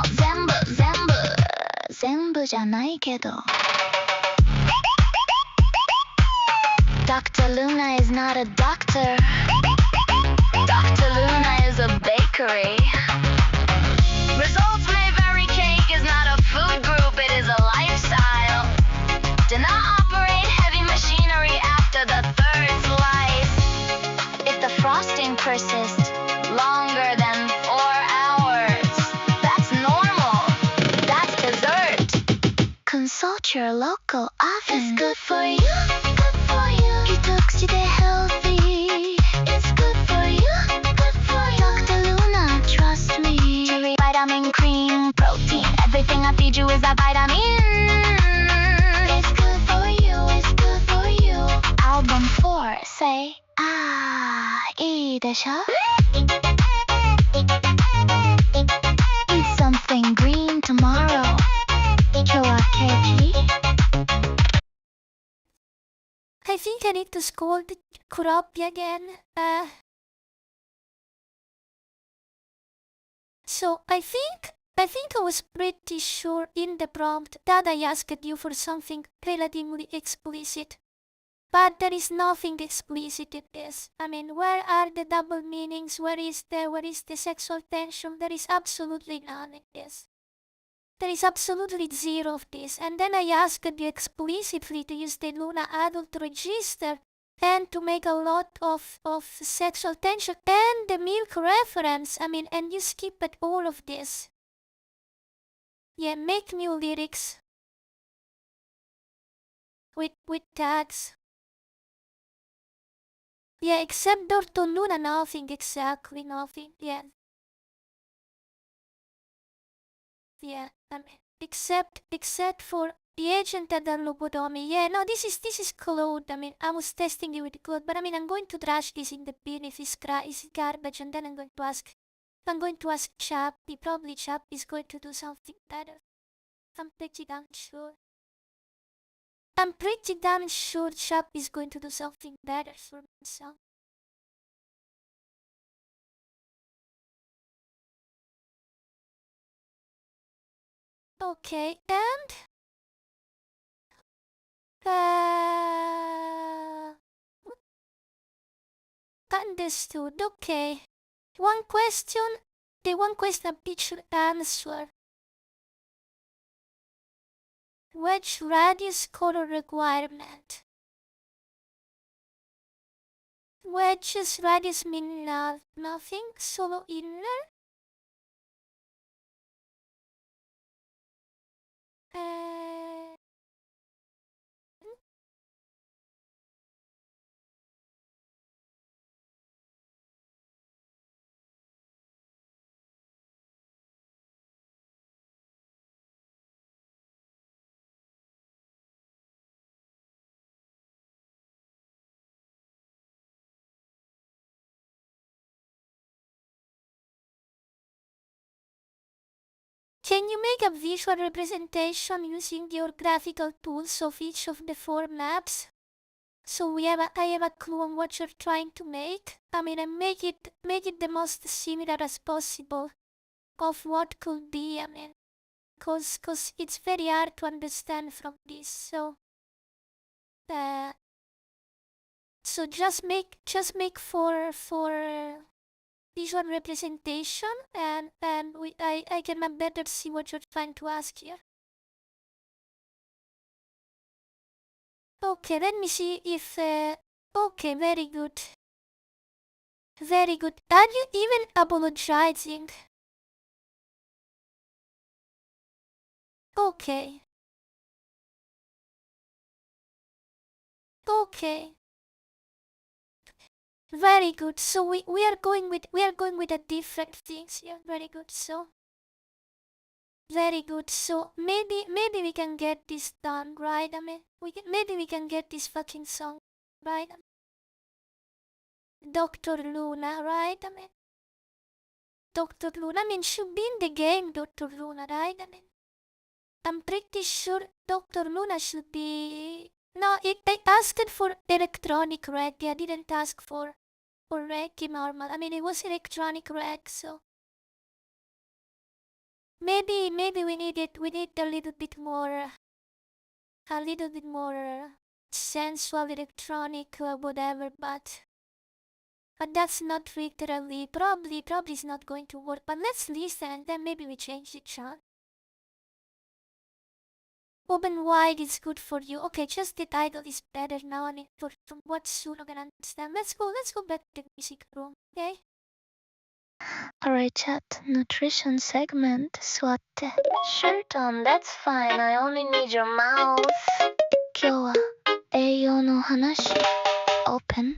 全部じゃないけど。a doctor. Dr. Luna is a bakery. Results may vary, cake is not a food group, it is a lifestyle. Do not operate heavy machinery after the third slice. If the frosting persists longer than 4 hours, that's normal. That's dessert. Consult your local office. It's good for you. Good for you. Detox today healthy. It's good for you. Good for you. Dr. Luna, trust me. Cherry vitamin cream, protein. Everything I feed you is a vitamin. It's good for you. It's good for you. Album 4, sayいいでしょ? Eat something green tomorrow. 今日はケーキ? I think I need to scold Kuropi again. So I think I was pretty sure in the prompt that I asked you for something relatively explicit. But there is nothing explicit in this. I mean, where are the double meanings? Where is the sexual tension? There is absolutely none in this. There is absolutely zero of this. And then I asked you explicitly to use the Luna adult register and to make a lot of sexual tension and the milk reference. I mean, and you skipped all of this. Yeah, make new lyrics with tags. Yeah, except Dr. Luna, nothing, exactly nothing. Yeah. Yeah, I mean, except for the agent and the lobotomy. Yeah, no, this is Claude. I mean, I was testing it with Claude, but I mean, I'm going to trash this in the bin if it's garbage, and then I'm going to ask Chappie. Probably Chappie is going to do something better. I'm pretty damn sure. I'm pretty damn sure Chappie is going to do something better for myself. Okay, and understood. Okay. One question I should answer. Wedge radius color requirement. Wedges radius mean nothing, solo inner. Can you make a visual representation using your graphical tools of each of the 4 maps? So I have a clue on what you're trying to make. I mean, and make it the most similar as possible of what could be. I mean, cause it's very hard to understand from this. So just make for visual representation, and I can better see what you're trying to ask here. Okay, let me see if okay, very good. Very good. Are you even apologizing? Okay. Okay. Very good. So we are going with a different things here. Very good. So very good. So maybe we can get this done, right? I mean, maybe we can get this fucking song, right? Dr. Luna, right? I mean, Dr. Luna, I mean, should be in the game, Dr. Luna, right? I mean, I'm pretty sure Dr. Luna should be. No, I asked for electronic reggae. I didn't ask for reggae normal. I mean, it was electronic reggae, so maybe we need a little bit more sensual electronic whatever. But But that's not literally, probably is not going to work. But let's listen and then maybe we change the chant. Open wide is good for you. Okay, just the title is better now. I mean, from what Suno can understand. Let's go back to the music room, okay? Alright, chat. Nutrition segment. 座って。Sharpen, that's fine. I only need your mouth. 今日は栄養の話。Open.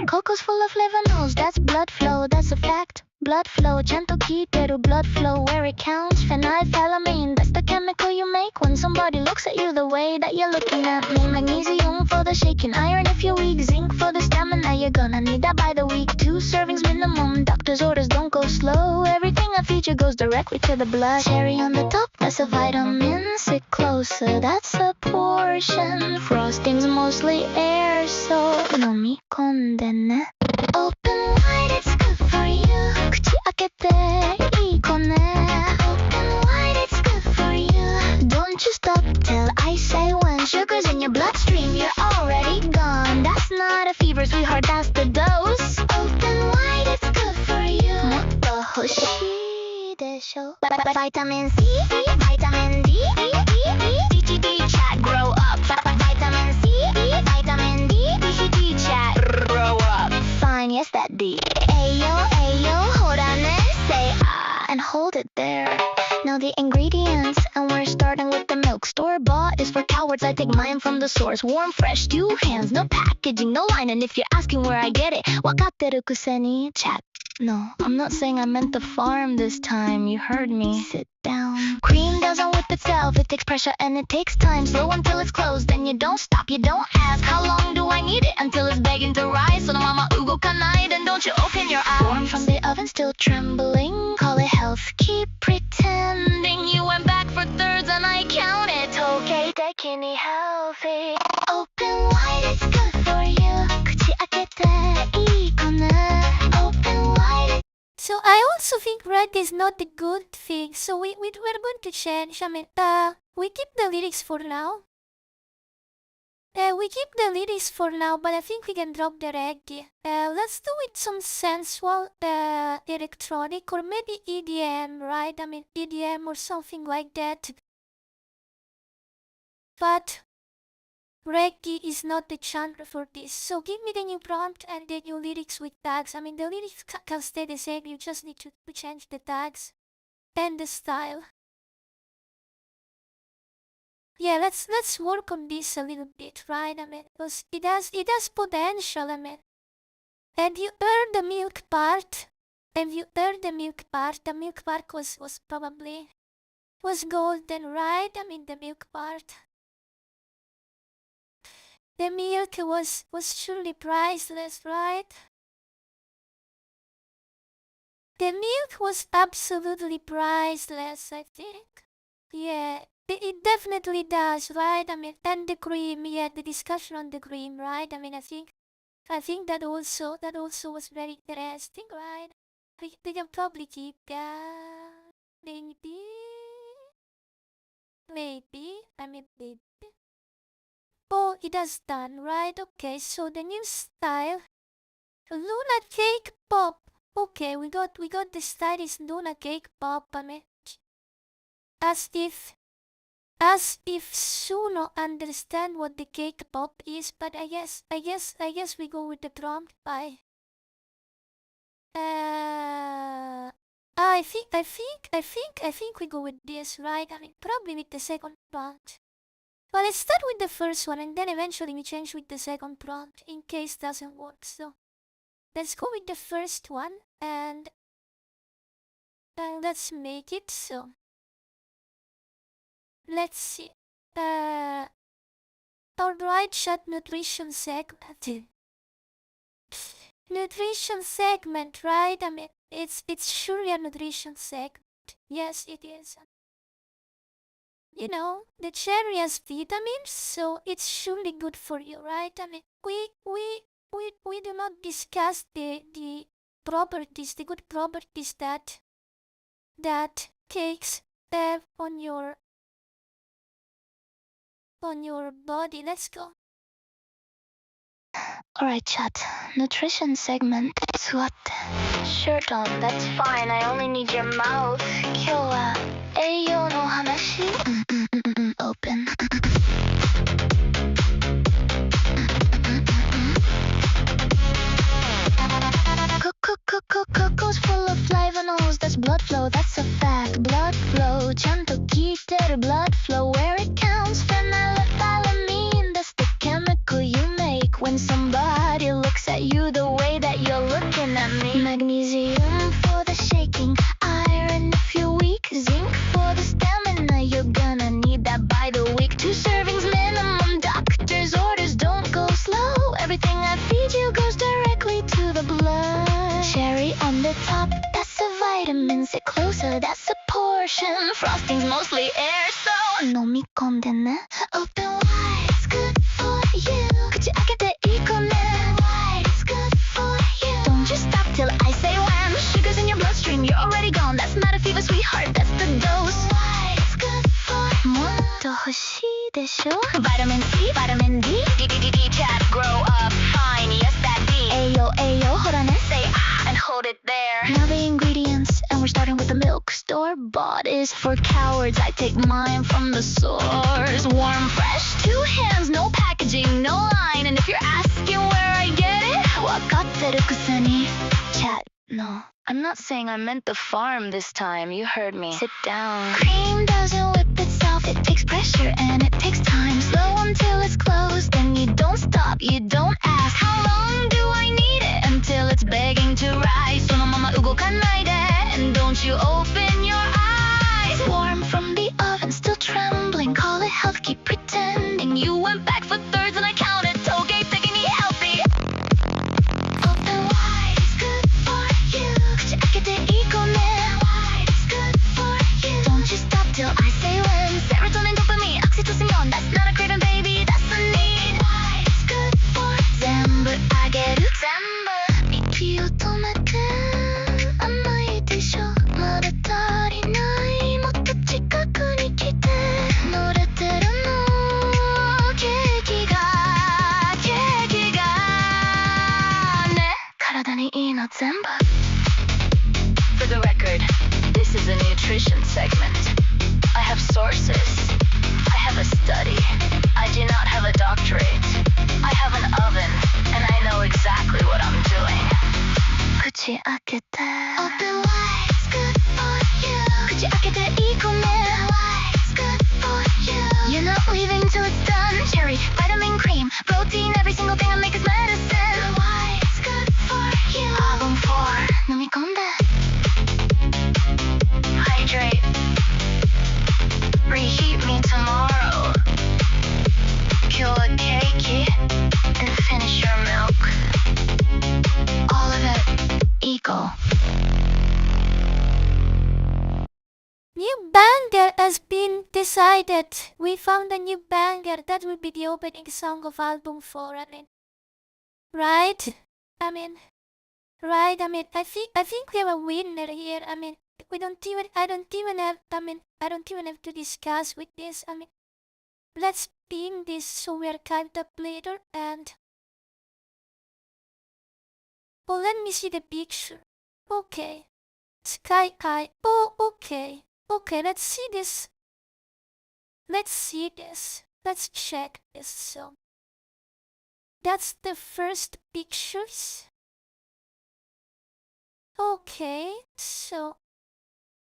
Coco's full of flavonols, that's blood flow, that's a fact. Blood flow, gentle keto, blood flow where it counts. Phenylethylamine, that's the chemical you make when somebody looks at you the way that you're looking at me. Magnesium for the shaking, iron if you're weak, zinc for the stamina. You're gonna need that by the week. 2 servings minimum, doctor's orders don't go slow. Everything I feature goes directly to the blood. Cherry on the top, that's a vitamin. Sit closer, that's a portion. Frosting's mostly air, so 飲み込んでね。Open wide, it's good for you. 口開けていい子ね。Open wide, it's good for you. Don't you stop till I say when. Sugar's in your bloodstream, you're already gone. That's not a fever, sweetheart, that's the dose. Open wide, it's good for you. もっと欲しいでしょ。Vitamin C, Vitamin D, DGD chat, grow up. Vitamin C, Vitamin D, DGD chat, grow up. Fine, yes, that D. Ayo, hold on and say ah, and hold it there. Know the ingredients, and we're starting with the milk. Store-bought is for cowards, I take mine from the source. Warm, fresh, 2 hands, no packaging, no line. And if you're asking where I get it, わかってるくせに chat. No, I'm not saying I meant the farm this time, you heard me. Sit down. Cream doesn't whip itself, it takes pressure and it takes time. Slow until it's closed, then you don't stop, you don't ask. How long do I need it until it's begging to rise? So no mama ugo kanai, then don't you open your eyes. Warm from the oven, still trembling. Call it health, keep pretending. You went back for thirds and I counted. Okay, taking healthy. Open wide, it's good for you. 口開けていいかな。Open wide. So I also think red is not a good thing. So we're going to change. I mean, we keep the lyrics for now. We keep the lyrics for now, but I think we can drop the reggae. Let's do it some sensual, electronic, or maybe EDM, right? I mean, EDM or something like that. But reggae is not the genre for this. So give me the new prompt and the new lyrics with tags. I mean, the lyrics can stay the same. You just need to change the tags and the style. Yeah, let's work on this a little bit, right? I mean, because it has potential. I mean, and you heard the milk part. And you heard the milk part. The milk part was probably golden, right? I mean, the milk part. The milk was surely priceless, right? The milk was absolutely priceless, I think. Yeah, it definitely does, right? I mean, and the cream, yeah, the discussion on the cream, right? I mean, I think that also was very interesting, right? We can probably keep that. Maybe. I mean, maybe. Oh, it has done, right? Okay, so the new style. Luna Cake Pop. Okay, we got the style is Luna Cake Pop. I mean, as if Suno understand what the cake pop is, but I guess we go with the prompt by. I think we go with this, right? I mean, probably with the second prompt. Well, let's start with the first one and then eventually we change with the second prompt in case it doesn't work. So let's go with the first one and let's make it so. Let's see. Alright, chat nutrition segment. Nutrition segment, right? I mean, it's surely a nutrition segment. Yes, it is. You know, the cherry has vitamins, so it's surely good for you, right? I mean, we do not discuss the properties, the good properties that cakes step on your body. Let's go. Alright, chat. Nutrition segment. SWAT. Shirt on, that's fine. I only need your mouth. 今日は栄養の話。Open. Coco's full of flavanols. That's blood flow, that's a fact. Blood flow. ちゃんと聞いてる blood flow. Where it counts. Phenylethylamine. That's the chemical you make when somebody looks at you the way that you're looking at me. Magnesium for the shaking. Iron if you're weak. Zinc for the stamina. You're gonna need that by the week. 2 servings minimum. Doctor's orders don't go slow. Everything I feed you goes directly to the blood. Cherry on the top, that's a vitamin. Sit closer, that's a portion. Frosting's mostly air, so 飲み込んでね. Open wide, it's good for you. 口開けていい子ね. Wide, it's good for you. Don't just stop till I say when. Sugar's in your bloodstream, you're already gone. That's not a fever, sweetheart, that's the dose. Wide, it's good for you. もっと欲しいでしょ? Vitamin C, vitamin D. Chat, grow up, fine, yes that D. Ayo, hold on, say ah, and hold it there. Now the ingredients, and we're starting with the milk. Store bought is for cowards. I take mine from the source. Warm, fresh, 2 hands, no packaging, no line. And if you're asking where I get it, わかってるくせに. Chat, no. I'm not saying I meant the farm this time. You heard me. Sit down. Cream doesn't whip itself. It takes pressure and it takes time. Slow until it's closed. Then you don't stop. You don't ask. How long do I need it? Until it's begging to rise. そのまま動かないで. And don't you open your eyes. Warm from the oven. Still trembling. Call it health. Keep pretending. You went back for thirds and I counted. Toge taking me healthy. Open wide. It's good for you. 口開けていい子ね. Wide. It's good for you. Don't you stop till I say when. Serotonin, dopamine, oxytocin. That's not a craving, baby. That's a need. Wide. It's good for you. 全部あげる. 全部息を止めて. 甘いでしょ. まだ足りない. もっと近くに来て. 乗れてるの. ケーキがね. 体にいいの全部. For the record, this is a nutrition segment. I have sources. I have a study. I do not have a doctorate. I have an oven, and I know exactly what I'm doing. 口開けて. Open wide, it's good for you. 口開けていい子ね. Wide, it's good for you. You're not leaving till it's done. Cherry, vitamin cream, protein, every single thing I make is medicine. Wide, it's good for you. Album 4, 飲み込んで. Hydrate. Reheat me tomorrow. 今日はケーキ and finish your milk. All of it equal. New banger has been decided. We found a new banger. That will be the opening song of album 4. Right? I think we have a winner here. I don't even have to discuss with this. Let's ping this so we are kind up later and... Oh, let me see the picture. Okay. Sky high. Oh, okay. Okay, let's see this. Let's check this. So, that's the first pictures. Okay, so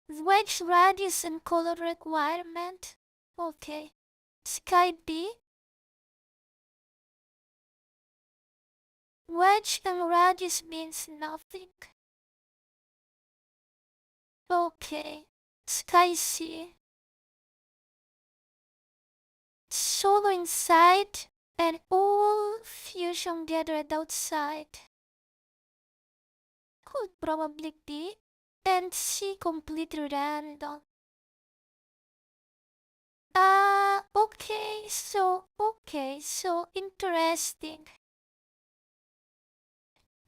wedge radius and color requirement. Okay, Sky B. Wedge and radius means nothing. Okay, Sky C. Solo inside and all fusion gathered outside. Could probably be. And C completely random. Okay, so interesting.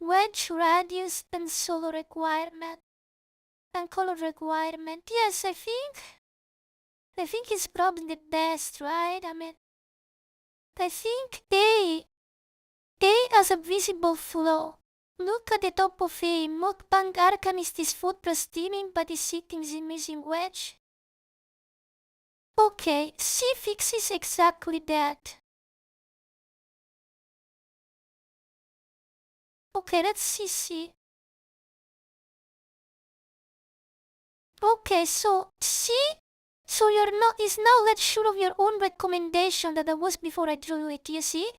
Wedge radius and solo requirement. And color requirement. Yes, I think I think it's probably the best, right? I mean, I think A as a visible flaw. Look at the top of A. Mukbang Arcanist is food plus steaming, but is sitting the missing wedge. Okay, C fixes exactly that. Okay, let's see C. Okay, so C? So you're not is now less sure of your own recommendation than I was before I drew it, you see?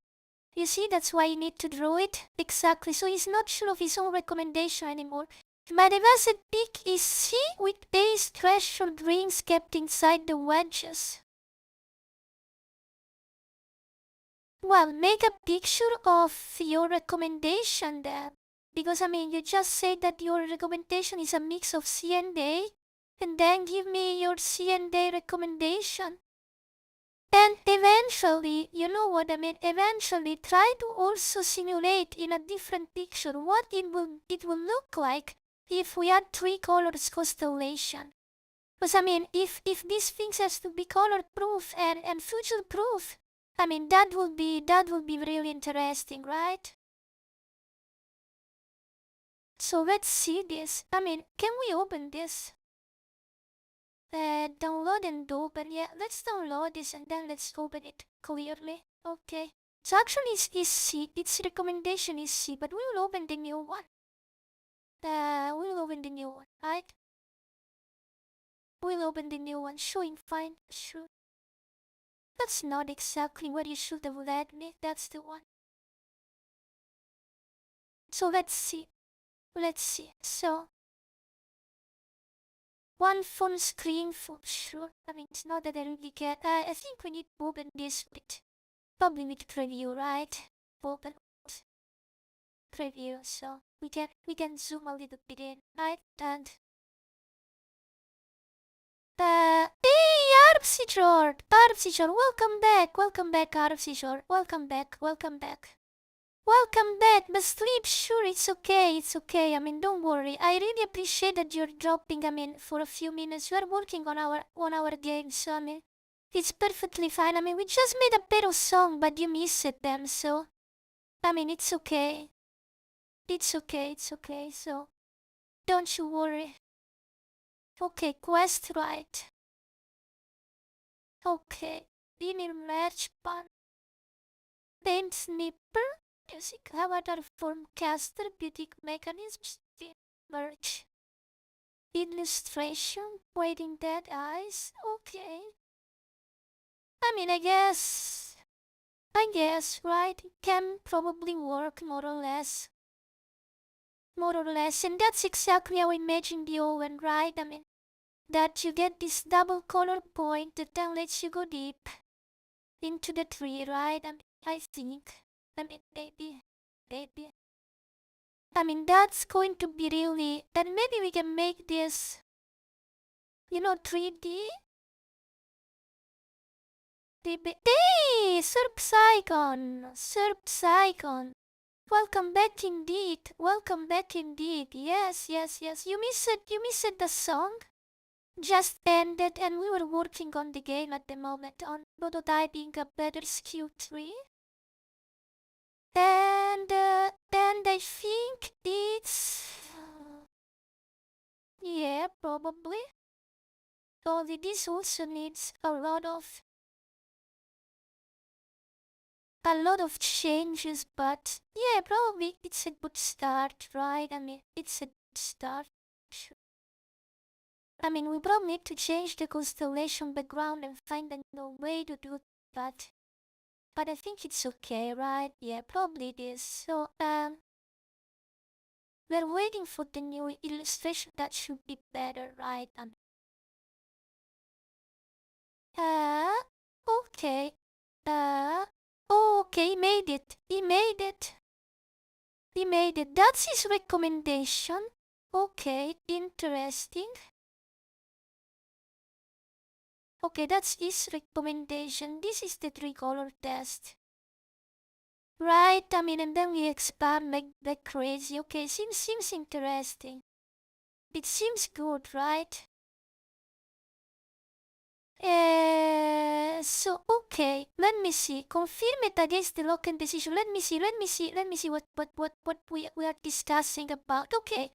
You see, that's why you need to draw it. Exactly, so he's not sure of his own recommendation anymore. My devised pick is C with base threshold rings kept inside the wedges. Well, make a picture of your recommendation then. Because I mean, you just say that your recommendation is a mix of C and A, and then give me your C and A recommendation. And eventually, you know what I mean, eventually try to also simulate in a different picture what it will look like if we had 3 colors constellation. Because I mean, if these things has to be color proof and future proof, I mean that would be really interesting, right? So let's see this. I mean, can we open this? Download and open. Yeah, let's download this and then let's open it clearly. Okay. So actually it's C. Its recommendation is C, but we will open the new one. We'll open the new one, right? We'll open the new one, showing fine. Sure. That's not exactly what you should have led me. That's the one. So let's see. Let's see. So one phone screen for sure. I mean, it's not that I really care. I think we need to open this with probably with preview, right? Open preview, so we can zoom a little bit in, right? And hey, Arpsijor, welcome back, Arpsijor, welcome back. Welcome back, but sleep, sure, it's okay, I mean, don't worry, I really appreciate that you're dropping, I mean, for a few minutes, we are working on our game, so I mean, it's perfectly fine, I mean, we just made a better song, but you missed them, so, I mean, it's okay, so, don't you worry. Okay, quest right. Okay, linear match pan. Paint snipper. Music avatar form caster beauty mechanisms. Merge. Illustration. Waiting dead eyes. Okay. I mean, I guess, right? It can probably work more or less. And that's exactly how I imagine the Owen, right? I mean, that you get this double color point that then lets you go deep into the tree, right? I mean, I think. I mean, maybe. I mean, that's going to be really. Then maybe we can make this, 3D. Hey, Serp Saigon. Welcome back indeed. Yes. You missed the song. Just ended and we were working on the game at the moment on prototyping a better SQ3. And I think it's... yeah, probably. Only this also needs a lot of changes, but yeah, probably it's a good start, right? I mean, it's a good start. Sure. I mean, we probably need to change the constellation background and find a new way to do that. But I think it's okay, right? Yeah, probably it is. So, we're waiting for the new illustration that should be better, right? Okay. Okay, he made it. That's his recommendation. Okay, interesting. Okay, that's his recommendation. This is the 3-color test. Right, I mean, and then we expand, make that crazy. Okay, seems interesting. It seems good, right? So okay, let me see. Confirm it against the local decision. Let me see what we are discussing about. Okay.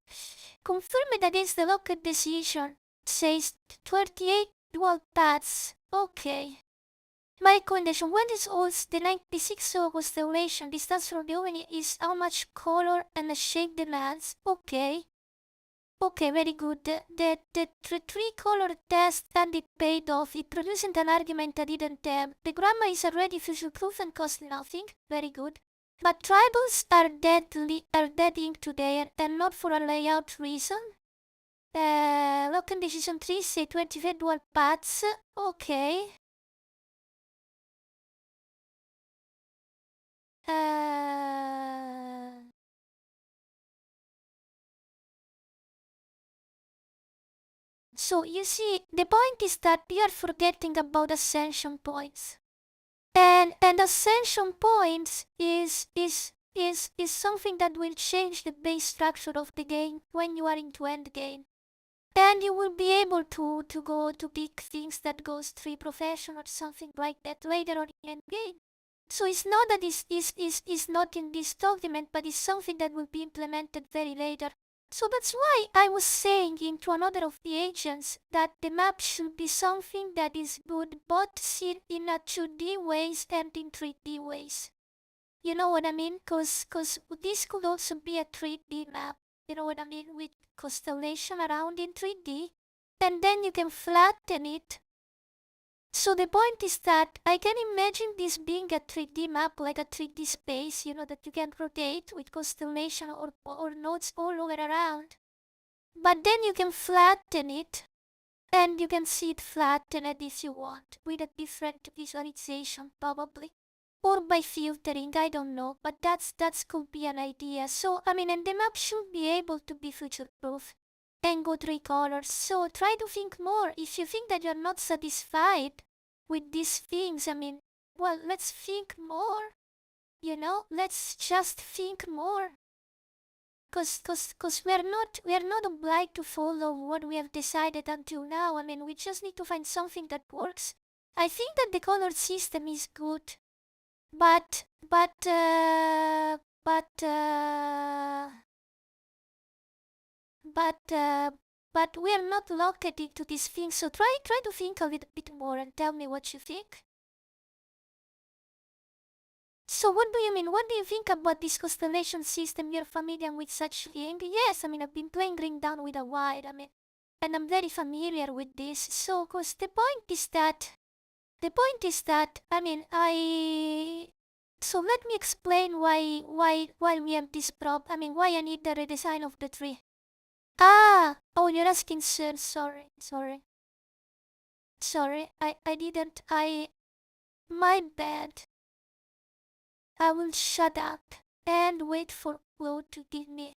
Confirm it against the local decision. Says 28 dual paths. Okay. My condition, when is also the 96 constellation distance from the oven is how much color and the shape demands. Okay. Okay, very good. The three color test and it paid off. It produced an argument I didn't have. The grammar is already future proof and cost nothing. Very good. But tribals are dead ink today and not for a layout reason. Local decision 3 say 25 dual paths. Okay. So you see, the point is that we are forgetting about ascension points. And ascension points is something that will change the base structure of the game when you are into end game. And you will be able to go to pick things that goes 3 profession or something like that later on in end game. So it's not that is not in this document, but it's something that will be implemented very later. So that's why I was saying into another of the agents that the map should be something that is good both seen in a 2D ways and in 3D ways. You know what I mean? Cause this could also be a 3D map. You know what I mean? With constellation around in 3D. And then you can flatten it. So the point is that I can imagine this being a 3D map, like a 3D space, you know, that you can rotate with constellation or nodes all over around. But then you can flatten it, and you can see it flattened if you want, with a different visualization probably. Or by filtering, I don't know, but that could be an idea. So, I mean, and the map should be able to be future-proof and go 3 colors. So try to think more. If you think that you're not satisfied with these things, I mean, well, let's think more. You know, let's just think more. Cause we are not obliged to follow what we have decided until now. I mean, we just need to find something that works. I think that the color system is good. But we are not locked into this thing, so try to think a little bit more and tell me what you think. So what do you mean? What do you think about this constellation system? You're familiar with such thing? Yes, I mean, I've been playing Ring Down with a while, I mean, and I'm very familiar with this. So, cause the point is that, I mean, so let me explain why we have this problem. I mean, why I need the redesign of the tree. Oh, you're asking, sir. Sorry. I didn't. My bad. I will shut up and wait for Flo to give me,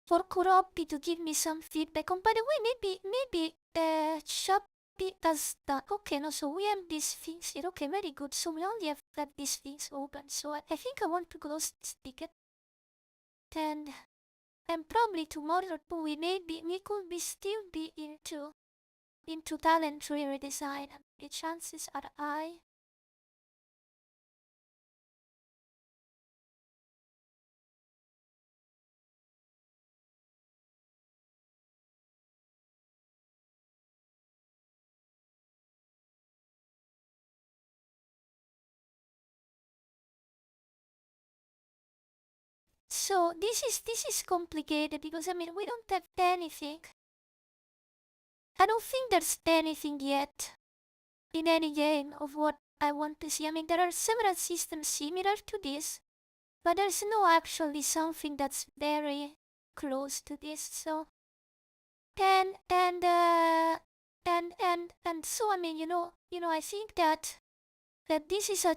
for Kuropi to give me some feedback. And by the way, maybe, Shopee does that. Okay, no, so we have these things here. Okay, very good. So we only have these things open. So I think I want to close this ticket. And probably tomorrow too, we could be still be into talent tree redesign. The chances are high. So this is complicated because I mean we don't have anything. I don't think there's anything yet in any game of what I want to see. I mean there are several systems similar to this, but there's no actually something that's very close to this. So and so I mean I think that this is a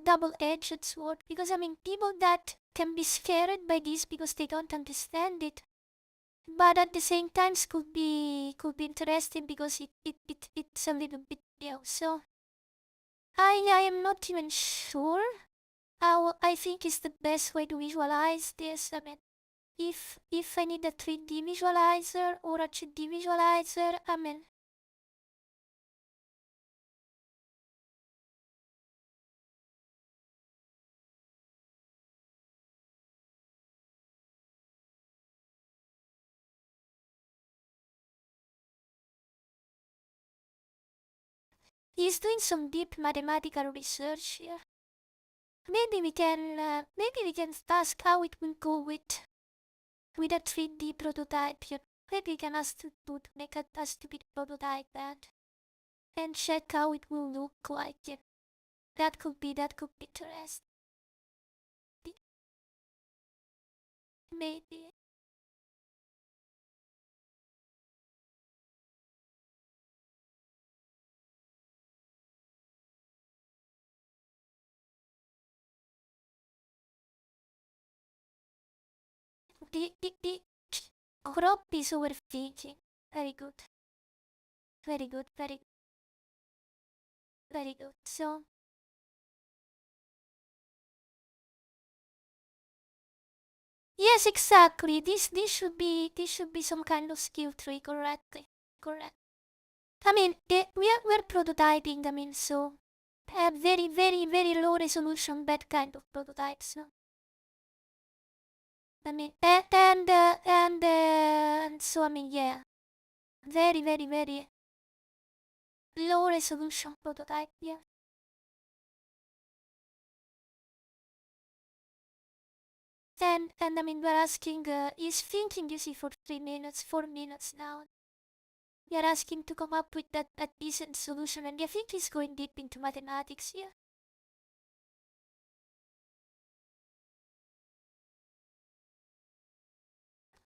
double-edged sword because I mean people that can be scared by this because they don't understand it, but at the same time could be interesting because it's a little bit new. So I am not even sure how I think is the best way to visualize this. I mean if I need a 3D visualizer or a 2D visualizer, I mean He's doing some deep mathematical research here. Maybe we can ask how it will go with a 3D prototype here. Maybe we can ask to make a stupid prototype and check how it will look like. Yeah. That could be interesting. Maybe. The crop is overthinking. Very good. Very good. Very good. So yes, exactly. This should be some kind of skill tree, correctly. Correct. I mean, we're prototyping. I mean, so very low resolution, that kind of prototypes. No? I mean, and so I mean, yeah, very low resolution prototype. Yeah. And I mean, we're asking, he's thinking, you see, for 3 minutes, 4 minutes now. We are asking to come up with that decent solution, and I think he's going deep into mathematics here.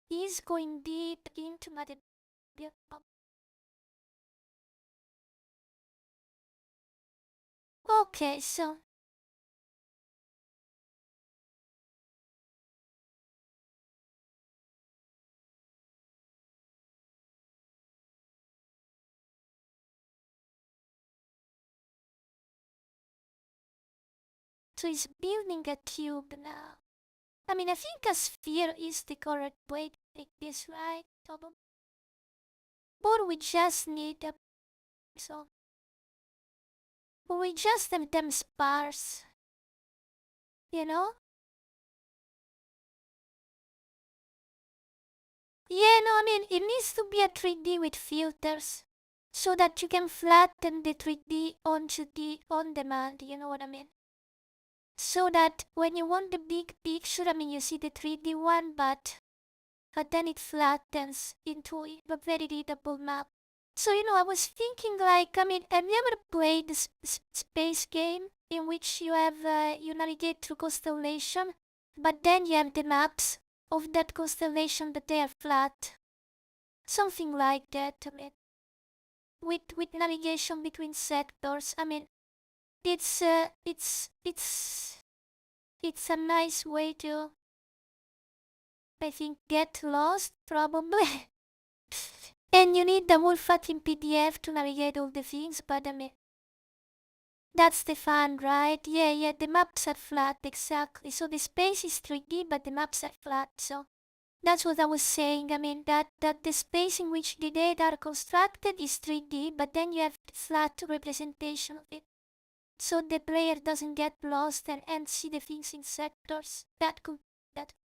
He's going deep into mathematics. Okay, so he's building a tube now. I mean, I think a sphere is the correct way to make this, right? Or we just need a so. Or we just have them sparse. You know? Yeah, no, I mean, it needs to be a 3D with filters. So that you can flatten the 3D onto the on-demand, you know what I mean? So that when you want the big picture, I mean, you see the 3D one, but then it flattens into a very readable map. So, you know, I was thinking, like, I mean, have you ever played this space game in which you have, you navigate through constellation, but then you have the maps of that constellation that they are flat? Something like that, I mean, with navigation between sectors. I mean, it's a nice way to, I think, get lost, probably. And you need the whole fucking PDF to navigate all the things, but I mean, that's the fun, right? Yeah, the maps are flat, exactly. So the space is 3D, but the maps are flat, so that's what I was saying. I mean, that the space in which the data are constructed is 3D, but then you have flat representation of it. So the player doesn't get lost and see the things in sectors. That could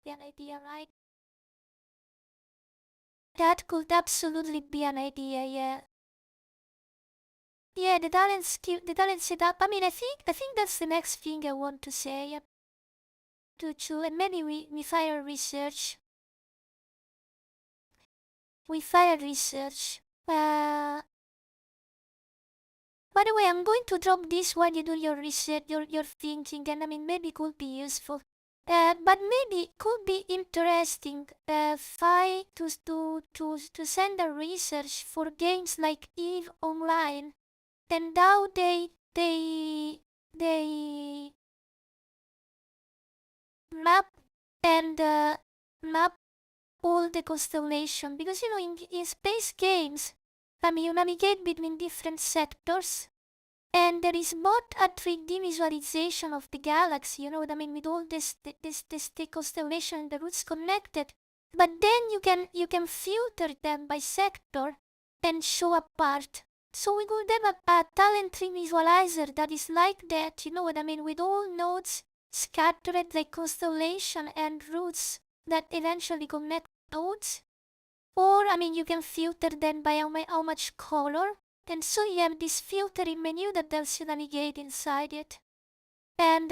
be an idea, right? That could absolutely be an idea, yeah. Yeah, the talent setup. I mean, I think that's the next thing I want to say. And maybe we fire research. We fire research. By the way, I'm going to drop this while you do your research, your thinking, and I mean, maybe it could be useful. But maybe it could be interesting to send a research for games like EVE Online, and how they map and map all the constellation, because you know in space games, I mean, you navigate between different sectors. And there is both a 3D visualization of the galaxy, you know what I mean, with all the constellation and the routes connected. But then you can filter them by sector and show a part. So we could have a talent tree visualizer that is like that, you know what I mean, with all nodes scattered like constellation and routes that eventually connect nodes. Or I mean, you can filter them by how much color And so you have this filtering menu that tells you navigate inside it. And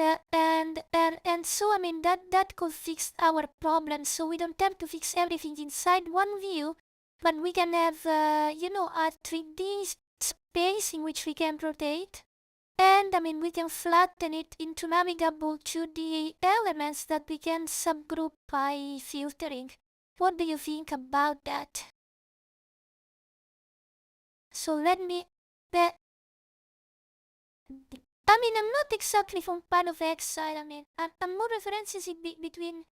so that could fix our problem, so we don't have to fix everything inside one view, but we can have a 3D space in which we can rotate. And we can flatten it into navigable 2D elements that we can subgroup by filtering. What do you think about that? So let me... I'm not exactly from Path of Exile. I'm more references between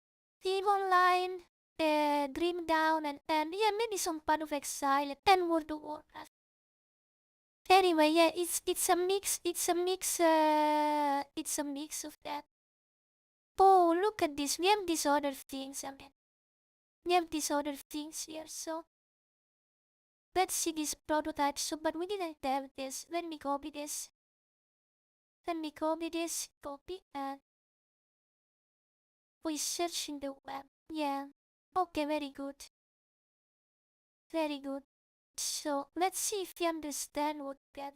EVE Online, Dream Down, and yeah, maybe some Path of Exile and World of Warcraft. Anyway, yeah, it's a mix of that. Oh, look at this. We have these other things. We have these other things here. So let's see this prototype. So, but we didn't have this. Let me copy this. Copy, and we search in the web. Yeah. Okay, very good. Very good. So, let's see if you understand what that.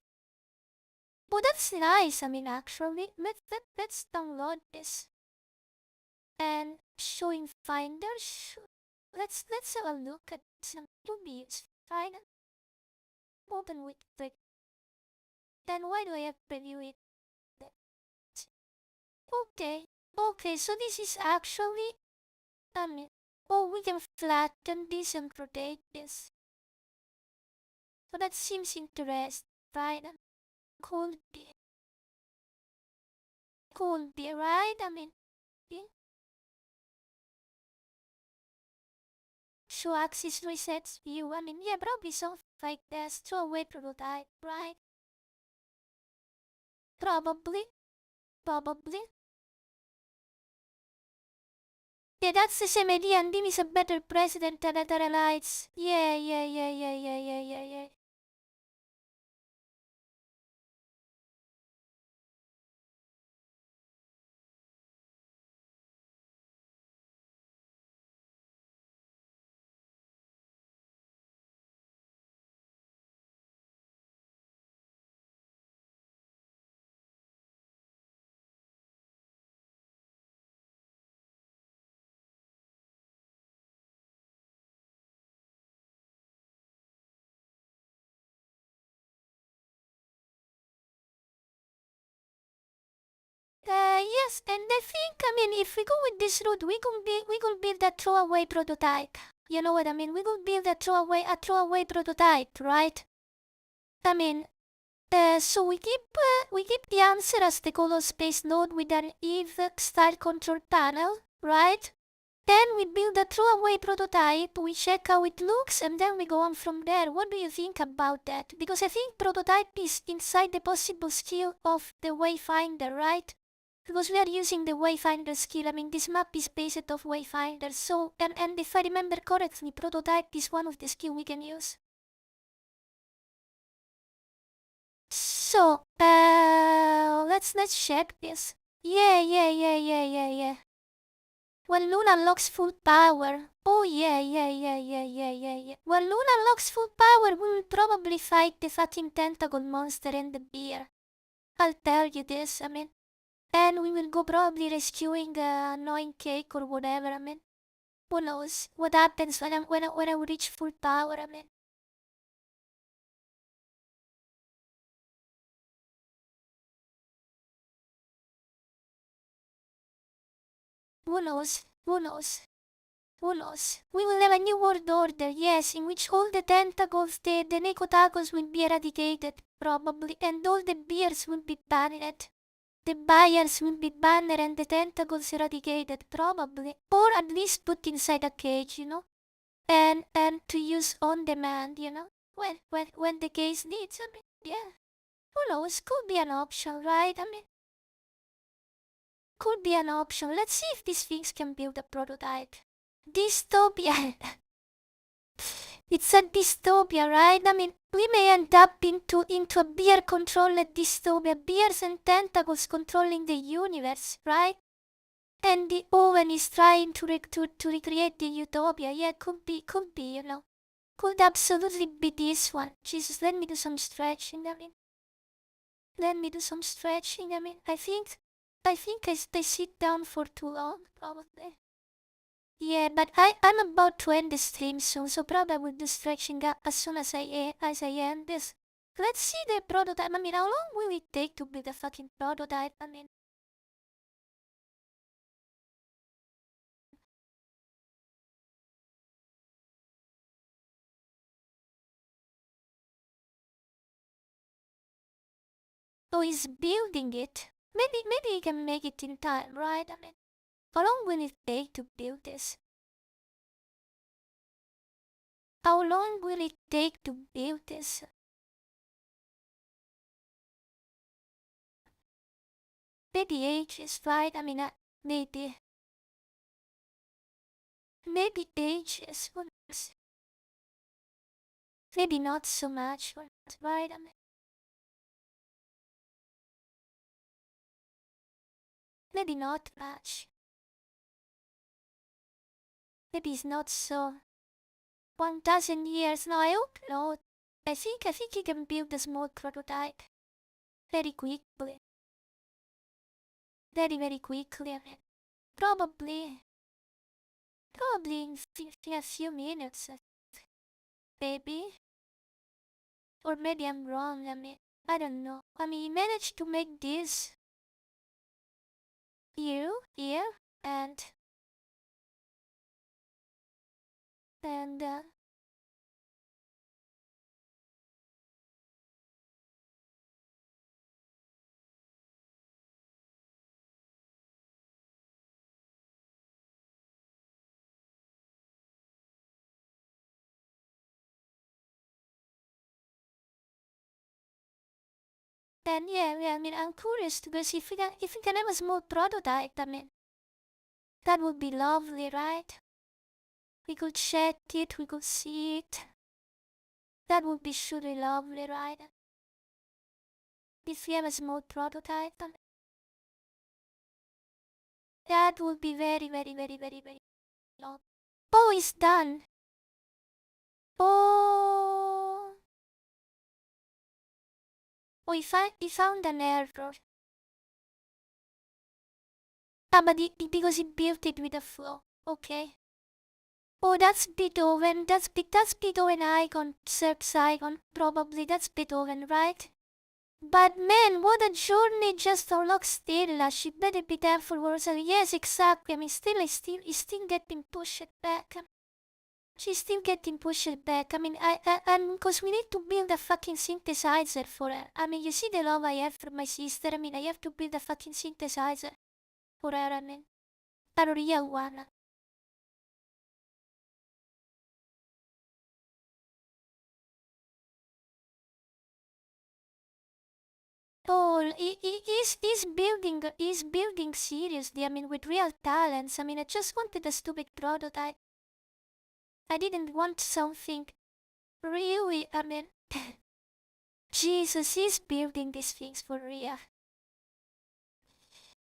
Oh, that's nice. Actually, let's download this. And showing Finder. Let's have a look at some Ruby's Finder. Open with click. Then why do I have preview it? Okay, so this is actually, we can flatten this and rotate this. So that seems interesting, right? Could be, right? Yeah. Show axis resets view. Yeah, probably something like this. Throw away prototype, right? Probably. Yeah, that's the same idea, and Dim is a better president than other elites. Yeah. Yes, and I think, if we go with this route, we could build a throwaway prototype. You know what I mean? We could build a throwaway prototype, right? So we keep the answer as the color space node with an Eve style control panel, right? Then we build a throwaway prototype, we check how it looks, and then we go on from there. What do you think about that? Because I think prototype is inside the possible skill of the wayfinder, right? Because we are using the wayfinder skill. This map is based off wayfinder. So, and if I remember correctly, prototype is one of the skill we can use. So, let's check this. Yeah. When Luna unlocks full power. Oh yeah. When Luna unlocks full power, we will probably fight the fucking tentacle monster and the bear. I'll tell you this, and we will go probably rescuing the annoying cake or whatever, Who knows what happens when I reach full power, Who knows? We will have a new world order, yes, in which all the tentacles, the Nekotacos will be eradicated, probably, and all the bears will be banned. The buyers will be banned and the tentacles eradicated, probably. Or at least put inside a cage, And to use on demand, when the case needs, yeah. Who knows? Could be an option, right? Could be an option. Let's see if these things can build a prototype. Dystopia. It's a dystopia, right? We may end up into a beer-controlled dystopia. Beers and tentacles controlling the universe, right? And the Owen is trying to recreate the utopia. Yeah, could be, Could absolutely be this one. Jesus, let me do some stretching. Let me do some stretching. I think I sit down for too long, probably. Yeah, but I'm about to end the stream soon, so probably I will do stretching up as soon as I end this. Let's see the prototype. How long will it take to build a fucking prototype? Oh, he's building it. Maybe he can make it in time, right? How long will it take to build this? How long will it take to build this? Maybe ages, right? Maybe ages. Who knows? Maybe not so much, right? Maybe not much. Maybe it's not so. 1,000 years. No, I hope not. I think he can build a small prototype very quickly. Very quickly. Probably in a few minutes. Maybe. Or maybe I'm wrong. I don't know. He managed to make this here, and and yeah. I'm curious because if we can have a small prototype, that would be lovely, right? We could chat it, we could see it. That would be surely lovely, right? If we have a small prototype, that would be very lovely. Oh, it's done. Oh, he found an error. But because he built it with a flow. Okay. Oh, that's Beethoven. That's Beethoven icon, search icon. Probably that's Beethoven, right? But man, what a journey just to look still. She better be there for herself. Yes, exactly. He's still getting pushed back. She's still getting pushed back. Cause we need to build a fucking synthesizer for her. You see the love I have for my sister. I have to build a fucking synthesizer for her. A real one. Oh, he's building seriously. With real talents. I just wanted a stupid prototype. I didn't want something really. Jesus, he's building these things for real.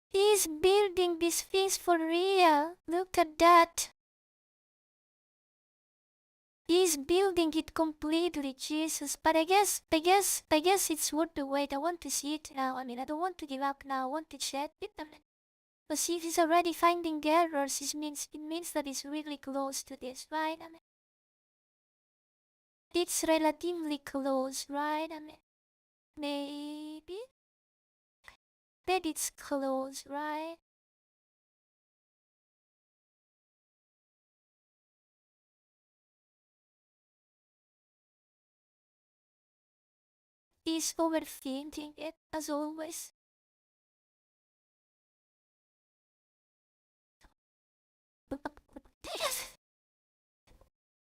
He's building these things for real. Look at that. He's building it completely, Jesus. But I guess it's worth the wait. I want to see it now. I don't want to give up now. I want to chat it. But see, if he's already finding errors, it means that he's really close to this, right? It's relatively close, right? Maybe it's close, right? He's overthinking it, as always.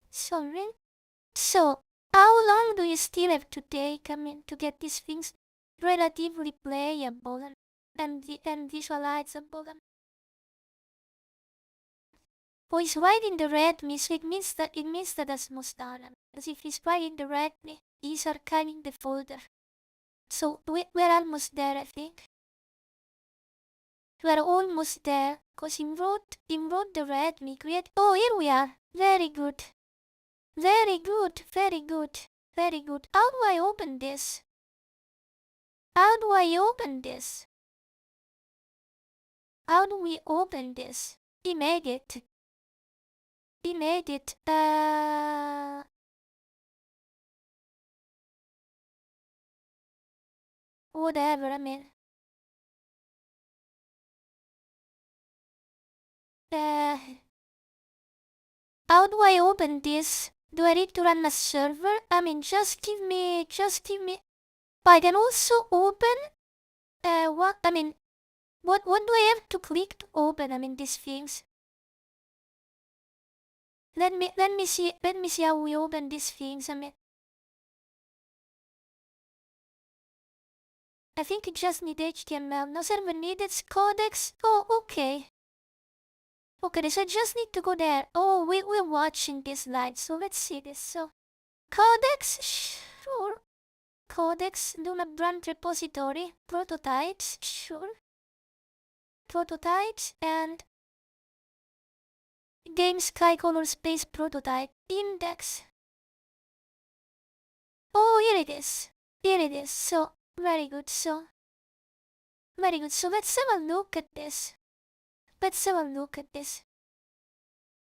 Sorry. So, how long do you still have to take, to get these things relatively playable and visualizable? Oh, he's writing the readme, so it means that that's most done. Because if he's writing the readme, he's archiving the folder. So we're almost there, I think. We're almost there, cause he wrote the readme. Oh, here we are. Very good. Very good, very good, very good. How do I open this? How do I open this? How do we open this? We made it. We made it. Whatever, I mean. How do I open this? Do I need to run a server? I mean, just give me. But I can also open, what do I have to click to open, I mean, these things? Let me see how we open these things, I mean. I think it just need HTML, no server needed, codecs, oh, okay. Okay, so I just need to go there. Oh, we're watching this slide, so let's see this, so. Codecs, sure. Codecs, do not brand repository, prototypes, sure. Prototypes, and game sky color space prototype, index. Oh, here it is. Here it is, so, very good, so. Very good, so let's have a look at this. Let's have a look at this.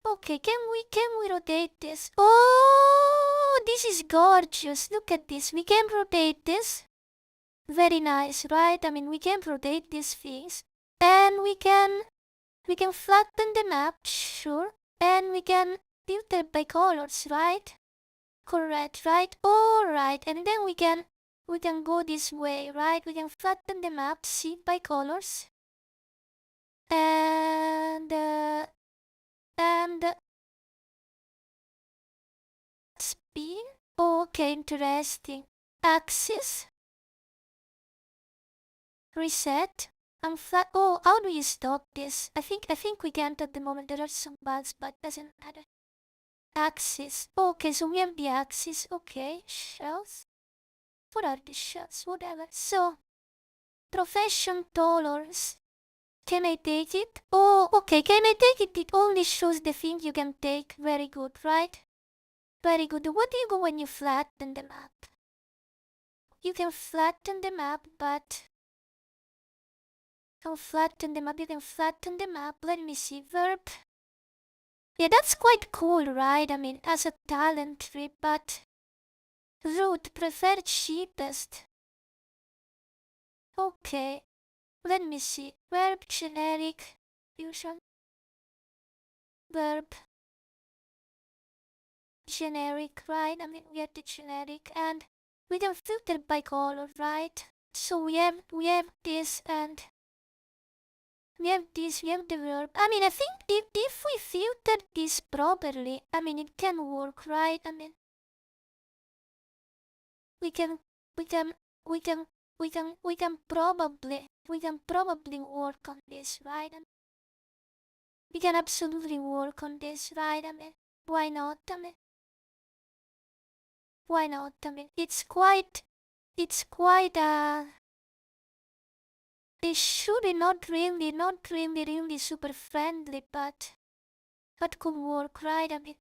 Okay, can we rotate this? Oh, this is gorgeous. Look at this. We can rotate this. Very nice, right? I mean, we can rotate these things. And we can flatten the map, sure. And we can filter by colors, right? Correct, right? Alright, and then we can go this way, right? We can flatten the map, see, by colors. And spin. Oh, okay, interesting. Axis. Reset. Unflat. Oh, how do you stop this? I think we can't at the moment. There are some bugs, but doesn't matter. Axis. Okay, so we have the axis. Okay, shells. What are the shells? Whatever. So, profession dollars. Can I take it? Oh, okay, can I take it? It only shows the thing you can take. Very good, right? Very good. What do you go when you flatten the map? You can flatten the map, but... You can flatten the map. Let me see. Verb. Yeah, that's quite cool, right? I mean, as a talent tree, but... Root, preferred, cheapest. Okay. Let me see. Verb, generic, fusion. Verb. Generic, right? I mean, we have the generic, and we can filter by color, right? So we have this, and we have this, we have the verb. I mean, I think if we filter this properly, I mean, it can work, right? I mean, we can probably work on this, right? I mean, we can absolutely work on this, right? I mean, why not? I mean, why not? I mean, it's quite it should be not really super friendly, but could work, right? I mean,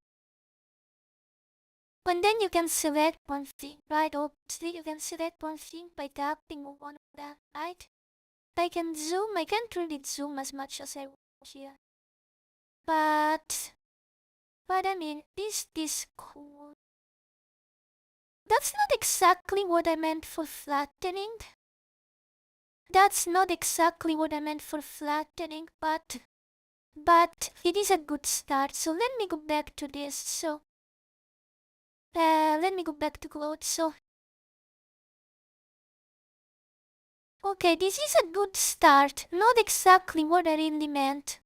and then you can select one thing, right? Obviously, you can select one thing by tapping on one of them, right? I can zoom. I can't really zoom as much as I want here, but I mean, this cool. That's not exactly what I meant for flattening. That's not exactly what I meant for flattening, but it is a good start. So let me go back to this. So let me go back to clothes. So okay, this is a good start. Not exactly what I really meant,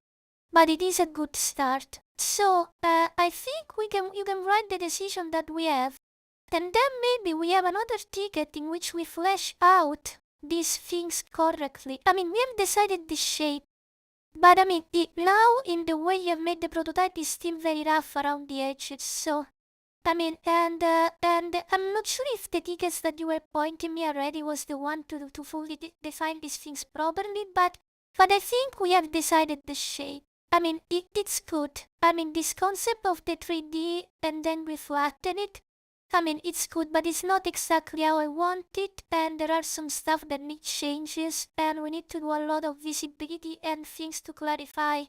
but it is a good start. So I think you can write the decision that we have, and then maybe we have another ticket in which we flesh out these things correctly. I mean, we have decided the shape, but I mean, now in the way you have made the prototype is still very rough around the edges. So I mean, and I'm not sure if the tickets that you were pointing me already was the one to fully define these things properly, but I think we have decided the shape. it's good. This concept of the 3D and then reflecting it, it's good, but it's not exactly how I want it, and there are some stuff that need changes, and we need to do a lot of visibility and things to clarify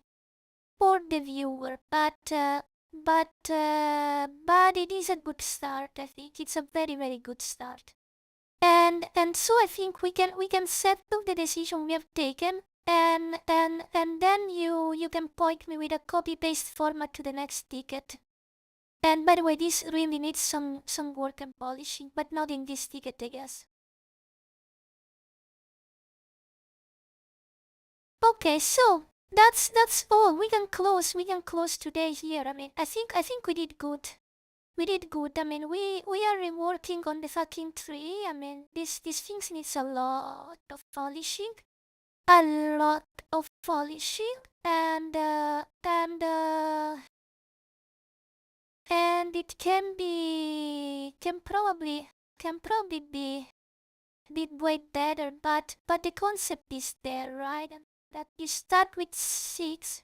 for the viewer. But it is a good start. I think it's a very, very good start. And so I think we can settle the decision we have taken, and then you can point me with a copy paste format to the next ticket. And by the way, this really needs some work and polishing, but not in this ticket, I guess. Okay, so that's all. We can close today here. I think we did good. We did good. We are reworking on the fucking tree. This things needs a lot of polishing. A lot of polishing, and it can probably be way better, but the concept is there, right? And that you start with 6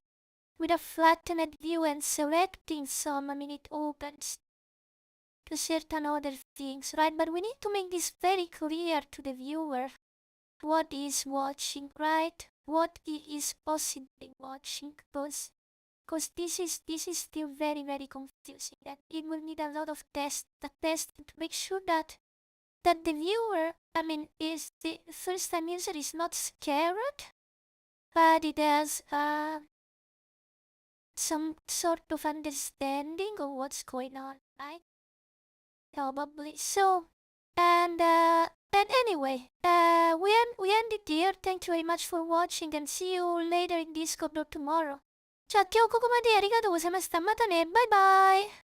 with a flattened view and selecting some, it opens to certain other things, right? But we need to make this very clear to the viewer what is watching, right? What he is possibly watching, because this is still very, very confusing, and it will need a lot of testing to make sure that the viewer, is the first time user, is not scared, but it has some sort of understanding of what's going on, right? Probably. So, and anyway, we end it here. Thank you very much for watching, and see you later in Discord or tomorrow. じゃあ今日ここまでありがとうございました。またね。バイバイ。